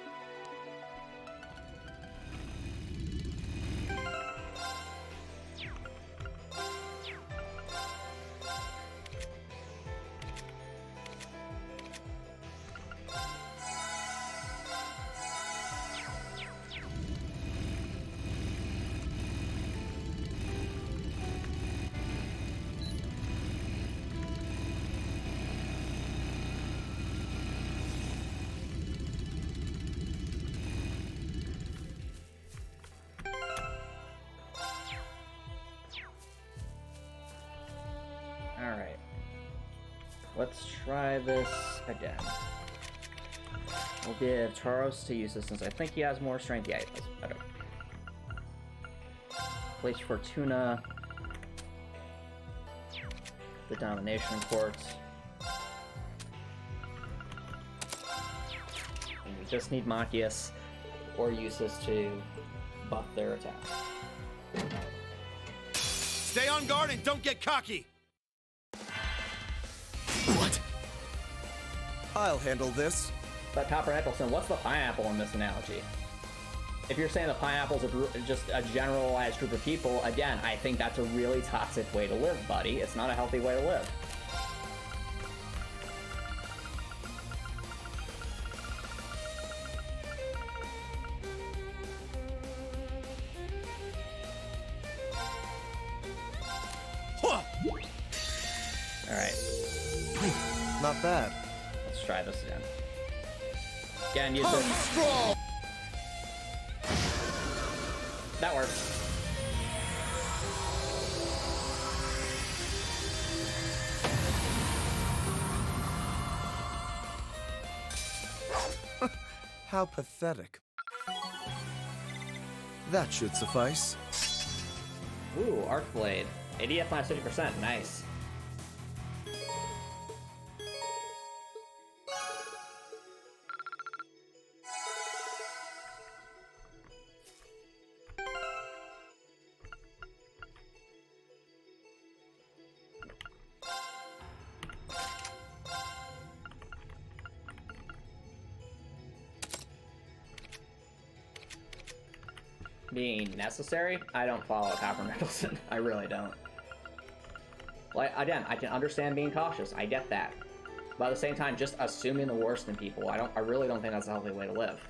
Alright. Let's try this again. We'll give Taros to use this since I think he has more strength. Yeah, he does. Okay. Place Fortuna. The Domination Quartz. And we just need Machias or use this to buff their attack. Stay on guard and don't get cocky. What? I'll handle this. But Copper Nicholson, what's the pineapple in this analogy? If you're saying the pineapple's just a generalized group of people, again, I think that's a really toxic way to live, buddy. It's not a healthy way to live. Huh. Alright, Not bad. let's try this again. Again, use it. That works. How pathetic. That should suffice. Ooh, Arc Blade. ADF minus 50%. Nice. being necessary, I don't follow Copper Nicholson. I really don't. Like, again, I can understand being cautious. I get that. But at the same time, just assuming the worst in people, I really don't think that's a healthy way to live.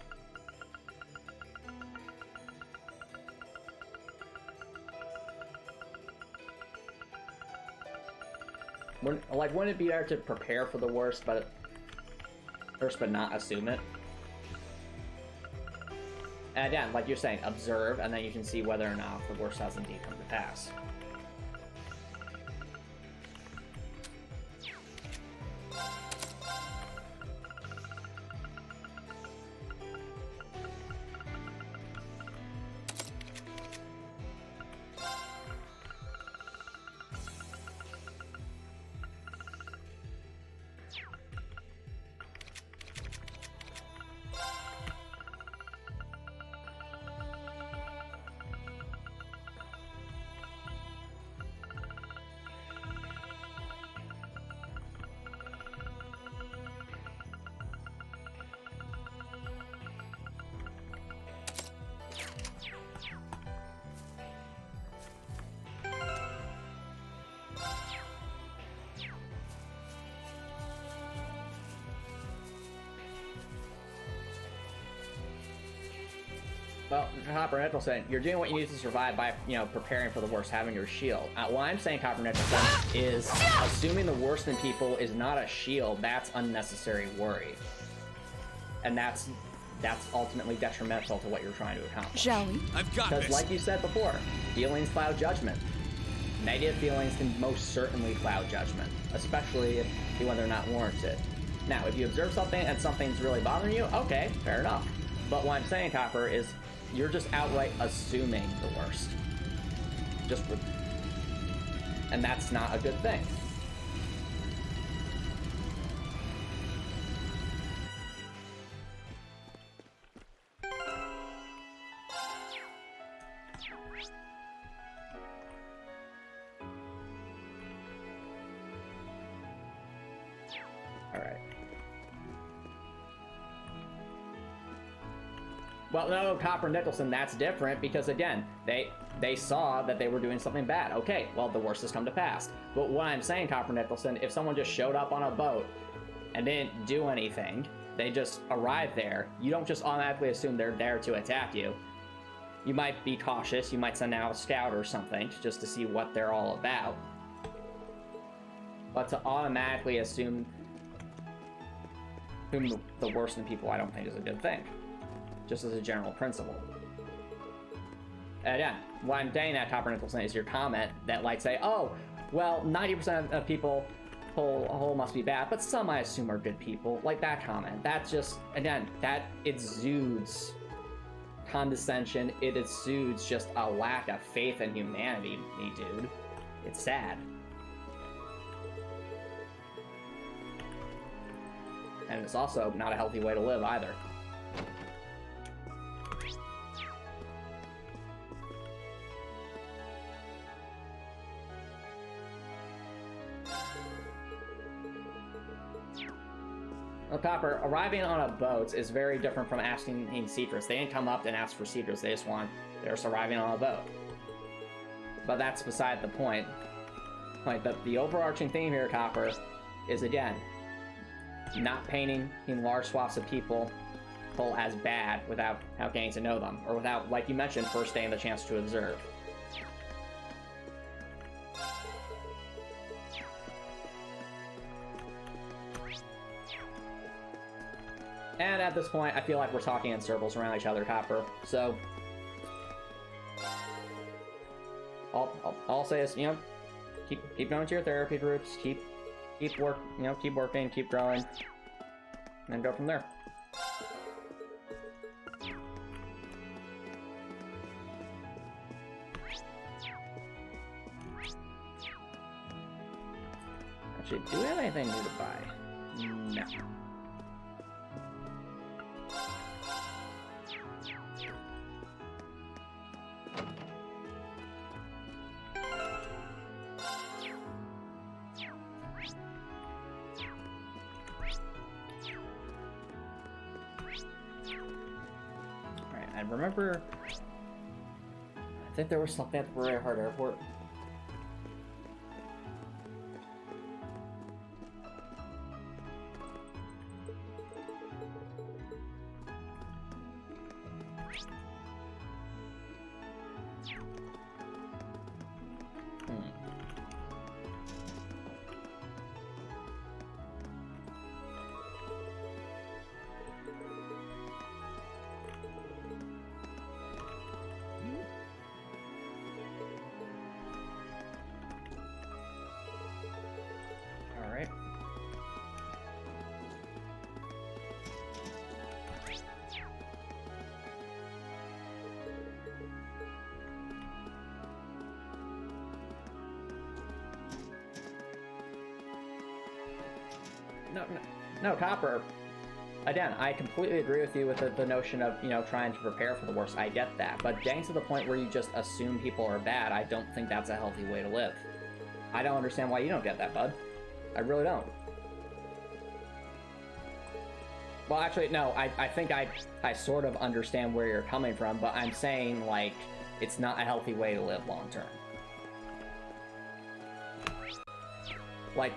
Wouldn't it be better to prepare for the worst, but not assume it? And again, like you're saying, observe, and then you can see whether or not the worst has indeed come to pass. Well, Copper Nicholson, you're doing what you need to survive by, preparing for the worst, having your shield. What I'm saying, Copper Nicholson, is assuming the worst in people is not a shield. That's unnecessary worry, and that's ultimately detrimental to what you're trying to accomplish. Shall we? I've got Because, this. like you said before, feelings cloud judgment. Negative feelings can most certainly cloud judgment, especially when they're not warranted. Now, if you observe something and something's really bothering you, okay, fair enough. But what I'm saying, Copper, is you're just outright assuming the worst. And that's not a good thing. All right. Well, no, Copper Nicholson, that's different because, again, they saw that they were doing something bad. Okay, well, the worst has come to pass. But what I'm saying, Copper Nicholson, if someone just showed up on a boat and didn't do anything, they just arrived there, you don't just automatically assume they're there to attack you. You might be cautious, you might send out a scout or something just to see what they're all about. But to automatically assume whom the worst in people, I don't think is a good thing. Just as a general principle. And yeah, what I'm saying at Copper Nicholson is your comment that, like, say, oh, well, 90% of people whole must be bad, but some I assume are good people. Like that comment. That's just, again, that exudes condescension. It exudes just a lack of faith in humanity, dude. It's sad. And it's also not a healthy way to live either. Well, Copper, arriving on a boat is very different from asking in Citrus. They didn't come up and ask for Citrus. They're just arriving on a boat. But that's beside the point. Like, the overarching theme here, Copper, is, again, not painting in large swaths of people as bad without getting to know them, or without, like you mentioned, first getting the chance to observe. And at this point, I feel like we're talking in circles around each other, Copper. So, all I'll say is, keep going to your therapy groups, keep working, keep growing, and then go from there. Actually, do we have anything new to buy? No. Remember think there was something at the Bray Hart Airport. Alright. No, Copper. Again, I completely agree with you with the notion of, you know, trying to prepare for the worst. I get that. But getting to the point where you just assume people are bad, I don't think that's a healthy way to live. I don't understand why you don't get that, bud. I really don't. Well, actually, no, I think I sort of understand where you're coming from, but I'm saying, like, it's not a healthy way to live long term. Like,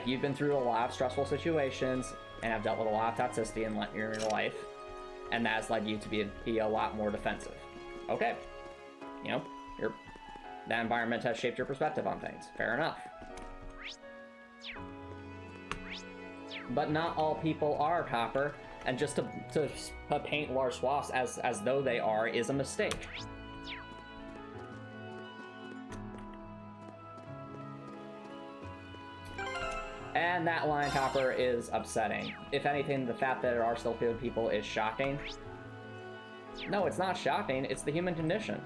you've been through a lot of stressful situations, and have dealt with a lot of toxicity in your life, and that's led you to be a lot more defensive. Okay. You know, that environment has shaped your perspective on things. Fair enough. But not all people are, Copper, and just to paint large swaths as though they are is a mistake. And that line, Copper, is upsetting. If anything, the fact that there are still good people is shocking. No, it's not shocking, it's the human condition.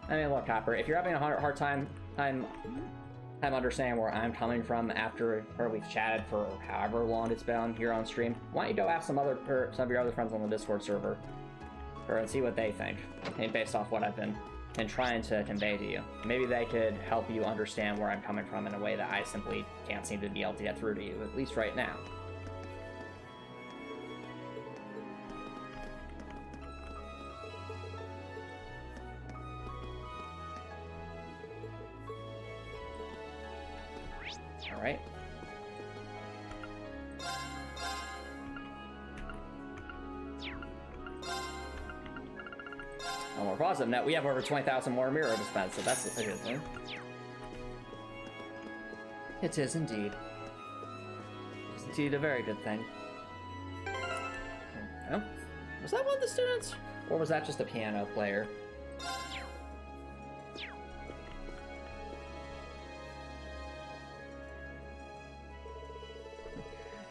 I mean, look, Copper, if you're having a hard time, I'm understanding where I'm coming from after we've chatted for however long it's been here on stream. Why don't you go ask some of your other friends on the Discord server, and see what they think, and based off what I've been trying to convey to you. Maybe they could help you understand where I'm coming from in a way that I simply can't seem to be able to get through to you, at least right now. Alright. On a more positive note, we have over 20,000 more mirror to spend, so that's a good thing. It is indeed. It's indeed a very good thing. Oh, was that one of the students? Or was that just a piano player?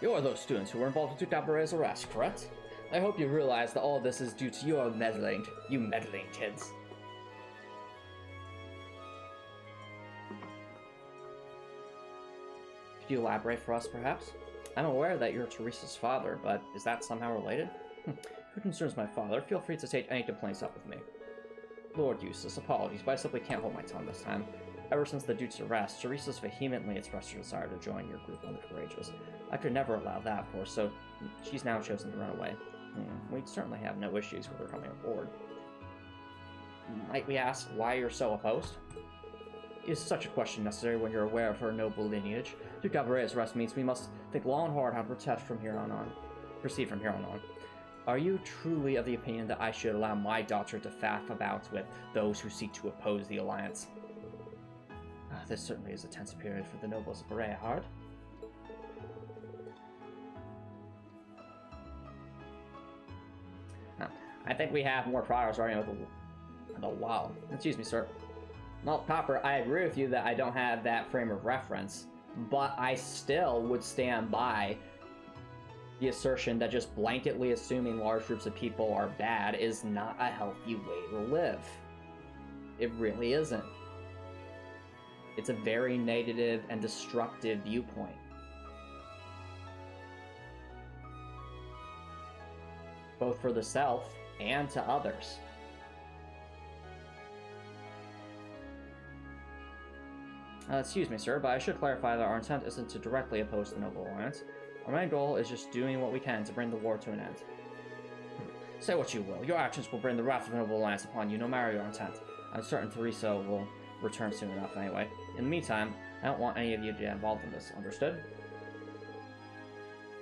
You are those students who were involved in Cabaret's arrest, correct? I hope you realize that all of this is due to your meddling, you meddling kids. Could you elaborate for us, perhaps? I'm aware that you're Teresa's father, but is that somehow related? If it concerns my father, feel free to take any complaints up with me. Lord Eustace, apologies, but I simply can't hold my tongue this time. Ever since the Duke's arrest, Teresa's vehemently expressed her desire to join your group on the Courageous. I could never allow that, of course, so she's now chosen to run away. We certainly have no issues with her coming aboard. Might we ask why you're so opposed? Is such a question necessary when you're aware of her noble lineage? Duke Cabaret's arrest means we must think long and hard how to proceed from here on. Are you truly of the opinion that I should allow my daughter to faff about with those who seek to oppose the Alliance? This certainly is a tense period for the nobles of Berehard. I think we have more progress starting with the WoW. Excuse me, sir. Well, Copper, I agree with you that I don't have that frame of reference, but I still would stand by the assertion that just blanketly assuming large groups of people are bad is not a healthy way to live. It really isn't. It's a very negative and destructive viewpoint. Both for the self and to others. Excuse me, sir, but I should clarify that our intent isn't to directly oppose the Noble Alliance. Our main goal is just doing what we can to bring the war to an end. Say what you will, your actions will bring the wrath of the Noble Alliance upon you, no matter your intent. I'm certain Teresa will return soon enough anyway. In the meantime, I don't want any of you to get involved in this, understood?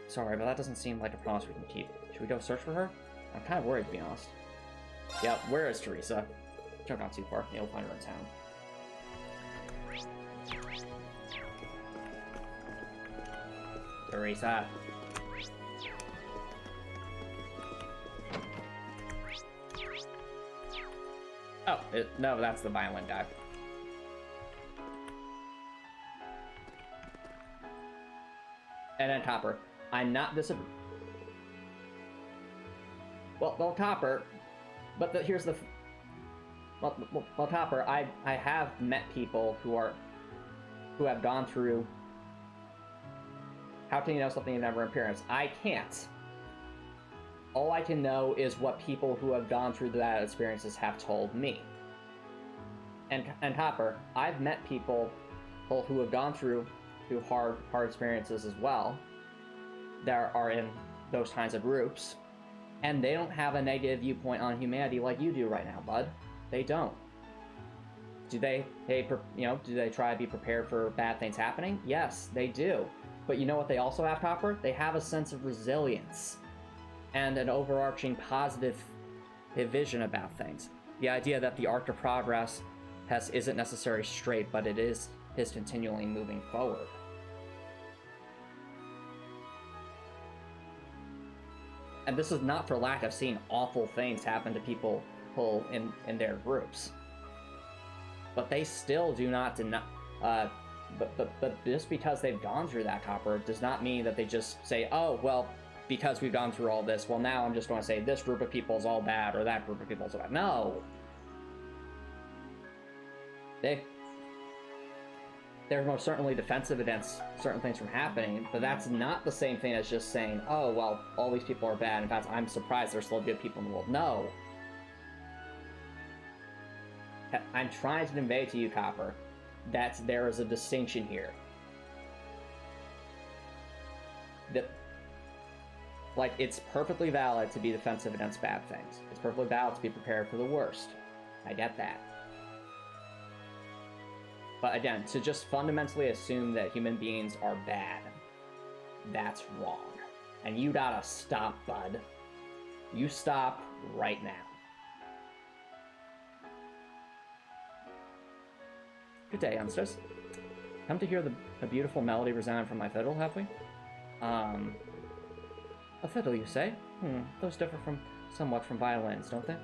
Sorry, but that doesn't seem like a promise we can keep. Should we go search for her? I'm kind of worried, to be honest. Yeah, where is Teresa? Don't go too far. You'll find her in town. Teresa. Oh, no, that's the violin guy. And then Topper. I'm not Well, Topper, but here's the... Well, Topper, I have met people who have gone through... How can you know something you've never experienced? I can't. All I can know is what people who have gone through that experiences have told me. And Topper, I've met people who have gone through hard experiences as well, that are in those kinds of groups, and they don't have a negative viewpoint on humanity like you do right now, bud. They don't. Do they try to be prepared for bad things happening? Yes, they do. But you know what they also have, Topper? They have a sense of resilience and an overarching positive vision about things. The idea that the arc of progress isn't necessarily straight, but it is continually moving forward. And this is not for lack of seeing awful things happen to people in their groups. But they still do not deny... But just because they've gone through that, Topper, does not mean that they just say, oh, well, because we've gone through all this, well, now I'm just going to say this group of people is all bad, or that group of people is all bad. No! They're most certainly defensive against certain things from happening, but that's not the same thing as just saying, oh, well, all these people are bad. In fact, I'm surprised there's still good people in the world. No. I'm trying to convey to you, Copper, that there is a distinction here. It's perfectly valid to be defensive against bad things. It's perfectly valid to be prepared for the worst. I get that. But again, to just fundamentally assume that human beings are bad, that's wrong. And you gotta stop, bud. You stop right now. Good day, youngsters. Come to hear a beautiful melody resound from my fiddle, have we? A fiddle, you say? Those differ somewhat from violins, don't they?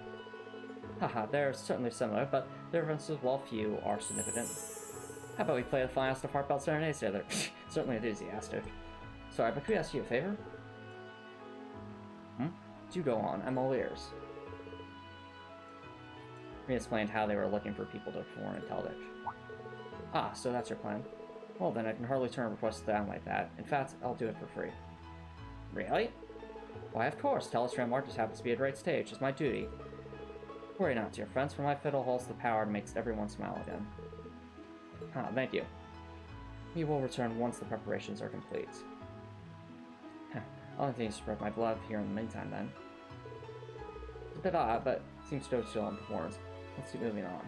Haha, they're certainly similar, but the differences, while few, are significant. How about we play the finest of heartfelt serenades together? Certainly enthusiastic. Sorry, but could I ask you a favor? Do go on, I'm all ears. We explained how they were looking for people to perform in Telditch. Ah, so that's your plan. Well then, I can hardly turn a request down like that. In fact, I'll do it for free. Really? Why, of course, Telestram Art just happens to be a great stage. It's my duty. Worry not, dear friends, for my fiddle holds the power to make everyone smile again. Ah, thank you. We will return once the preparations are complete. I'll continue to spread my blood here in the meantime, then. It's a bit odd, but it seems to still on performance. Let's keep moving on.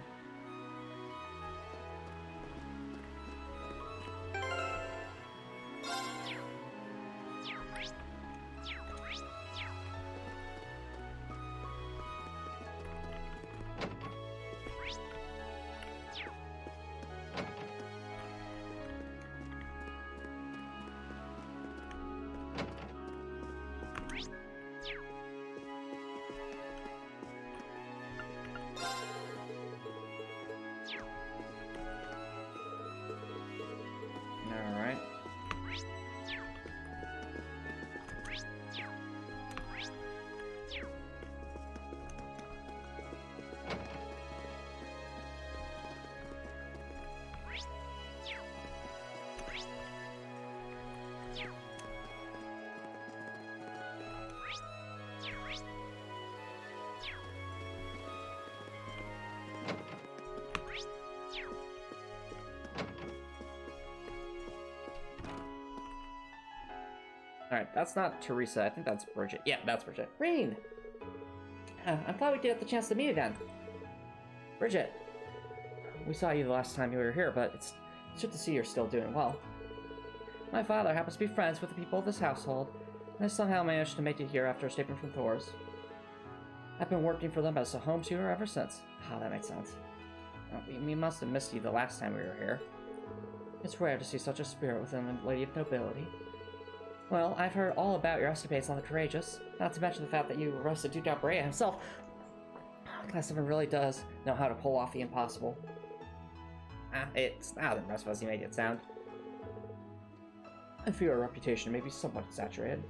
Alright, that's not Teresa. I think that's Bridget. Yeah, that's Bridget. Green! I'm glad we get the chance to meet again. Bridget, we saw you the last time you were here, but it's good to see you're still doing well. My father happens to be friends with the people of this household, and I somehow managed to make it here after escaping from Thor's. I've been working for them as a home tutor ever since. Ah, that makes sense. We must have missed you the last time we were here. It's rare to see such a spirit within a lady of nobility. Well, I've heard all about your escapades on the Courageous, not to mention the fact that you arrested Duke Albrea himself. Class 7 really does know how to pull off the impossible. It's not the rest of us you make it sound. I fear our reputation may be somewhat exaggerated.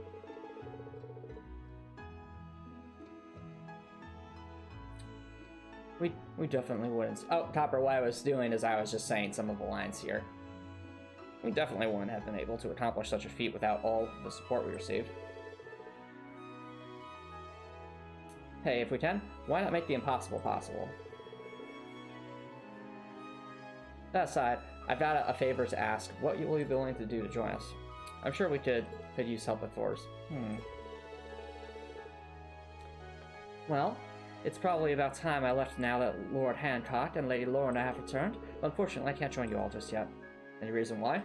We definitely wouldn't. Oh, Copper, what I was doing is I was just saying some of the lines here. We definitely wouldn't have been able to accomplish such a feat without all the support we received. Hey, if we can, why not make the impossible possible? That aside, I've got a favor to ask. What will you be willing to do to join us? I'm sure we could use help with Thor's. Well, it's probably about time I left now that Lord Hancock and Lady Lorna have returned, but unfortunately I can't join you all just yet. Any reason why?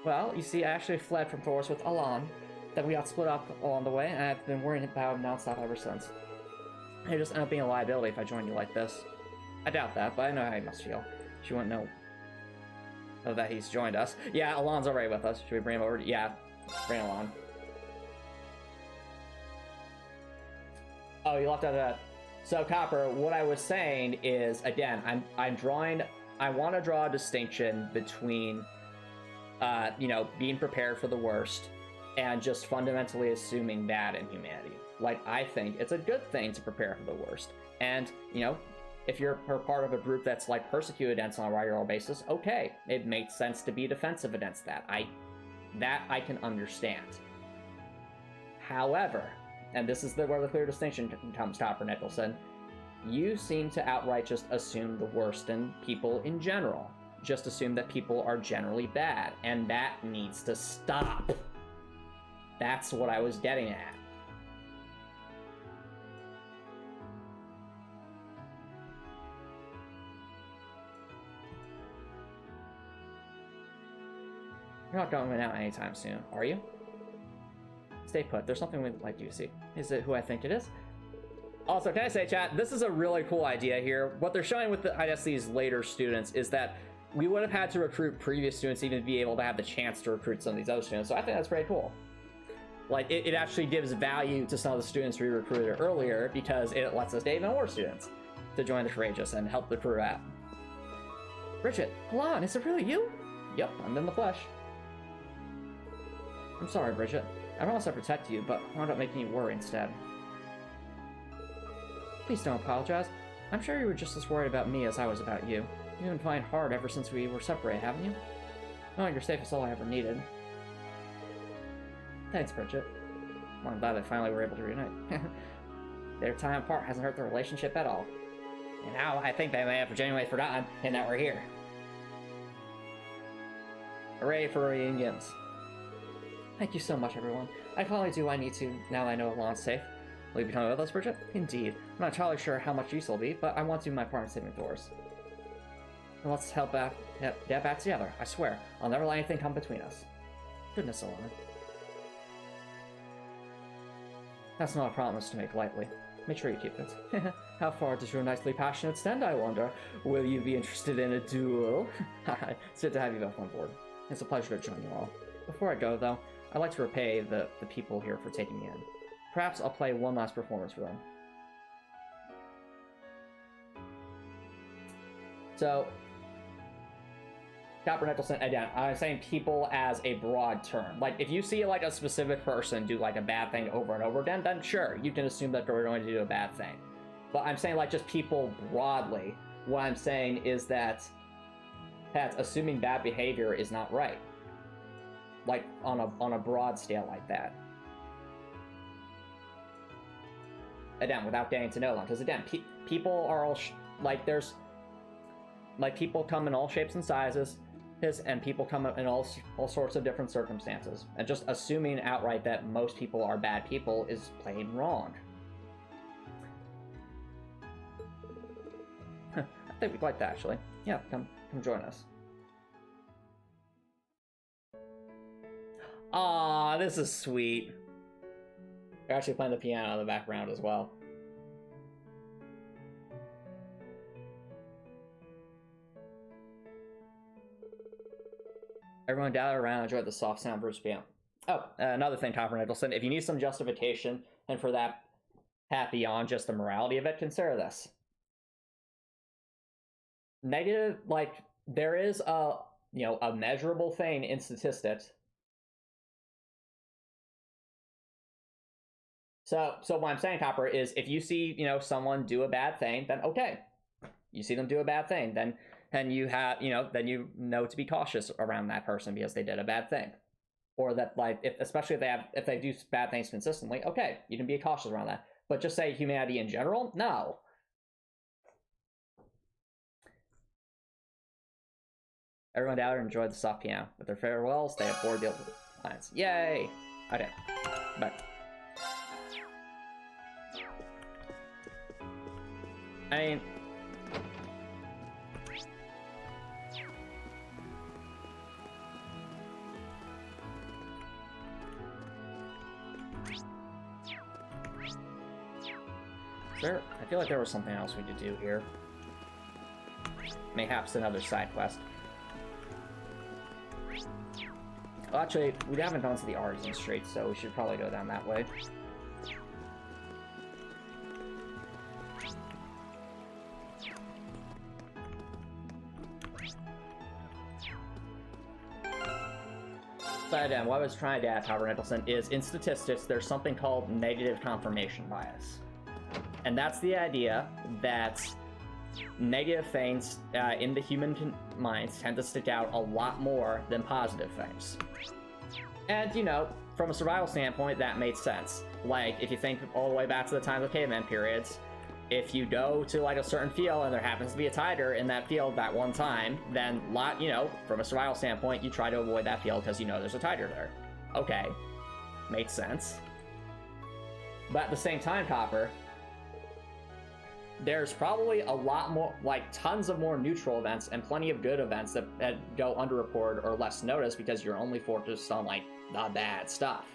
Well, you see, I actually fled from Thor's with Alan. Then we got split up along the way, and I've been worrying about him nonstop ever since. He'd just end up being a liability if I joined you like this. I doubt that, but I know how he must feel. She wouldn't know that he's joined us. Yeah, Alan's already with us. Should we bring him over? Yeah, bring Alan. Oh, you left out that. So, Copper, what I was saying is, again, I want to draw a distinction between, you know, being prepared for the worst and just fundamentally assuming bad in humanity. Like, I think it's a good thing to prepare for the worst. And, you know, if you're part of a group that's, like, persecuted against on a regular basis, okay, it makes sense to be defensive against that. That I can understand. However, and this is where the clear distinction comes, Copper Nicholson, you seem to outright just assume the worst in people in general. Just assume that people are generally bad, and that needs to stop. That's what I was getting at. You're not going out anytime soon, are you? Stay put. There's something we'd like you to see. Is it who I think it is? Also, can I say, chat, this is a really cool idea here. What they're showing with, I guess, these later students is that we would have had to recruit previous students even to be able to have the chance to recruit some of these other students. So I think that's pretty cool. Like, it actually gives value to some of the students we recruited earlier because it lets us get even more students to join the Courageous and help the crew out. Bridget, hold on, is it really you? Yep, I'm in the flesh. I'm sorry, Bridget. I promised I'd protect you, but wound up making you worry instead. Please don't apologize. I'm sure you were just as worried about me as I was about you. You've been flying hard ever since we were separated, haven't you? Oh, you're safe is all I ever needed. Thanks, Bridget. Well, I'm glad they finally were able to reunite. Their time apart hasn't hurt their relationship at all. And now I think they may have genuinely forgotten, and that we're here. Hooray for reunions. Thank you so much, everyone. I finally do what I need to, now that I know Alon's safe. Will you be coming with us, Bridget? Indeed. I'm not entirely sure how much use will be, but I want to do my part in saving Thor's. Let's help get back together. I swear, I'll never let anything come between us. Goodness, Alon. That's not a promise to make lightly. Make sure you keep it. How far does your nicely passion extend, I wonder? Will you be interested in a duel? It's good to have you both on board. It's a pleasure to join you all. Before I go, though, I'd like to repay the people here for taking me in. Perhaps I'll play one last performance for them. So, Copper Nicholson, again, I'm saying people as a broad term. Like, if you see, like, a specific person do, like, a bad thing over and over again, then sure, you can assume that they're going to do a bad thing. But I'm saying, like, just people broadly. What I'm saying is that assuming bad behavior is not right. Like, on a broad scale like that. Again, without getting to know them. Because, again, people are all, like, there's... Like, people come in all shapes and sizes. and people come up in all sorts of different circumstances. And just assuming outright that most people are bad people is plain wrong. I think we'd like that, actually. Yeah, come join us. Aw, this is sweet. They're actually playing the piano in the background as well. Everyone gather around and enjoy the soft sound Bruce piano. Oh, another thing, Copper Nicholson, if you need some justification, and for that path beyond just the morality of it, consider this. Negative, like, there is a measurable thing in statistics. So what I'm saying, Copper, is if you see, someone do a bad thing, then okay. You see them do a bad thing, then you have, then you know to be cautious around that person because they did a bad thing. Or that, like, especially if they do bad things consistently, okay, you can be cautious around that. But just say humanity in general, no. Everyone down and enjoyed the soft piano. With their farewells, they have board the lines. Yay! Okay, but I mean, I feel like there was something else we could do here. Mayhaps another side quest. Well, actually, we haven't gone to the Artisan Street, so we should probably go down that way. But again, what I was trying to add, Howard Nicholson, is in statistics, there's something called negative confirmation bias. And that's the idea that negative things in the human minds tend to stick out a lot more than positive things. And, from a survival standpoint, that made sense. Like, if you think all the way back to the times of caveman periods, if you go to, like, a certain field and there happens to be a tiger in that field that one time, then, from a survival standpoint, you try to avoid that field because there's a tiger there. Okay. Makes sense. But at the same time, Copper, there's probably a lot more, like, tons of more neutral events and plenty of good events that go underreported or less noticed because you're only focused on, like, the bad stuff.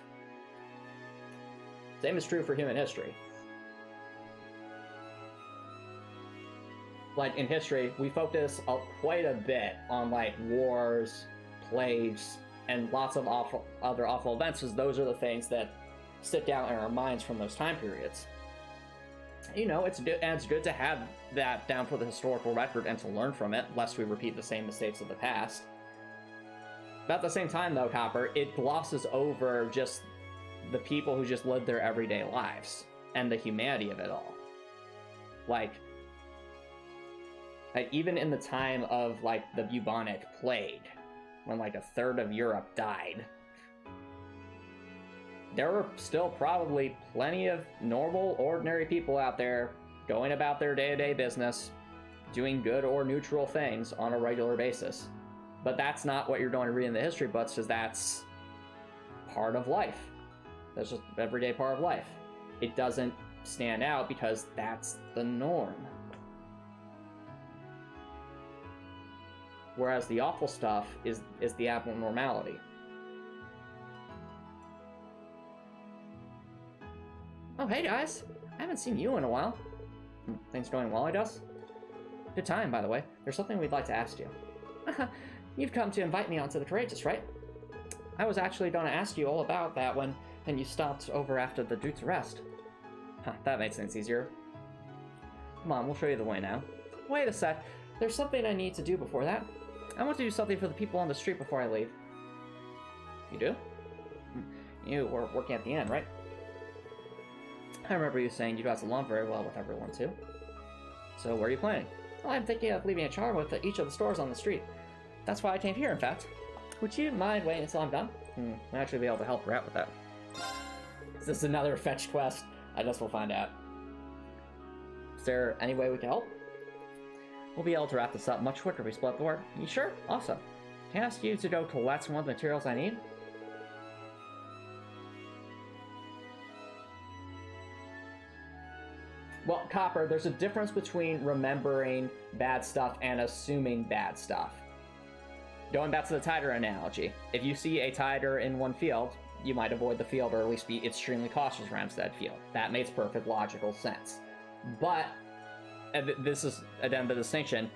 Same is true for human history. Like, in history, we focus quite a bit on, like, wars, plagues, and lots of other awful events, because those are the things that stick out in our minds from those time periods. It's good to have that down for the historical record and to learn from it, lest we repeat the same mistakes of the past. But at the same time, though, Copper, it glosses over just the people who just live their everyday lives and the humanity of it all. Like, even in the time of, like, the bubonic plague, when, like, a third of Europe died, there were still probably plenty of normal, ordinary people out there going about their day-to-day business, doing good or neutral things on a regular basis. But that's not what you're going to read in the history books, because that's part of life. That's just an everyday part of life. It doesn't stand out because that's the norm. Whereas the awful stuff is the abnormality. Oh, hey guys! I haven't seen you in a while. Things going well, I guess? Good time, by the way. There's something we'd like to ask you. You've come to invite me onto the Courageous, right? I was actually going to ask you all about that when you stopped over after the Duke's arrest. That makes things easier. Come on, we'll show you the way now. Wait a sec. There's something I need to do before that. I want to do something for the people on the street before I leave. You do? You were working at the inn, right? I remember you saying you got along very well with everyone, too. So, where are you planning? Well, I'm thinking of leaving a charm with each of the stores on the street. That's why I came here, in fact. Would you mind waiting until I'm done? I'll actually be able to help her out with that. Is this another fetch quest? I guess we'll find out. Is there any way we can help? We'll be able to wrap this up much quicker if we split up the work. You sure? Awesome. Can I ask you to go collect some of the materials I need? Well, Copper, there's a difference between remembering bad stuff and assuming bad stuff. Going back to the Tider analogy, if you see a Tider in one field, you might avoid the field or at least be extremely cautious around said field. That makes perfect logical sense. But, this is, again, the distinction.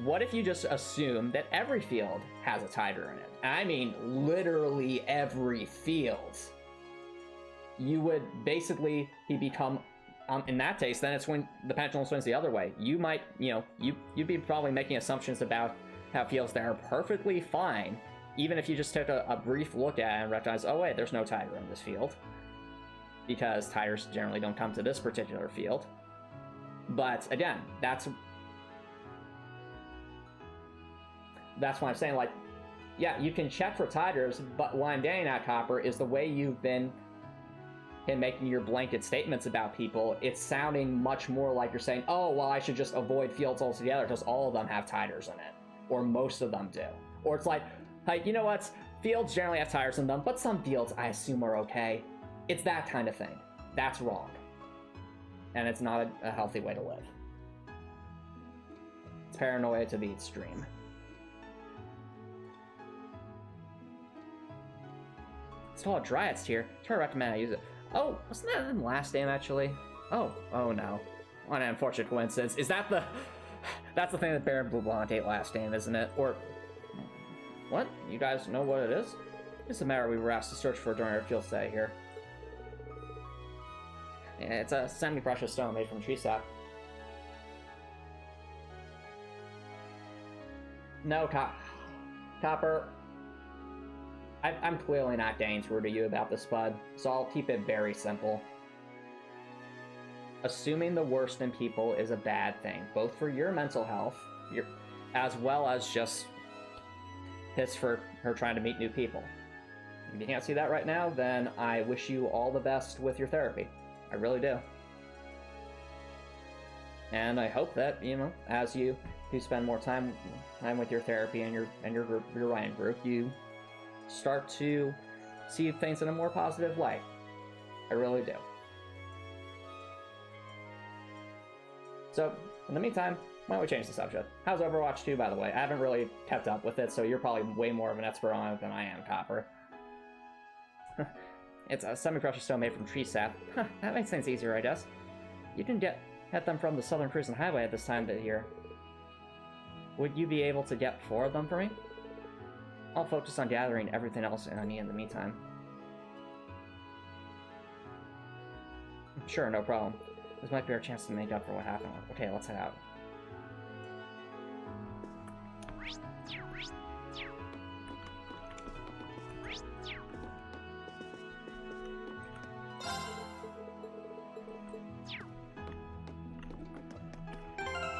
What if you just assume that every field has a Tider in it? I mean, literally every field. You would basically become... in that case, then it's when the pendulum swings the other way. You might, you'd be probably making assumptions about how fields that are perfectly fine, even if you just took a brief look at it and recognize, oh wait, there's no Tider in this field. Because Tiders generally don't come to this particular field. But again, that's why I'm saying, like, yeah, you can check for Tiders, but what I'm getting at, Copper, is the way you've been making your blanket statements about people, it's sounding much more like you're saying, oh, well, I should just avoid fields altogether because all of them have Tiders in it. Or most of them do. Or it's like, you know what? Fields generally have Tiders in them, but some fields I assume are okay. It's that kind of thing. That's wrong. And it's not a healthy way to live. It's paranoia to the extreme. It's all Dryad's here. Try to recommend I use it. Oh, wasn't that in the last game, actually? Oh no. What an unfortunate coincidence. Is that the... That's the thing that Baron Blue Blanc ate last game, isn't it? Or... What? You guys know what it is? It's a matter we were asked to search for during our field study here. Yeah, it's a semi-precious stone made from tree sap. No, Copper. I'm clearly not getting through to you about this, bud, so I'll keep it very simple. Assuming the worst in people is a bad thing, both for your mental health, as well as just hits for her trying to meet new people. If you can't see that right now, then I wish you all the best with your therapy. I really do. And I hope that, as you spend more time with your therapy and your group, your writing group, you start to see things in a more positive light. I really do. So, in the meantime, why don't we change the subject? How's Overwatch 2, by the way? I haven't really kept up with it, so you're probably way more of an expert on it than I am, Copper. It's a semi-precious stone made from tree sap. That makes things easier, I guess. You can get them from the Southern Cruising Highway at this time of the year. Would you be able to get 4 of them for me? I'll focus on gathering everything else I need in the meantime. Sure, no problem. This might be our chance to make up for what happened. Okay, let's head out.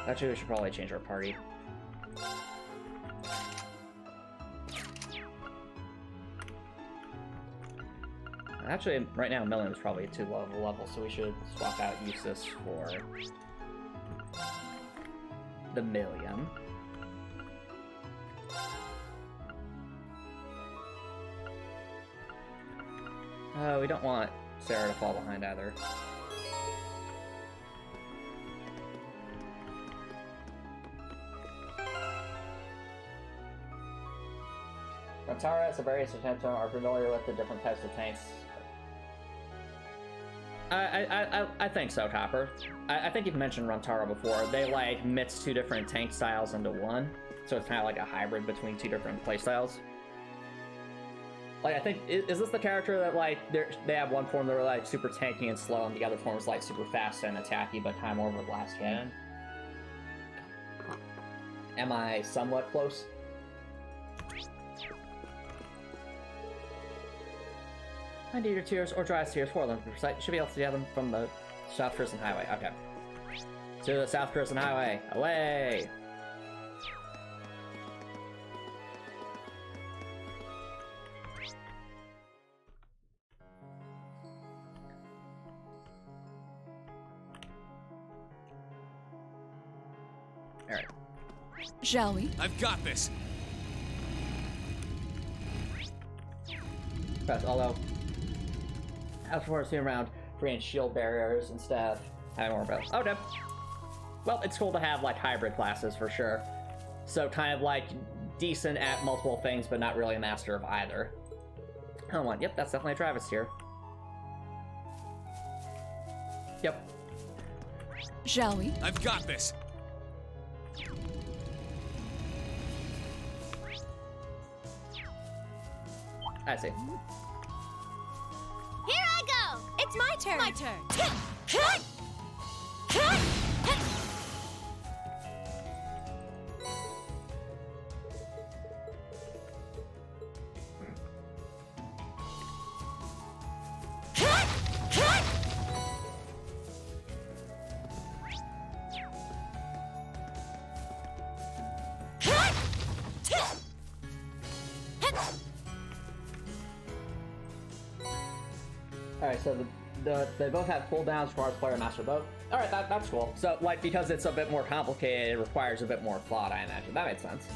Actually, we should probably change our party. Actually, right now, Million is probably too low of a level, so we should swap out Eustace for the Million. We don't want Sarah to fall behind either. Tara as a various attempt are familiar with the different types of tanks. I think so, Copper. I think you've mentioned Runtara before. They like mix 2 different tank styles into one, so it's kind of like a hybrid between 2 different playstyles. Like, I think is this the character that like they have one form that are like super tanky and slow, and the other form is like super fast and attacky, but kind of more of a blast cannon? Am I somewhat close? I need your tears or dry tears for them. Should be able to get them from the South Cruising Highway. Okay. To the South Cruising Highway. Away! Alright. Shall we? I've got this. But although, afterwards, being around creating shield barriers instead of having more abilities. Oh, no. Well, it's cool to have like hybrid classes for sure. So kind of like decent at multiple things, but not really a master of either. Oh, one. Yep, that's definitely a Travis here. Yep. Shall we? I've got this. I see. Here I go! It's my turn. My turn. Alright, so they both have cooldowns as far as player master both. Alright, that's cool. So, like, because it's a bit more complicated, it requires a bit more thought, I imagine. That makes sense.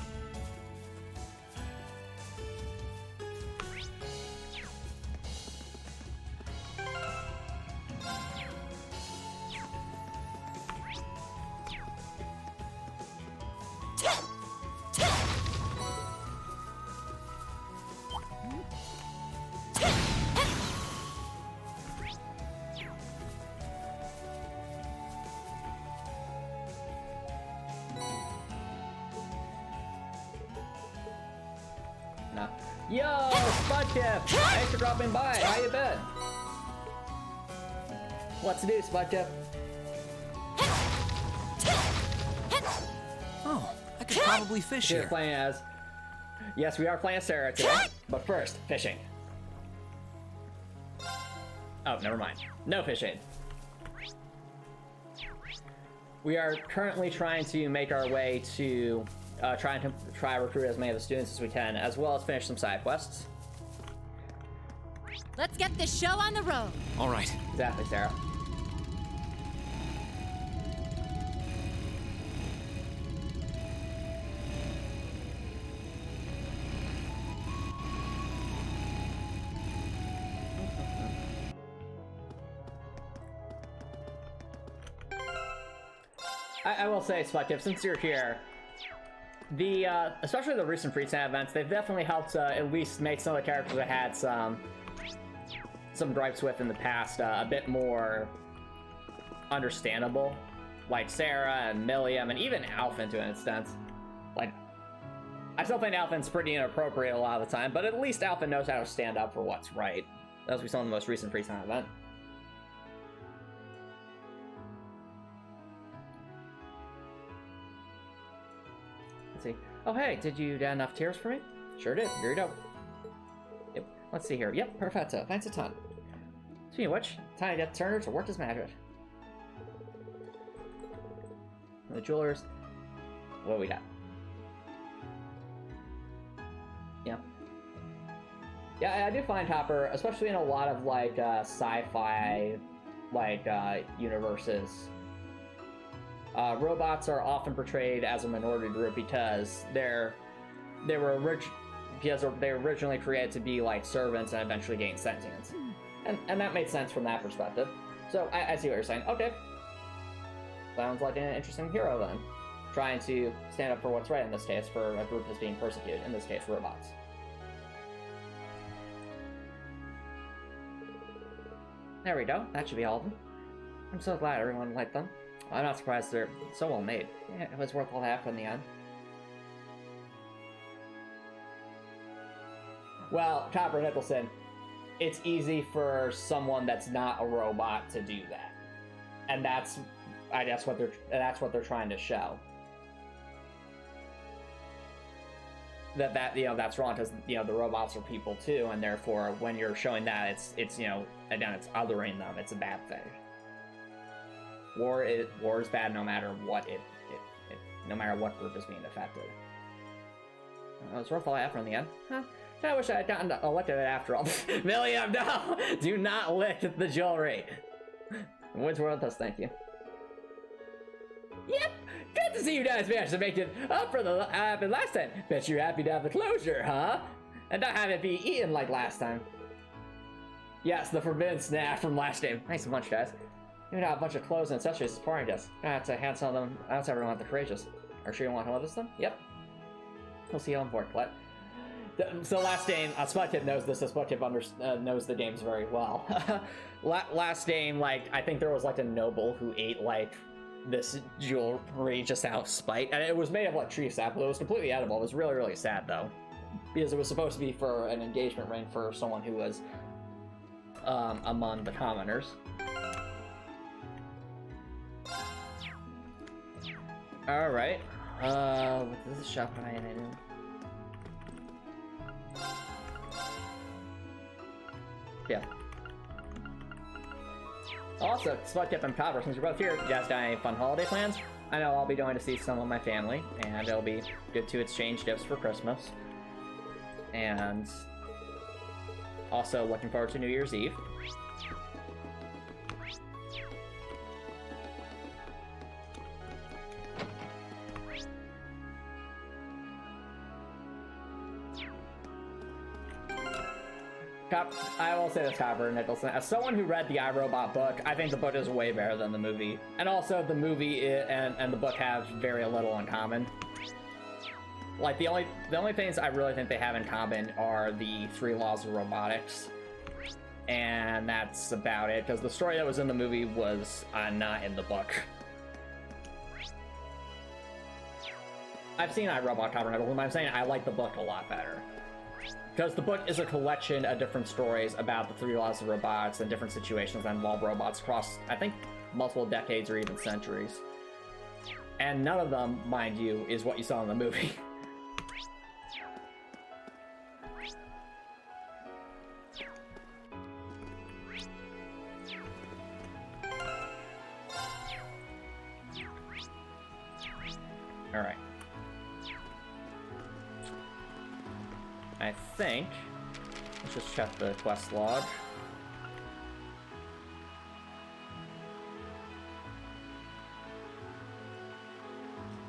No. Yo, Spudkip! Thanks for dropping by. How you been? What's to do, Spudkip? Oh, I could probably fish We're here. playing as... Yes, we are playing as Sarah today, but first, fishing. Oh, never mind. No fishing. We are currently trying to make our way to try to recruit as many of the students as we can, as well as finish some side quests. Let's get this show on the road. All right. Exactly, Sarah. I will say, Spudkip, since you're here, especially the recent free time events, they've definitely helped at least make some of the characters I had some gripes with in the past a bit more understandable. Like Sarah and Milliam and even Alphen to an extent. Like, I still think Alphen's pretty inappropriate a lot of the time, but at least Alphen knows how to stand up for what's right. As we saw in the most recent free time event. Let's see. Oh, hey, did you get enough tears for me? Sure did. Here you go. Yep. Let's see here. Yep, perfecto. Thanks a ton. Speaking of which, time to get Turner to work his magic. The jewelers. What we got? Yeah. Yeah, I do find Hopper, especially in a lot of like sci-fi like universes. Robots are often portrayed as a minority group because they were originally created to be like servants and eventually gain sentience, and that made sense from that perspective. So I see what you're saying. Okay, sounds like an interesting hero then, trying to stand up for what's right in this case for a group that's being persecuted. In this case, robots. There we go. That should be all of them. I'm so glad everyone liked them. I'm not surprised they're so well made. Yeah, it was worth all the effort in the end. Well, Copper Nicholson, it's easy for someone that's not a robot to do that, and that's what they're trying to show. That that's wrong because the robots are people too, and therefore when you're showing that, it's again it's othering them. It's a bad thing. War is bad no matter what no matter what group is being affected. It was worth all the effort in the end. Huh? I wish I had gotten elected after all. Milliam, no! Do not lick the jewelry! Woodsworth does thank you. Yep! Good to see you guys managed to make it up for the last time. Bet you're happy to have the closure, huh? And not have it be eaten like last time. Yes, the forbidden snack from last game. Thanks a bunch, guys. Even got a bunch of clothes and accessories as party desk. Gonna have to hand some of them out to everyone at the Courageous. Are you sure you want to notice them? Yep. We'll see you on board, what? So last game, Spudtip knows this, so Spudtip knows the games very well. Last game, like, I think there was like a noble who ate like this jewelry just out of spite, and it was made of like tree sap, but it was completely edible. It was really, really sad though, because it was supposed to be for an engagement ring for someone who was among the commoners. All right. What does this shop I in? Yeah. Also, Spudtip and Copper, since you're both here, you guys got any fun holiday plans? I know I'll be going to see some of my family, and it'll be good to exchange gifts for Christmas. And also looking forward to New Year's Eve. I will say this, Copper Nicholson. As someone who read the iRobot book, I think the book is way better than the movie. And also, the movie and the book have very little in common. Like, the only things I really think they have in common are the 3 laws of robotics. And that's about it, because the story that was in the movie was not in the book. I've seen iRobot, Copper Nicholson, but I'm saying I like the book a lot better. Because the book is a collection of different stories about the 3 laws of robotics and different situations that involve robots across, I think, multiple decades or even centuries. And none of them, mind you, is what you saw in the movie. Alright. I think, let's just check the quest log.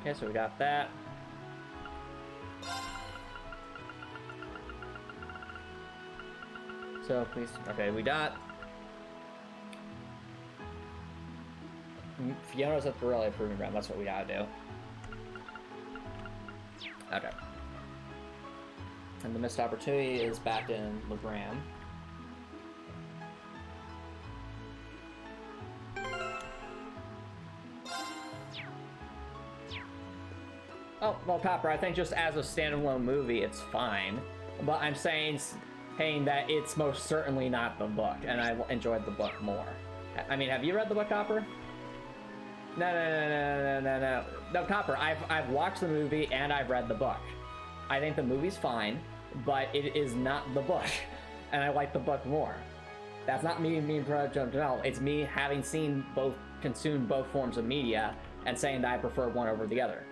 Okay, so we got that. So please, okay, we got Fiona's at the Borrelia Proving Ground, that's what we gotta do. Okay. And the missed opportunity is back in Legram. Oh, well, Copper, I think just as a standalone movie, it's fine. But I'm saying that it's most certainly not the book, and I enjoyed the book more. I mean, have you read the book, Copper? No, Copper, I've watched the movie and I've read the book. I think the movie's fine, but it is not the book, and I like the book more. That's not me being prejudgmental. It's me having consumed both forms of media and saying that I prefer one over the other.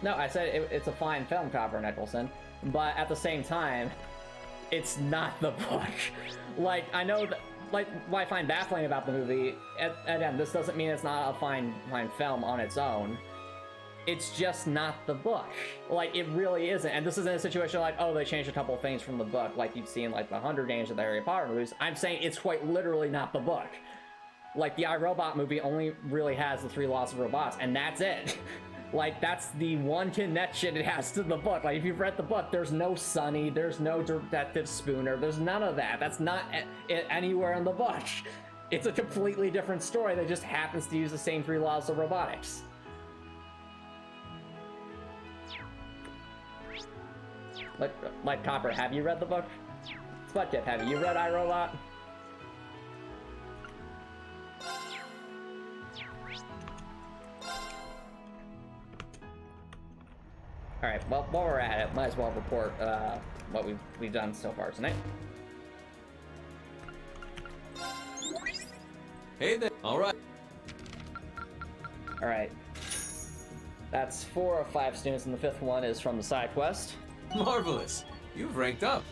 No, I said it's a fine film, Copper Nicholson, but at the same time, it's not the book. Like, I know that, like, what I find baffling about the movie, again, this doesn't mean it's not a fine film on its own. It's just not the book. Like, it really isn't. And this isn't a situation like, oh, they changed a couple things from the book, like you've seen, like, the Hunger Games or the Harry Potter movies. I'm saying it's quite literally not the book. Like, the iRobot movie only really has the 3 laws of robots, and that's it. Like, that's the one connection it has to the book. Like, if you've read the book, there's no Sonny, there's no Detective Spooner, there's none of that. That's not anywhere in the book. It's a completely different story that just happens to use the same 3 laws of robotics. Like Copper, have you read the book? Spudtip, have you read iRobot? Alright, well, while we're at it, might as well report what we've done so far tonight. Hey there. Alright. Alright. That's 4 of 5 students, and the 5th one is from the side quest. Marvelous. You've ranked up.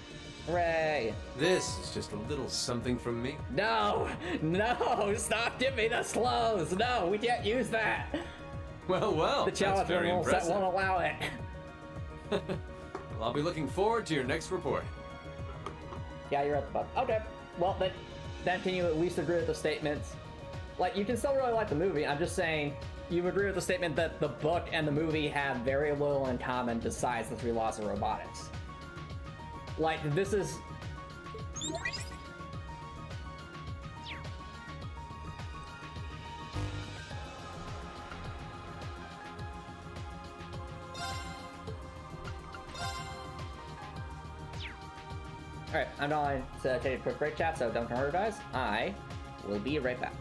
Hooray! This is just a little something from me. No! No! Stop giving me the slows! No, we can't use that! Well, The that's challenge very rule set impressive. won't allow it. Well, I'll be looking forward to your next report. Yeah, you're at the button. Okay. Well, then can you at least agree with the statements? Like, you can still really like the movie. I'm just saying, you agree with the statement that the book and the movie have very little in common besides the 3 laws of robotics. Like, this is... Alright, I'm going to take a quick break, chat, so don't come over, guys. I will be right back.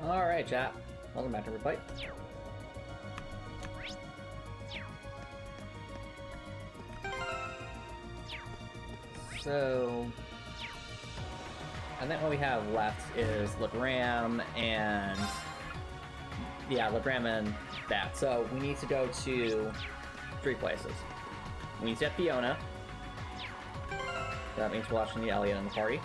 Alright, chat. Welcome back to Replay. So... I think what we have left is Legram and... Yeah, Legram and that. So we need to go to 3 places. We need to get Fiona. That means we're watching the Elliot in the party.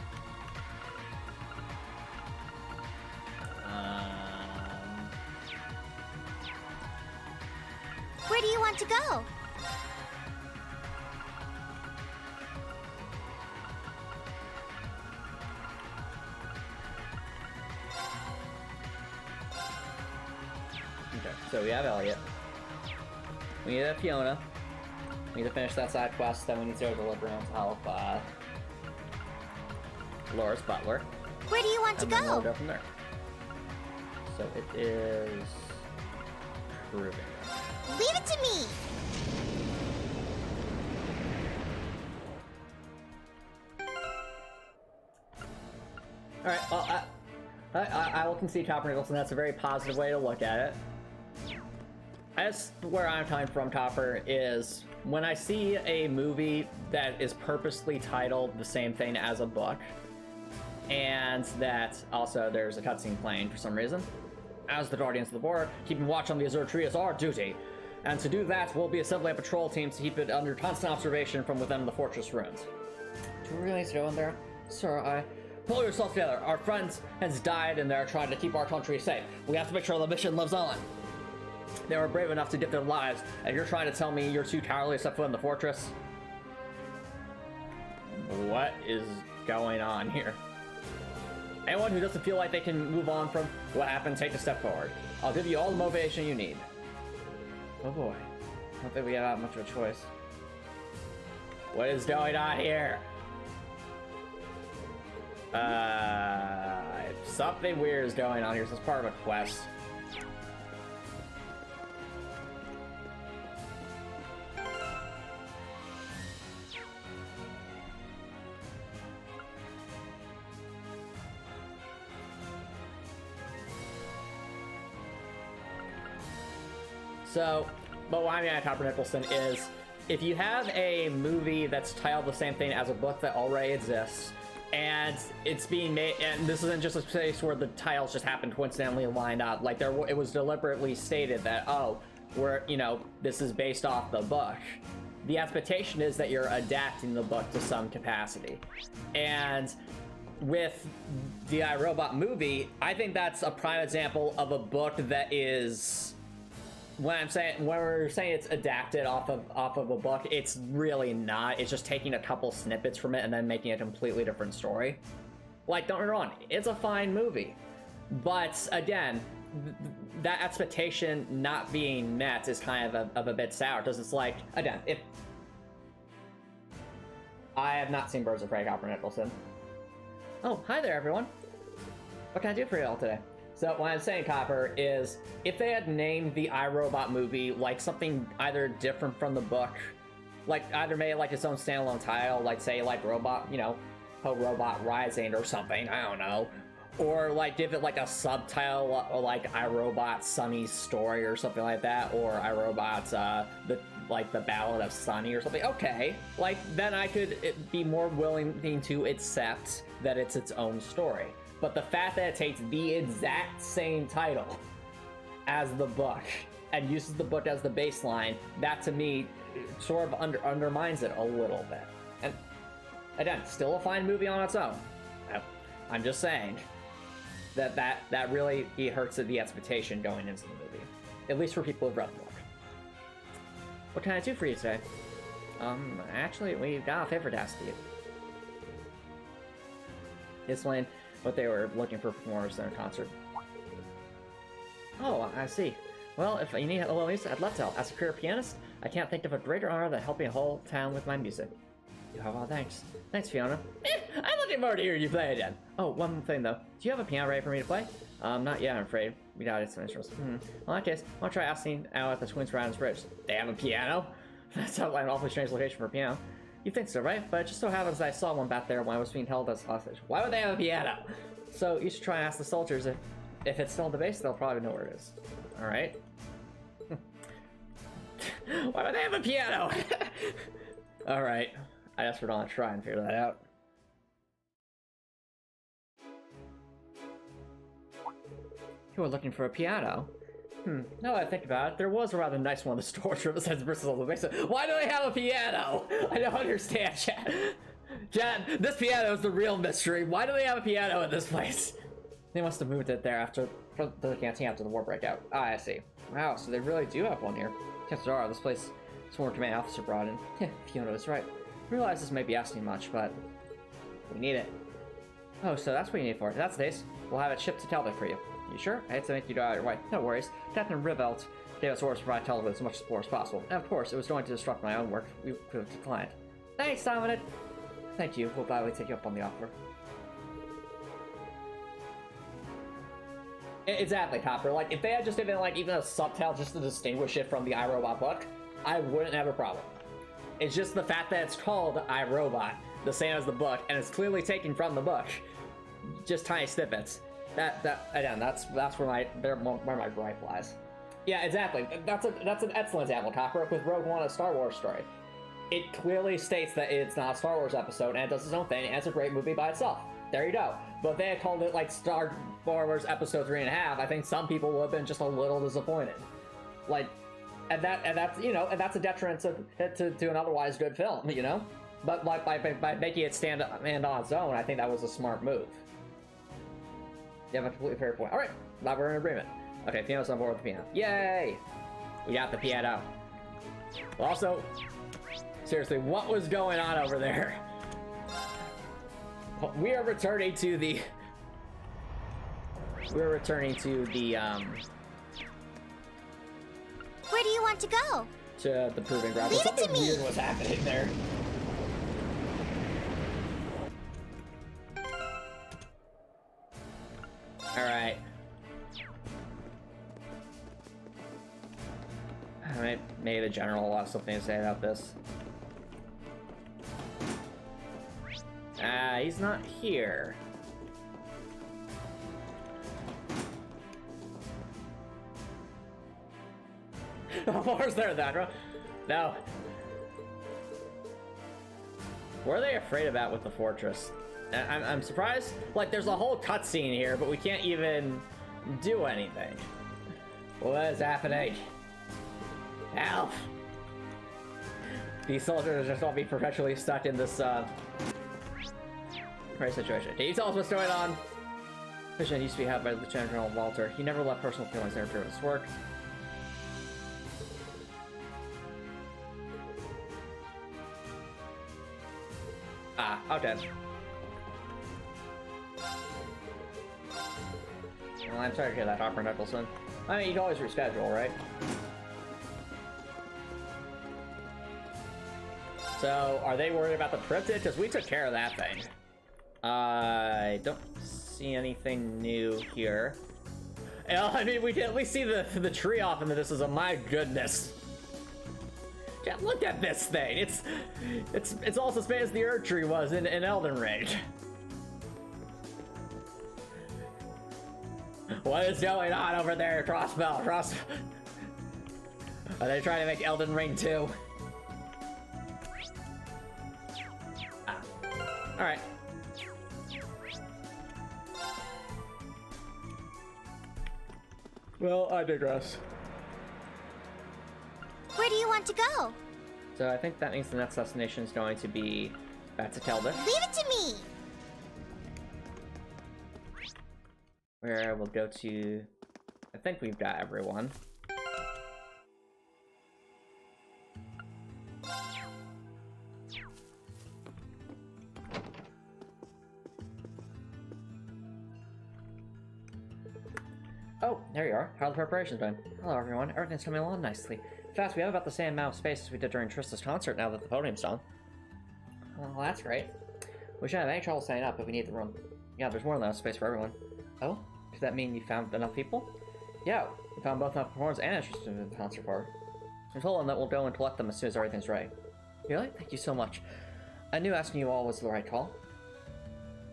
Where do you want to go? Okay, so we have Elliot. We need to have Fiona. We need to finish that side quest, then we need to go to Liberum to help Laura's butler. Where do you want to And then we'll go? go from there. So it is proving. Leave it to me! Alright, well, I will concede Copper Nicholson. That's a very positive way to look at it. As where I'm coming from, Copper, is when I see a movie that is purposely titled the same thing as a book, and that also there's a cutscene playing for some reason, as the Guardians of the Border, keeping watch on the Azure Tree is our duty. And to do that, we'll be assembling a patrol team to keep it under constant observation from within the fortress ruins. Do we really need to go in there? Sir, pull yourself together. Our friends has died and they're trying to keep our country safe. We have to make sure the mission lives on. They were brave enough to give their lives, and you're trying to tell me you're too cowardly to step foot in the fortress? What is going on here? Anyone who doesn't feel like they can move on from what happened, take a step forward. I'll give you all the motivation you need. Oh boy. I don't think we have that much of a choice. What is going on here? Something weird is going on here. This is part of a quest. So, but what I mean at Copper Nicholson is, if you have a movie that's titled the same thing as a book that already exists, and it's being made, and this isn't just a case where the titles just happened coincidentally lined up, like it was deliberately stated that, oh, this is based off the book. The expectation is that you're adapting the book to some capacity. And with the iRobot movie, I think that's a prime example of a book that is... When we're saying it's adapted off of a book, it's really not. It's just taking a couple snippets from it and then making a completely different story. Like, don't get me wrong, it's a fine movie. But again, that expectation not being met is kind of a bit sour, because it's like, again, if I have not seen Birds of Prey, Copper Nicholson. Oh, hi there, everyone. What can I do for you all today? So what I'm saying, Copper, is if they had named the iRobot movie like something either different from the book, like either made it like its own standalone title, like say like Robot, Robot Rising or something, I don't know, or like give it like a subtitle like iRobot Sunny's Story or something like that, or iRobot's the Ballad of Sunny or something. Okay, like then I could be more willing to accept that it's its own story. But the fact that it takes the exact same title as the book and uses the book as the baseline, that to me sort of undermines it a little bit. And again, still a fine movie on its own. I'm just saying that really hurts the expectation going into the movie, at least for people who've read the book. What can I do for you today? Actually, we've got a favor to ask you. Explain what they were looking for performers in their concert. Oh, I see. Well, if you need a little music, I'd love to help. As a career pianist, I can't think of a greater honor than helping a whole town with my music. You have all thanks. Thanks, Fiona. I'm looking forward to hearing you play again. Oh, one thing though. Do you have a piano ready for me to play? Not yet, I'm afraid. We got some instruments. Well, in that case, I'll try asking out at the Twins Rounds Bridge. They have a piano? That sounds like an awfully strange location for a piano. You think so, right? But it just so happens I saw one back there when I was being held as hostage. Why would they have a piano? So you should try and ask the soldiers if If it's still in the base, they'll probably know where it is. Alright. Why would they have a piano? Alright. I guess we're gonna try and figure that out. You were looking for a piano? Now that I think about it, there was a rather nice one in the storage room besides Bristol's on the basement. Why do they have a piano? I don't understand, chat. Chat, this piano is the real mystery. Why do they have a piano in this place? They must have moved it there after the canteen after the war breakout. Ah, I see. Wow, so they really do have one here. Chances are this place sworn command officer brought in. Fiona was right. I realize this may be asking much, but we need it. Oh, so that's what you need for it. That's nice. We'll have it shipped to Talbot for you. You sure? I hate to make you go out of your way. No worries. Captain Rivelt gave us orders to provide Talbot with as much support as possible. And of course, it was going to disrupt my own work. We could have declined. Thanks, Dominic. Thank you. We'll gladly take you up on the offer. Exactly, Topper. Like, if they had just given, like, even a subtitle just to distinguish it from the iRobot book, I wouldn't have a problem. It's just the fact that it's called iRobot, the same as the book, and it's clearly taken from the book. Just tiny snippets. Again, that's where my gripe lies. Yeah, exactly. That's an excellent example, Topper, with Rogue One, a Star Wars story. It clearly states that it's not a Star Wars episode, and it does its own thing, and it's a great movie by itself. There you go. But if they had called it like Star Wars Episode 3.5, I think some people would have been just a little disappointed. Like, and that's a detriment to an otherwise good film, you know. But like by making it stand on its own, I think that was a smart move. You have a completely fair point. All right, now we're in agreement. Okay, piano's on board with the piano. Yay! We got the piano. Also, seriously, what was going on over there? We are returning to the. Where do you want to go? To the proving ground. Leave it to Something me. weird was happening there. Alright. Alright, maybe the general will have something to say about this. He's not here. Of course they're that, bro. No. What are they afraid about with the fortress? I'm surprised. Like, there's a whole cutscene here, but we can't even do anything. What is happening? Help! These soldiers just all be perpetually stuck in this, crazy situation. Can you tell us what's going on? Mission used to be held by Lieutenant General Walter. He never let personal feelings interfere with his work. Ah, okay. Well, I'm sorry to hear that, Hopper Nicholson. I mean, you can always reschedule, right? So, are they worried about the cryptid? Because we took care of that thing. I don't see anything new here. I mean, we can at least see the tree off in the distance. My goodness. Yeah, look at this thing. It's almost as big as the Earth Tree was in Elden Ring. What is going on over there, Crossbell? Are they trying to make Elden Ring 2? Ah. Alright. Well, I digress. Where do you want to go? So I think that means the next destination is going to be back to Talbot. Leave it to me! Where we'll go to... I think we've got everyone. Oh, there you are. How's the preparations been? Hello, everyone. Everything's coming along nicely. In fact, we have about the same amount of space as we did during Trista's concert now that the podium's done. Well, that's great. We shouldn't have any trouble setting up if we need the room. Yeah, there's more than enough space for everyone. Oh? Does that mean you found enough people? Yeah, we found both enough performers and interested in the concert for. I told them that we'll go and collect them as soon as everything's ready. Really? Thank you so much. I knew asking you all was the right call.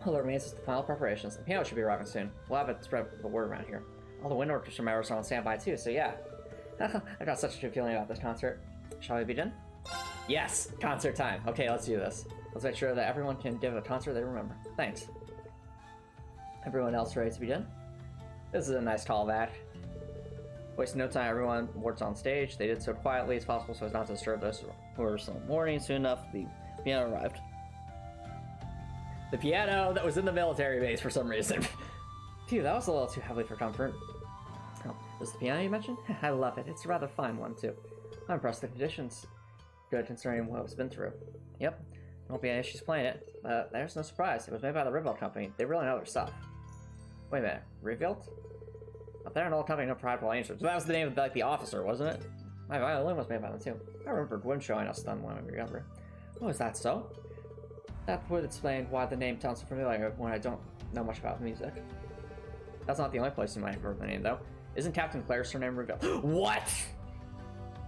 All that remains is the final preparations. The piano should be arriving soon. We'll have it spread the word around here. All the wind orchestra members are on standby too, so yeah. I've got such a good feeling about this concert. Shall we begin? Yes! Concert time. Okay, let's do this. Let's make sure that everyone can give a concert they remember. Thanks. Everyone else ready to begin? This is a nice callback. Wasting no time, everyone works on stage. They did so quietly as possible so as not to disturb those who were still mourning. Soon enough, the piano arrived. The piano that was in the military base for some reason. Phew, that was a little too heavily for comfort. Oh, this is the piano you mentioned? I love it. It's a rather fine one, too. I'm impressed with the conditions. Good considering what it's been through. Yep, there won't be any issues playing it. There's no surprise. It was made by the Rebuild Company. They really know their stuff. Wait a minute, Rebuild? Up there, an old company, no prideful answers. So that was the name of the officer, wasn't it? My violin was made by them too. I remember Gwen showing us them when we were younger. Oh, is that so? That would explain why the name sounds so familiar when I don't know much about music. That's not the only place you might have heard the name, though. Isn't Captain Claire's surname revealed? What?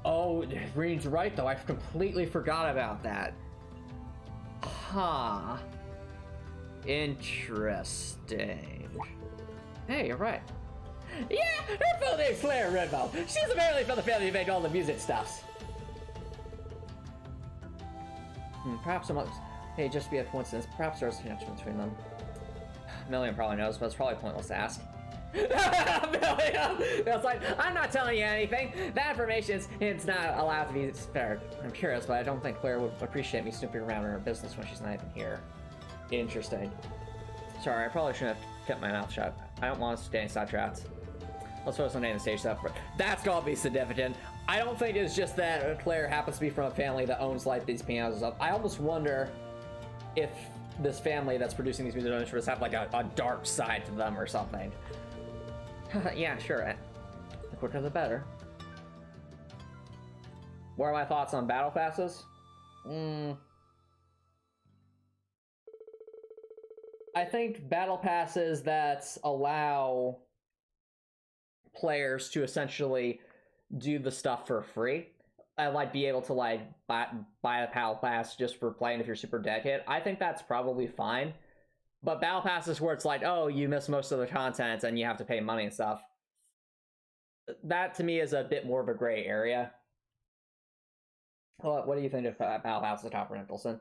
Oh, Reed's right, though. I completely forgot about that. Huh. Interesting. Hey, you're right. Yeah, her full name's Claire Redbow. She's apparently from the family who made all the music stuffs. Perhaps it may just be a coincidence. Perhaps there's a connection between them. Million probably knows, but it's probably pointless to ask. Million! It's like, I'm not telling you anything. That information is not allowed to be spared. I'm curious, but I don't think Claire would appreciate me snooping around in her business when she's not even here. Interesting. Sorry, I probably shouldn't have kept my mouth shut. I don't want us getting sidetracked. Let's focus on getting the stage stuff. That's gotta be significant. I don't think it's just that Claire happens to be from a family that owns like these pianos and stuff. I almost wonder if this family that's producing these music instruments have like a dark side to them or something. Yeah, sure. The quicker the better. What are my thoughts on battle passes? I think battle passes that allow players to essentially do the stuff for free and like be able to like buy a battle pass just for playing if you're super dedicated. I think that's probably fine. But battle passes where it's like, oh, you miss most of the content and you have to pay money and stuff. That to me is a bit more of a gray area. Well, what do you think of battle passes, Topper Nicholson?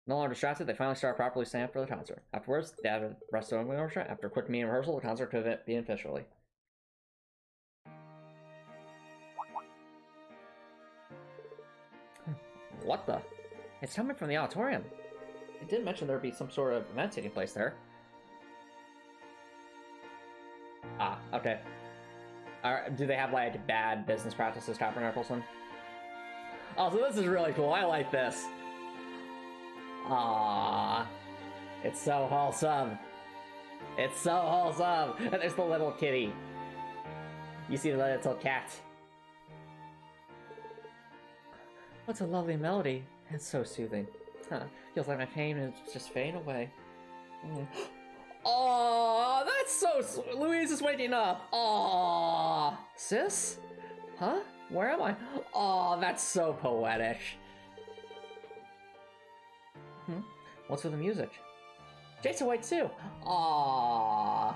No longer distracted, they finally start properly setting up for the concert. Afterwards, they added the rest of the orchestra. After a quick meeting rehearsal, the concert could begin officially. What the? It's coming from the auditorium. It did mention there'd be some sort of event taking place there. Ah, okay. Do they have like bad business practices, Copper Nicholson? Oh, so this is really cool. I like this. Aww. It's so wholesome. It's so wholesome. And there's the little kitty. You see the little cat. What's a lovely melody. It's so soothing. Huh. Feels like my pain is just fading away. Aww, that's so sweet. Louise is waking up. Aww. Sis? Huh? Where am I? Aww, that's so poetic. What's with the music? Jason White too. Aww.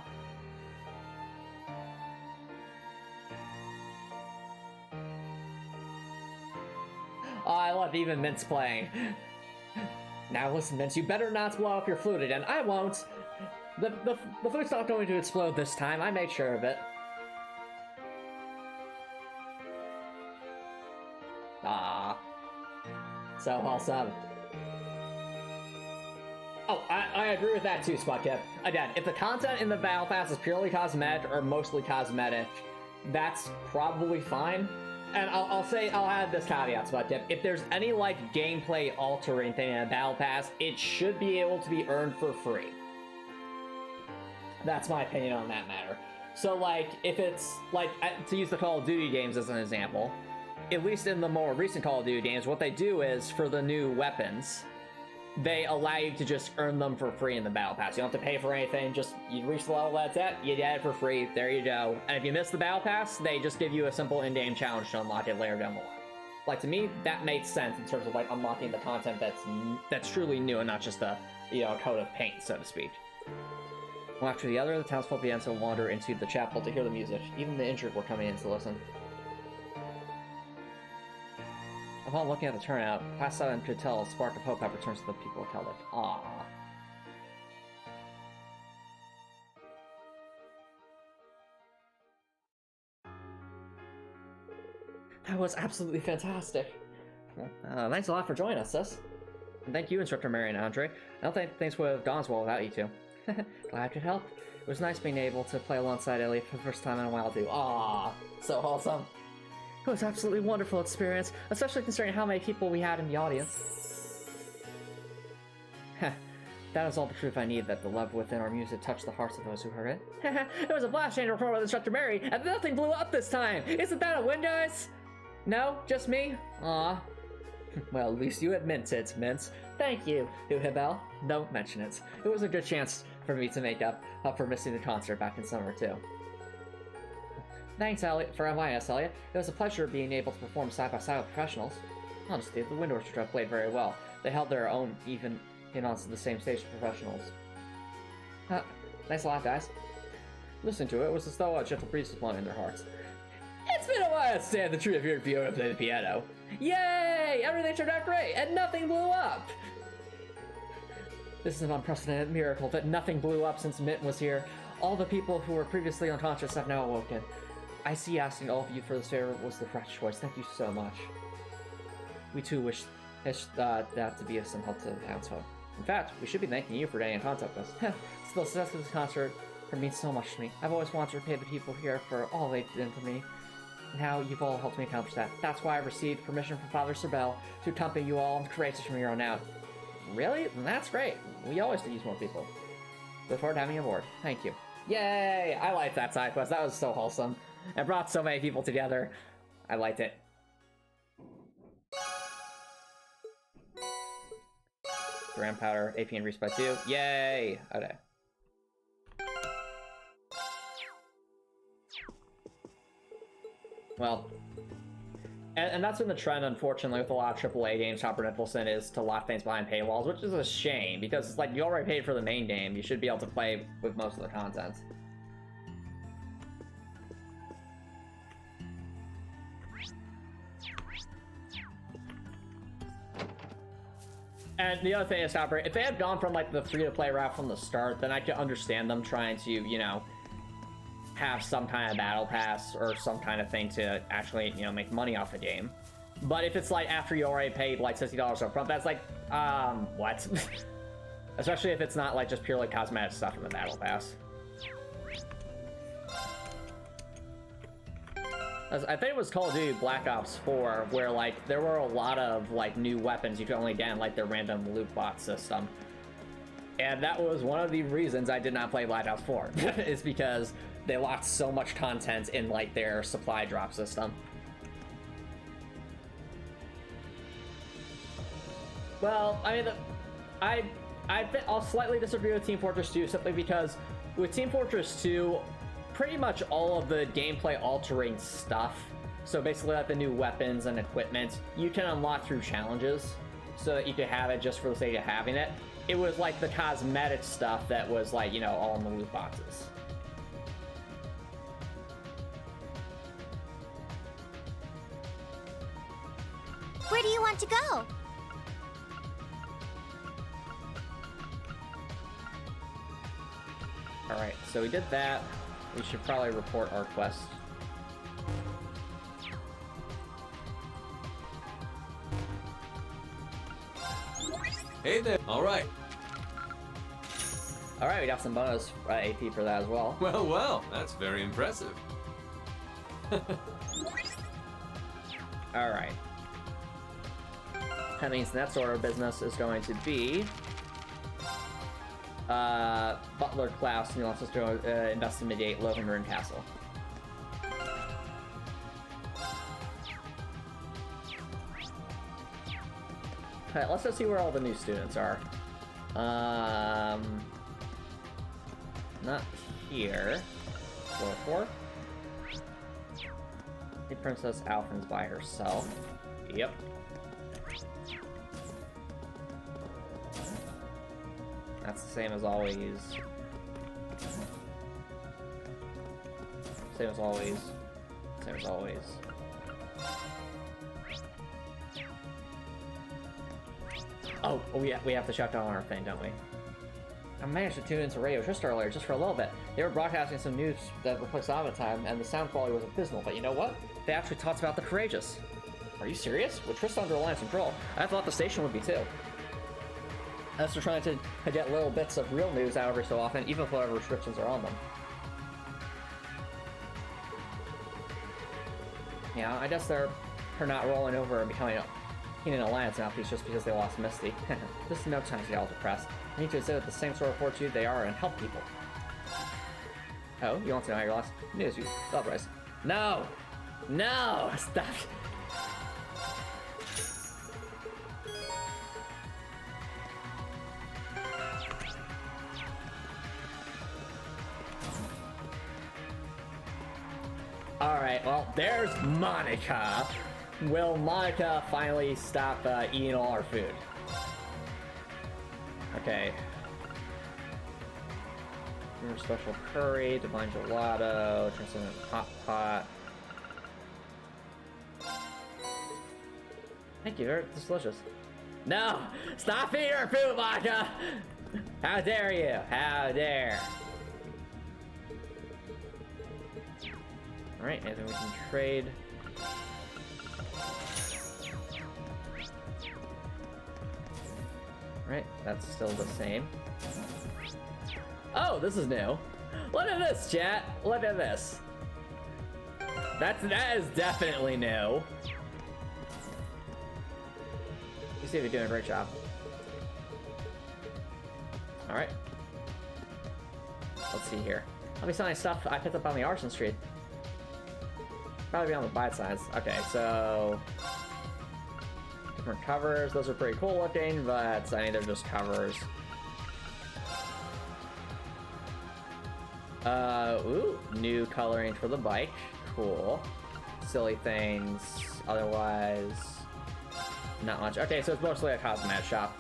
Oh, I love even Mint's playing. Now listen, Mint, you better not blow up your flute again. I won't. The flute's not going to explode this time. I made sure of it. Ah, so wholesome. Oh, I agree with that too, Spotcat. Again, if the content in the Battle Pass is purely cosmetic or mostly cosmetic, that's probably fine. And I'll add this caveat, Spotcat. If there's any like gameplay altering thing in a Battle Pass, it should be able to be earned for free. That's my opinion on that matter. So like, if it's like, to use the Call of Duty games as an example, at least in the more recent Call of Duty games, what they do is for the new weapons, they allow you to just earn them for free in the Battle Pass. You don't have to pay for anything, just you reach the level that's at, you get it for free, there you go. And if you miss the Battle Pass, they just give you a simple in-game challenge to unlock it later down the line. like, to me, that makes sense in terms of, like, unlocking the content that's truly new and not just a, you know, coat of paint, so to speak. One after the other, the townsfolk began to wander into the chapel to hear the music. Even the injured were coming in to listen. Upon looking at the turnout, past Silent could tell a spark of hope had returned to the people of Keldic. Aww. That was absolutely fantastic. Thanks a lot for joining us, sis. And thank you, Instructor Mary and Andre. I don't think things would have gone as well without you two. Glad I could help. It was nice being able to play alongside Elliot for the first time in a while, too. Aww, so wholesome. It was an absolutely wonderful experience, especially considering how many people we had in the audience. That is all the proof I need that the love within our music touched the hearts of those who heard it. It was a blast changing perform with Instructor Mary, and nothing blew up this time! Isn't that a win, guys? No? Just me? Aw. Well, at least you admit it, Mince. Thank you, Uhibel. Don't mention it. It was a good chance for me to make up for missing the concert back in summer, too. Thanks, Elliot, for inviting us, Elliot. It was a pleasure being able to perform side by side with professionals. Honestly, the Wind Orchestra played very well. They held their own, even in onto the same stage as professionals. Thanks a lot, guys. Listening to it was as though a gentle breeze was blowing in their hearts. It's been a while to stand the tree of your Fiona play the piano. Yay! Everything turned out great, and nothing blew up! This is an unprecedented miracle that nothing blew up since Mitten was here. All the people who were previously unconscious have now awoken. I see asking all of you for this favor was the correct choice. Thank you so much. We too wish that to be of some help to the townsfolk. In fact, we should be thanking you for getting in contact with us. The success of this concert means so much to me. I've always wanted to repay the people here for all they've done for me. Now you've all helped me accomplish that. That's why I received permission from Father Sirbel to accompany you all and create this from here on out. Really? That's great. We always could use more people. Look forward to having you aboard. Thank you. Yay! I liked that side quest. That was so wholesome. It brought so many people together. I liked it. Grand Powder, AP and Respawn 2. Yay! Okay. Well, and that's been the trend, unfortunately, with a lot of AAA games, Hopper Nicholson, is to lock things behind paywalls, which is a shame, because it's like, you already paid for the main game, you should be able to play with most of the content. And the other thing is, Hopper, if they had gone from, like, the free-to-play route from the start, then I could understand them trying to, you know, have some kind of battle pass or some kind of thing to actually, you know, make money off the game. But if it's like after you already paid like $60 up front, that's like, what? Especially if it's not like just purely cosmetic stuff from the battle pass. I think it was Call of Duty Black Ops 4 where like there were a lot of like new weapons you could only get in like their random loot box system. And that was one of the reasons I did not play Black Ops 4, is because they locked so much content in like their supply drop system. Well, I mean, I'll slightly disagree with Team Fortress 2 simply because with Team Fortress 2, pretty much all of the gameplay altering stuff, so basically like the new weapons and equipment, you can unlock through challenges so that you can have it just for the sake of having it. It was like the cosmetic stuff that was like, you know, all in the loot boxes. Where do you want to go? Alright, so we did that. We should probably report our quest. Hey there. All right. Alright, we got some bonus AP for that as well. Well, that's very impressive. Alright. That means the next order of business is going to be Butler Klaus, and he wants us to investigate Lovenrun Castle. Alright, let's go see where all the new students are. Not here. Floor 4. The Princess Alphen's by herself. Yep. That's the same as always. Same as always. Same as always. Oh, we have to shut down our thing, don't we? I managed to tune into radio just earlier, just for a little bit. They were broadcasting some news that replaced time, and the sound quality was abysmal. But you know what? They actually talked about the courageous. Are you serious? With Tristan under alliance control, I thought the station would be too. As they're trying to get little bits of real news out every so often, even if whatever restrictions are on them. Yeah, I guess they're not rolling over and becoming an alliance mouthpiece just because they lost Misty. This is no time to get all depressed. You need to exhibit the same sort of fortitude they are and help people. Oh, you want to know how you lost? News, you love Bryce. No! No! Stop! Alright, well, there's Monica. Will Monica finally stop eating all our food? Okay. Your special curry, divine gelato, transcendent hot pot. Thank you, it's delicious. No! Stop eating our food, Monica! How dare you? How dare? Alright, and then we can trade. Right, that's still the same. Oh, this is new. Look at this, chat. Look at this. That is definitely new. You seem to be doing a great job. All right. Let's see here. I'll be selling stuff I picked up on the arson street. Probably be on the buy sides. Okay, so different covers. Those are pretty cool looking, but I mean they're just covers. Ooh, new coloring for the bike. Cool. Silly things. Otherwise, not much. Okay, so it's mostly a cosmetic shop.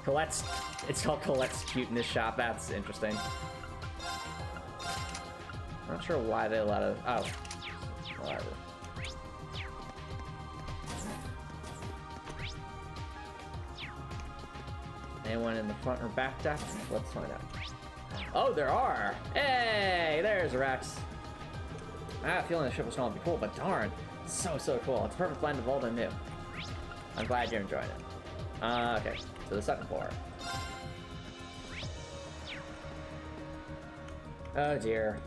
Colette's. It's called Colette's Cuteness Shop. That's interesting. I'm not sure why they let us. Oh, whatever. Anyone in the front or back deck? Let's find out. Oh, there are! Hey, there's Rex. I had a feeling the ship was going to be cool, but darn, it's so cool. It's a perfect blend of old and new. I'm glad you're enjoying it. Okay, so the second floor. Oh dear.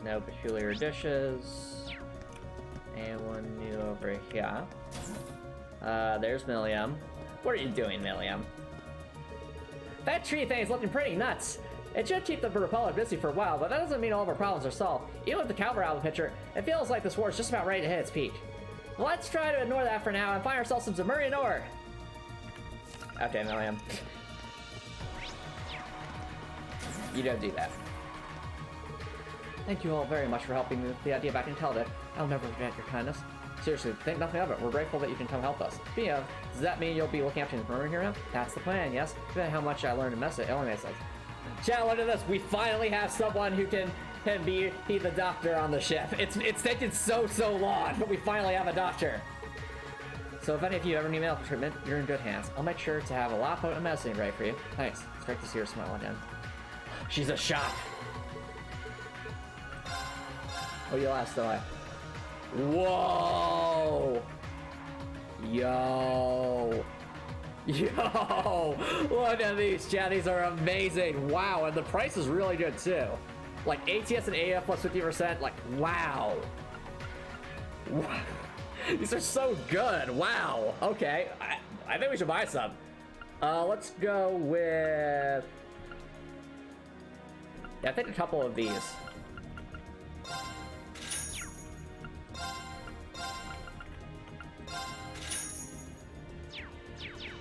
No peculiar dishes. And one new over here. There's Milliam. What are you doing, Milliam? That tree thing is looking pretty nuts. It should keep the Republic busy for a while, but that doesn't mean all of our problems are solved. Even with the cavalry out of the picture, it feels like this war is just about ready to hit its peak. Let's try to ignore that for now and find ourselves some Zemurian ore. Okay, Milliam. You don't do that. Thank you all very much for helping me with the idea back in Teldec. I'll never forget your kindness. Seriously, think nothing of it. We're grateful that you can come help us. Speaking of, does that mean you'll be looking after the infirmary here now? That's the plan, yes. Given how much I learned in Mesa, it only makes sense. Chat, look at this. We finally have someone who can be the doctor on the ship. It's taken so long, but we finally have a doctor. So if any of you ever need medical treatment, you're in good hands. I'll make sure to have a lot of potent medicine ready for you. Thanks. It's great to see her smile again. She's a shock. Oh, you last eye. Whoa! Yo! Look at these, chat. These are amazing. Wow, and the price is really good too. Like ATS and AF plus 50%. Like, wow. These are so good. Wow. Okay, I think we should buy some. Let's go with. Yeah, I think a couple of these.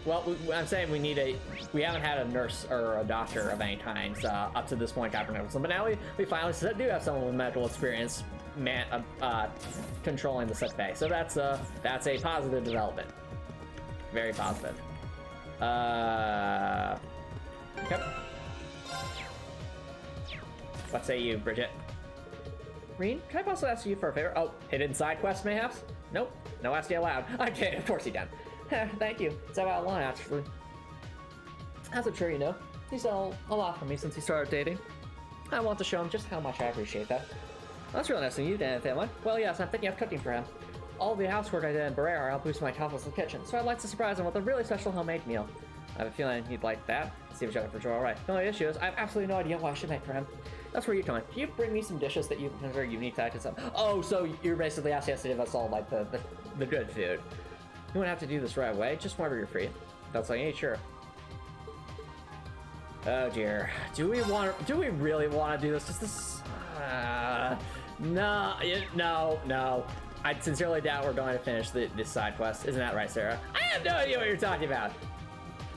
well, I'm saying we haven't had a nurse or a doctor of any kind up to this point, Captain Nicholson, but now we finally do have someone with medical experience controlling the sick bay. So that's a positive development. Very positive. Okay. What say you, Bridget? Reen, can I possibly ask you for a favor? Oh, hidden side quest, mayhaps? Nope, no asking aloud. Okay, of course he can. Thank you. It's about a line, actually. As I'm sure you know, he's done a lot for me since he started dating. I want to show him just how much I appreciate that. That's really nice of you, Dan Family. Well, yes, I'm thinking of cooking for him. All the housework I did in Barrera helped boost my confidence in the kitchen, so I'd like to surprise him with a really special homemade meal. I have a feeling he'd like that. See if Jennifer's all right. The only issue is I have absolutely no idea what I should make for him. That's where you come in. Can you bring me some dishes that you consider unique to Icon? Oh, so you're basically asking us to give us all like the good food. You won't have to do this right away. Just whenever you're free. That's like, hey, sure. Oh dear. Do we really want to do this? Is this? No. I sincerely doubt we're going to finish this side quest. Isn't that right, Sarah? I have no idea what you're talking about.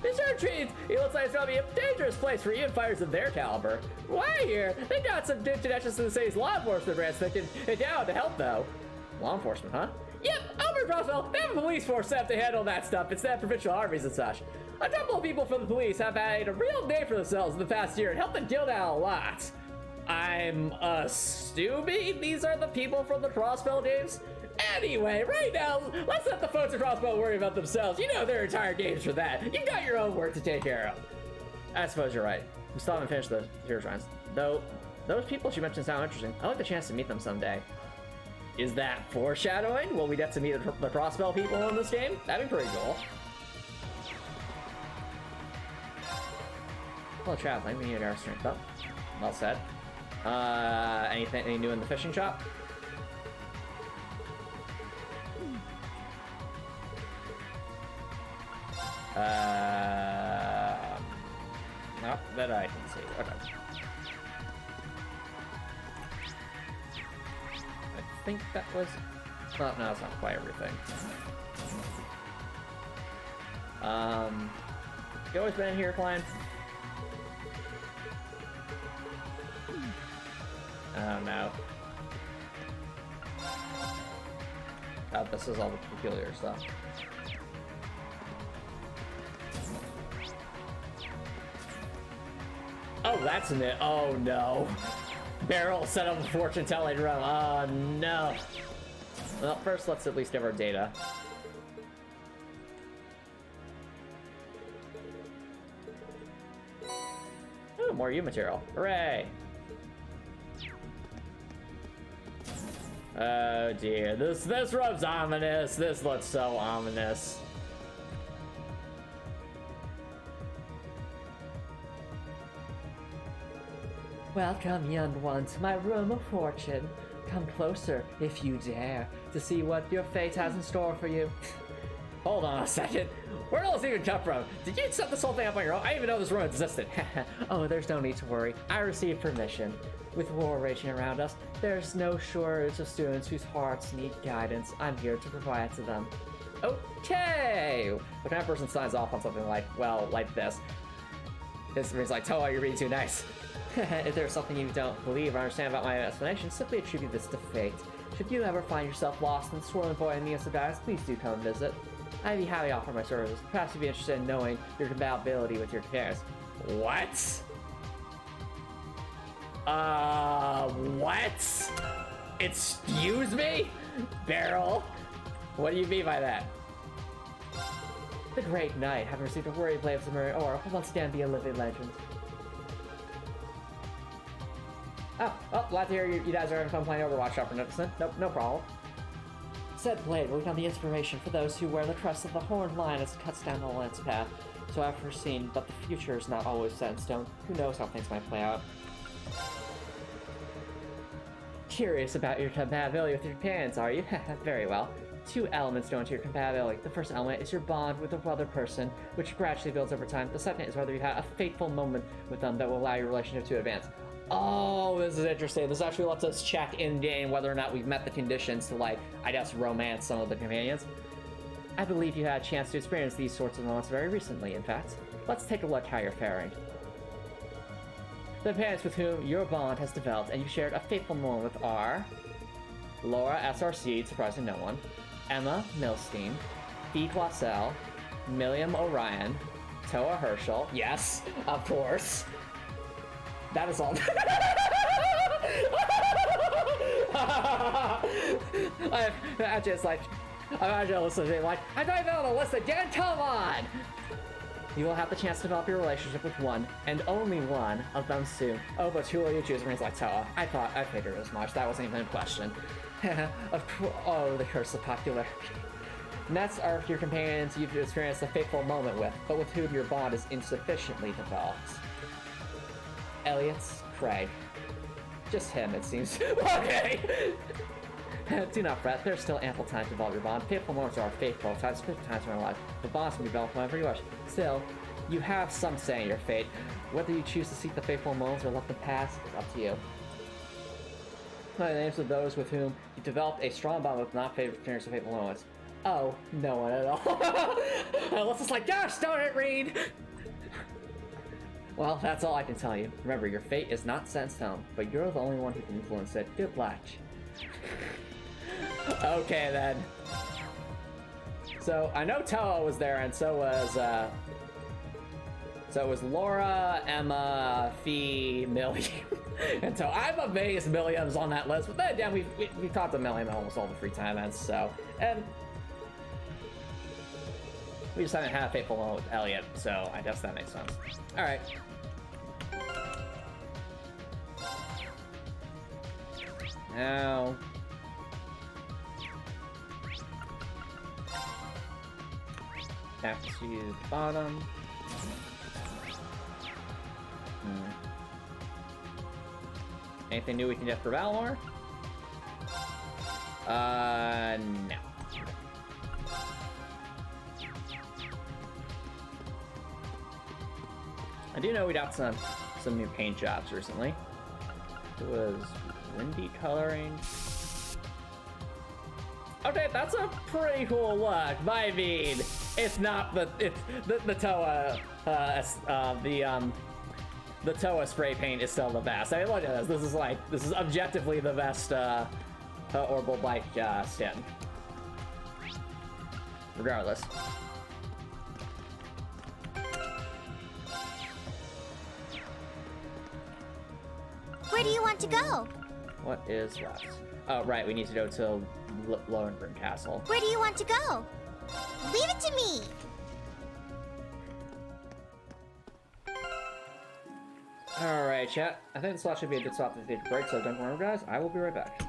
Mr. Trees, it looks like it's going to be a dangerous place for even fighters of their caliber. Why here? They got some good connections to the city's law enforcement branch that can down to help, though. Law enforcement, huh? Yep, over Crossville, they have a police force set up to handle that stuff instead of provincial armies and such. A couple of people from the police have had a real name for themselves in the past year and helped the guild out a lot. I'm assuming these are the people from the Crossville games? Anyway, right now, let's let the folks at Crossbow worry about themselves. You know their entire games for that. You got your own work to take care of. I suppose you're right. We still haven't finished the hero shrines. Though, those people she mentioned sound interesting. I'd like the chance to meet them someday. Is that foreshadowing? Will we get to meet the Crossbow people in this game? That'd be pretty cool. Well, traveling, we need our strength up. Well said. Anything new in the fishing shop? Not that I can see. Okay. I think that was... Oh, no, that's not quite everything. You always been here, Klein? Oh, no. God, this is all the peculiar stuff. Oh, that's in it. Oh, no. Barrel set up a fortune-telling room. Oh, no. Well, first, let's at least give our data. Oh, more U material. Hooray. Oh, dear. This room's ominous. This looks so ominous. Welcome, young one, to my room of fortune. Come closer, if you dare, to see what your fate has in store for you. Hold on a second. Where did this even come from? Did you set this whole thing up on your own? I didn't even know this room existed. Oh, there's no need to worry. I received permission. With war raging around us, there's no shortage of students whose hearts need guidance. I'm here to provide it to them. Okay! The kind of person signs off on something like, well, like this. This means like, oh, you're being too nice. If there's something you don't believe or understand about my explanation, simply attribute this to fate. Should you ever find yourself lost in the swirling void in the Neos of Dice, please do come visit. I'd be happy to offer my services. Perhaps you'd be interested in knowing your compatibility with your companions. What? What? Excuse me? Barrel? What do you mean by that? The Great Knight, having received a worried blade of Sumerian ore, will once again be a living legend. Oh, glad to hear you guys are having fun playing Overwatch, Shopper Nicholson. Nope, no problem. Said blade will become the inspiration for those who wear the crest of the horned lion as it cuts down the lance path. So I've foreseen, but the future is not always set in stone. Who knows how things might play out. Curious about your compatibility with your companions, are you? Very well. Two elements go into your compatibility. The first element is your bond with the other person, which gradually builds over time. The second is whether you had a fateful moment with them that will allow your relationship to advance. Oh, this is interesting. This actually lets us check in-game whether or not we've met the conditions to, like, I guess, romance some of the companions. I believe you had a chance to experience these sorts of moments very recently, in fact. Let's take a look how you're faring. The parents with whom your bond has developed and you shared a fateful moment with are... Laura SRC, surprising no one, Emma Milstein, Fee Quassel, Milliam Orion, Toa Herschel, yes, of course. That is all. I'm just like, imagine listening like, I'm not even on the list again, come on! You will have the chance to develop your relationship with one, and only one, of them soon. Oh, but who will you choose? Remains like Toa. I figured as much. That wasn't even a question. Of course. Oh, the curse of popularity. Nets are your companions you've experienced a fateful moment with, but with whom your bond is insufficiently developed. Elliot's Craig. Just him, it seems. Okay! Do not fret, there's still ample time to develop your bond. Fateful moments are fateful, times in our life. The bonds can be developed whenever you wish. Still, you have some say in your fate. Whether you choose to seek the fateful moments or let them pass is up to you. The names of those with whom you developed a strong bond with not experience of fateful moments. Oh, no one at all. Let's just like, gosh, darn it, Reed! Well, that's all I can tell you. Remember, your fate is not set in stone, but you're the only one who can influence it. Good luck. Okay, then. So, I know Toa was there, and so was Laura, Emma, Fee, Millie. And so I'm amazed Milliam's on that list, but then again, we've talked to Milliam in almost all the free time events, so, and we just haven't had a fateful moment with Elliot, so I guess that makes sense. Alright. Now... back to the bottom. Anything new we can get for Valinor? No. I do know we got some new paint jobs recently. It was windy coloring. Okay, that's a pretty cool look. But I mean, it's not the Toa the Toa spray paint is still the best. I mean, look at this. This is objectively the best Orbital Bike skin. Regardless. Where do you want to go? What is left? Oh, right, we need to go to Lohengrin Castle. Where do you want to go? Leave it to me! Alright, chat. I think this should be a good stop to take a break, so don't worry, guys. I will be right back.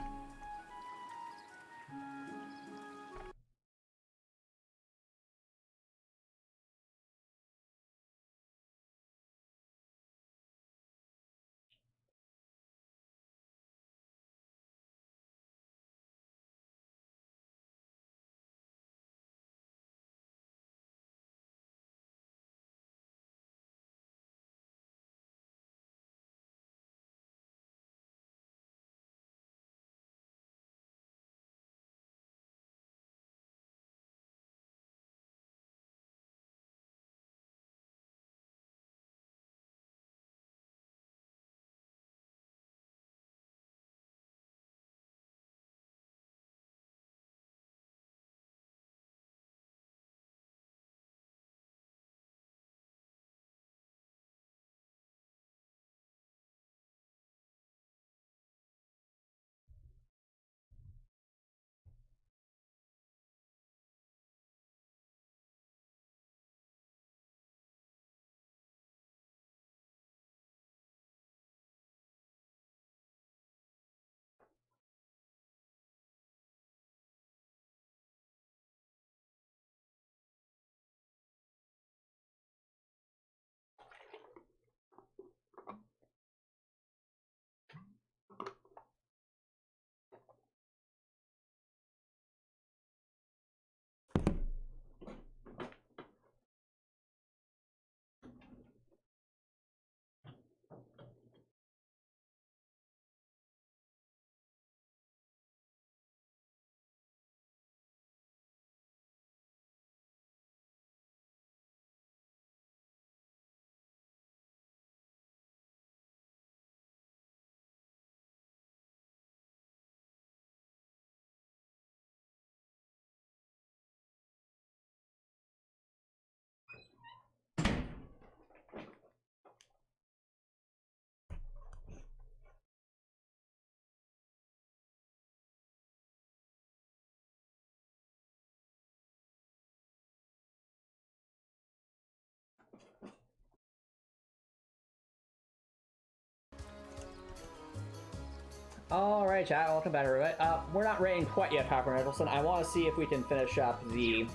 Alright, chat, welcome back, everybody. We're not raiding quite yet, Copper Nicholson. I want to see if we can finish up the,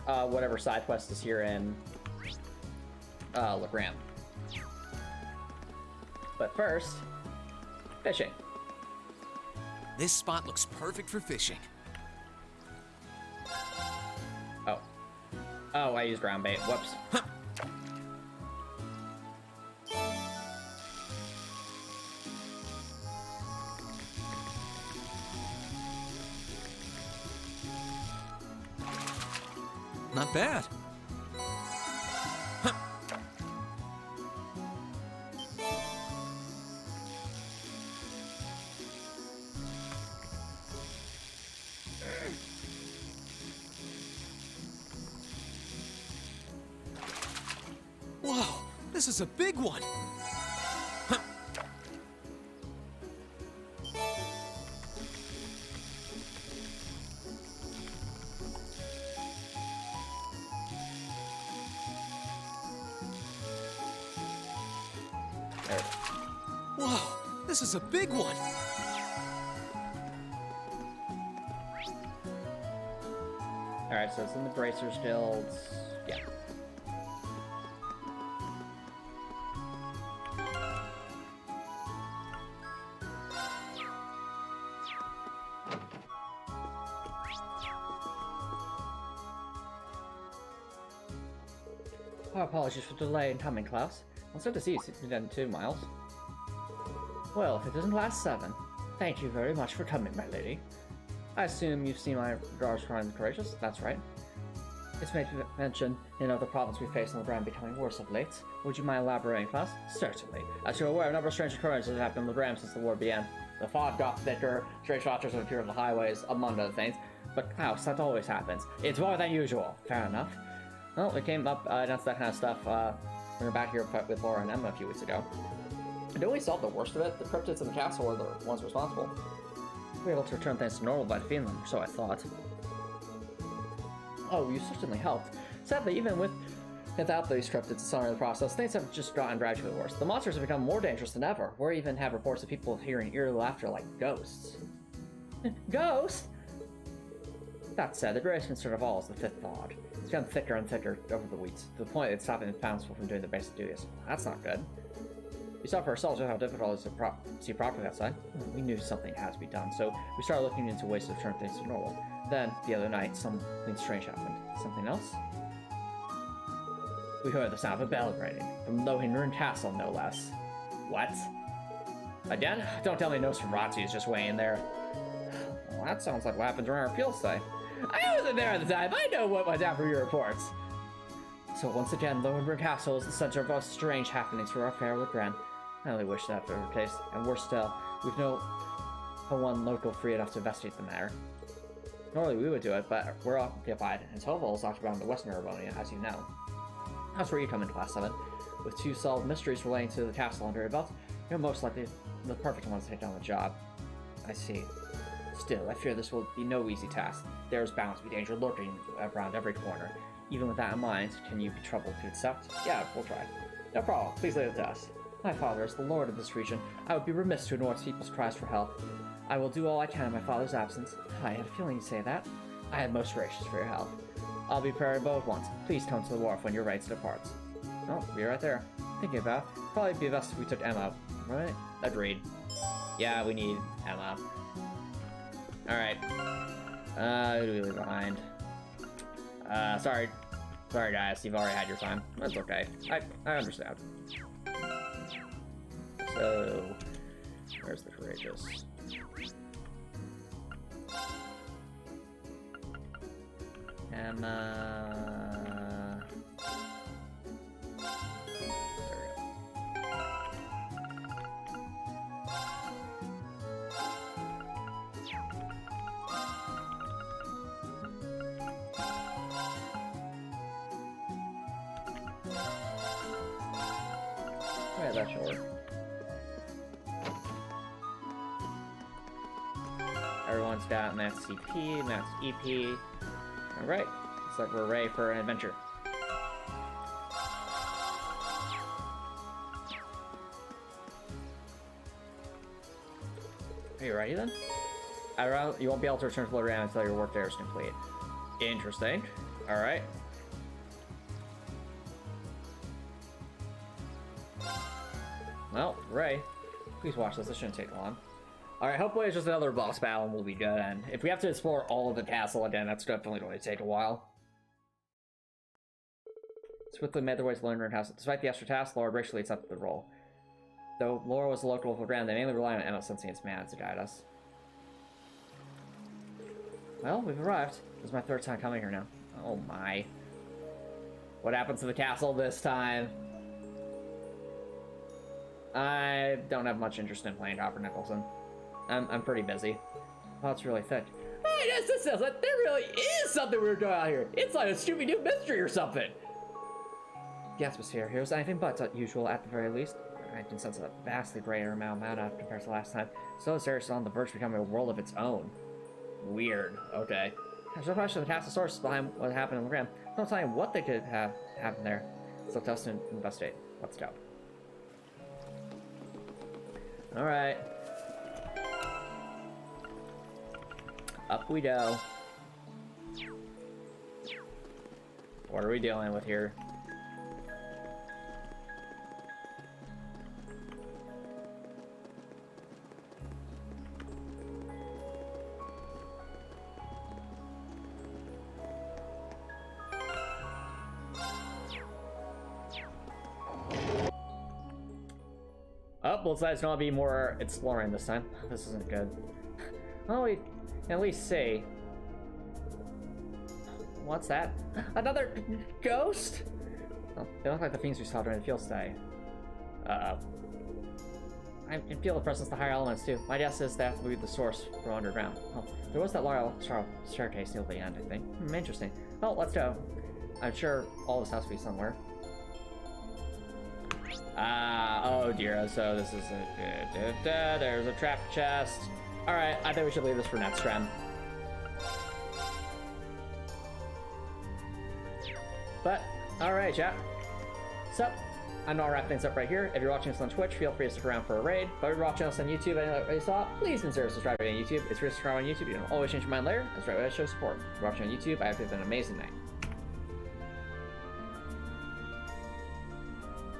whatever side quest is here in, Legrand. But first, fishing. This spot looks perfect for fishing. Oh. Oh, I used ground bait. Whoops. Not bad. Whoa, this is a big one. There. Whoa, this is a big one. Alright, so it's in the Bracers Guilds. Yeah. Oh, apologies for the delay in coming, Klaus. I'll start to see you in 2 miles. Well, if it doesn't last 7, thank you very much for coming, my lady. I assume you've seen my regards for the courageous? That's right. It's made mention in other problems we face on the ground becoming worse of late. Would you mind elaborating, Klaus? Certainly. As you're aware, a number of strange occurrences have happened on the ground since the war began. The fog got thicker, strange monsters have appeared on the highways, among other things. But Klaus, that always happens. It's more than usual. Fair enough. Well, we came up, announced that kind of stuff, we were back here with Laura and Emma a few weeks ago. Didn't we solve the worst of it? The cryptids in the castle were the ones responsible. We were able to return things to normal by defeating them, so I thought. Oh, you certainly helped. Sadly, even without these cryptids accelerating the process, things have just gotten gradually worse. The monsters have become more dangerous than ever. We even have reports of people hearing eerie laughter like ghosts. Ghosts? That said, the greatest concern of all is the fifth thawed. It's gotten thicker and thicker over the weeks, to the point it's stopping the townspeople from doing their basic duties. That's not good. We saw for ourselves how difficult it is to see properly outside. We knew something had to be done, so we started looking into ways to return things to normal. Then, the other night, something strange happened. Something else? We heard the sound of a bell ringing, from Lohengrin Castle, no less. What? Again? Don't tell me Nosferatu is just weighing there. Well, that sounds like what happened during our field day. I wasn't there at the time. I know what went down from your reports. So once again, Lohengrin Castle is the center of all strange happenings for our fair Legrand. I only wish that were the case, and worse still, we've no one local free enough to investigate the matter. Normally we would do it, but we're occupied, and Toval is occupied on the western Erebonia, as you know. That's where you come into Class 7. With 2 solved mysteries relating to the castle under your belt, you're most likely the perfect one to take on the job. I see. Still, I fear this will be no easy task. There's bound to be danger lurking around every corner. Even with that in mind, can you be troubled to accept? Yeah, we'll try. No problem. Please leave it to us. My father is the lord of this region. I would be remiss to ignore people's cries for help. I will do all I can in my father's absence. I had a feeling you'd say that. I am most gracious for your help. I'll be prepared both once. Please come to the wharf when you're ready to depart. Oh, be right there. Thinking about it, probably be best if we took Emma. Right? Agreed. Yeah, we need Emma. Alright. Who do we leave behind? Sorry. Sorry guys, you've already had your time. That's okay. I understand. So, where's the courageous? Emma. Yeah, that should work. Everyone's got max CP, max EP. Alright, looks like we're ready for an adventure. Are you ready then? You won't be able to return to the Loran until your work there is complete. Interesting. Alright. Well, Ray, please watch this. This shouldn't take long. Alright, hopefully it's just another boss battle and we'll be good. And if we have to explore all of the castle again, that's definitely going to take a while. Swiftly made their way to the Learner House. Despite the extra task, Laura graciously accepted the role. Though Laura was the local Grand, they mainly relied on Emma sensing its man to guide us. Well, we've arrived. This is my third time coming here now. Oh my. What happened to the castle this time? I don't have much interest in playing Copper Nicholson. I'm pretty busy. Oh, it's really thick. Hey, yes, this says that there really is something weird going on here. It's like a Scooby-Doo mystery or something. The atmosphere here was anything but usual at the very least. I can sense a vastly greater amount of mana compared to last time. So serious on the verge of becoming a world of its own. Weird. Okay. There's no question the castle source behind what happened in the Gram. No telling what they could have happened there. So let's test and investigate. Let's go. Alright. Up we go. What are we dealing with here? Oh, well, it's gonna be more exploring this time. This isn't good. Oh, we can at least see. What's that? Another ghost? Oh, they look like the things we saw during the field study. Uh-oh. I can feel the presence of the higher elements, too. My guess is that will be the source from underground. Oh, there was that large staircase near the end, I think. Interesting. Well, let's go. I'm sure all this has to be somewhere. Oh dear, so this is a... there's a trap chest. Alright, I think we should leave this for next time. But, alright, chat. So, I'm gonna wrap things up right here. If you're watching this on Twitch, feel free to stick around for a raid. But if you're watching us on YouTube and you saw, please consider subscribing on YouTube. It's free to subscribe on YouTube. You can always change your mind later. That's right way to show support. If you're watching on YouTube, I hope you have an amazing night.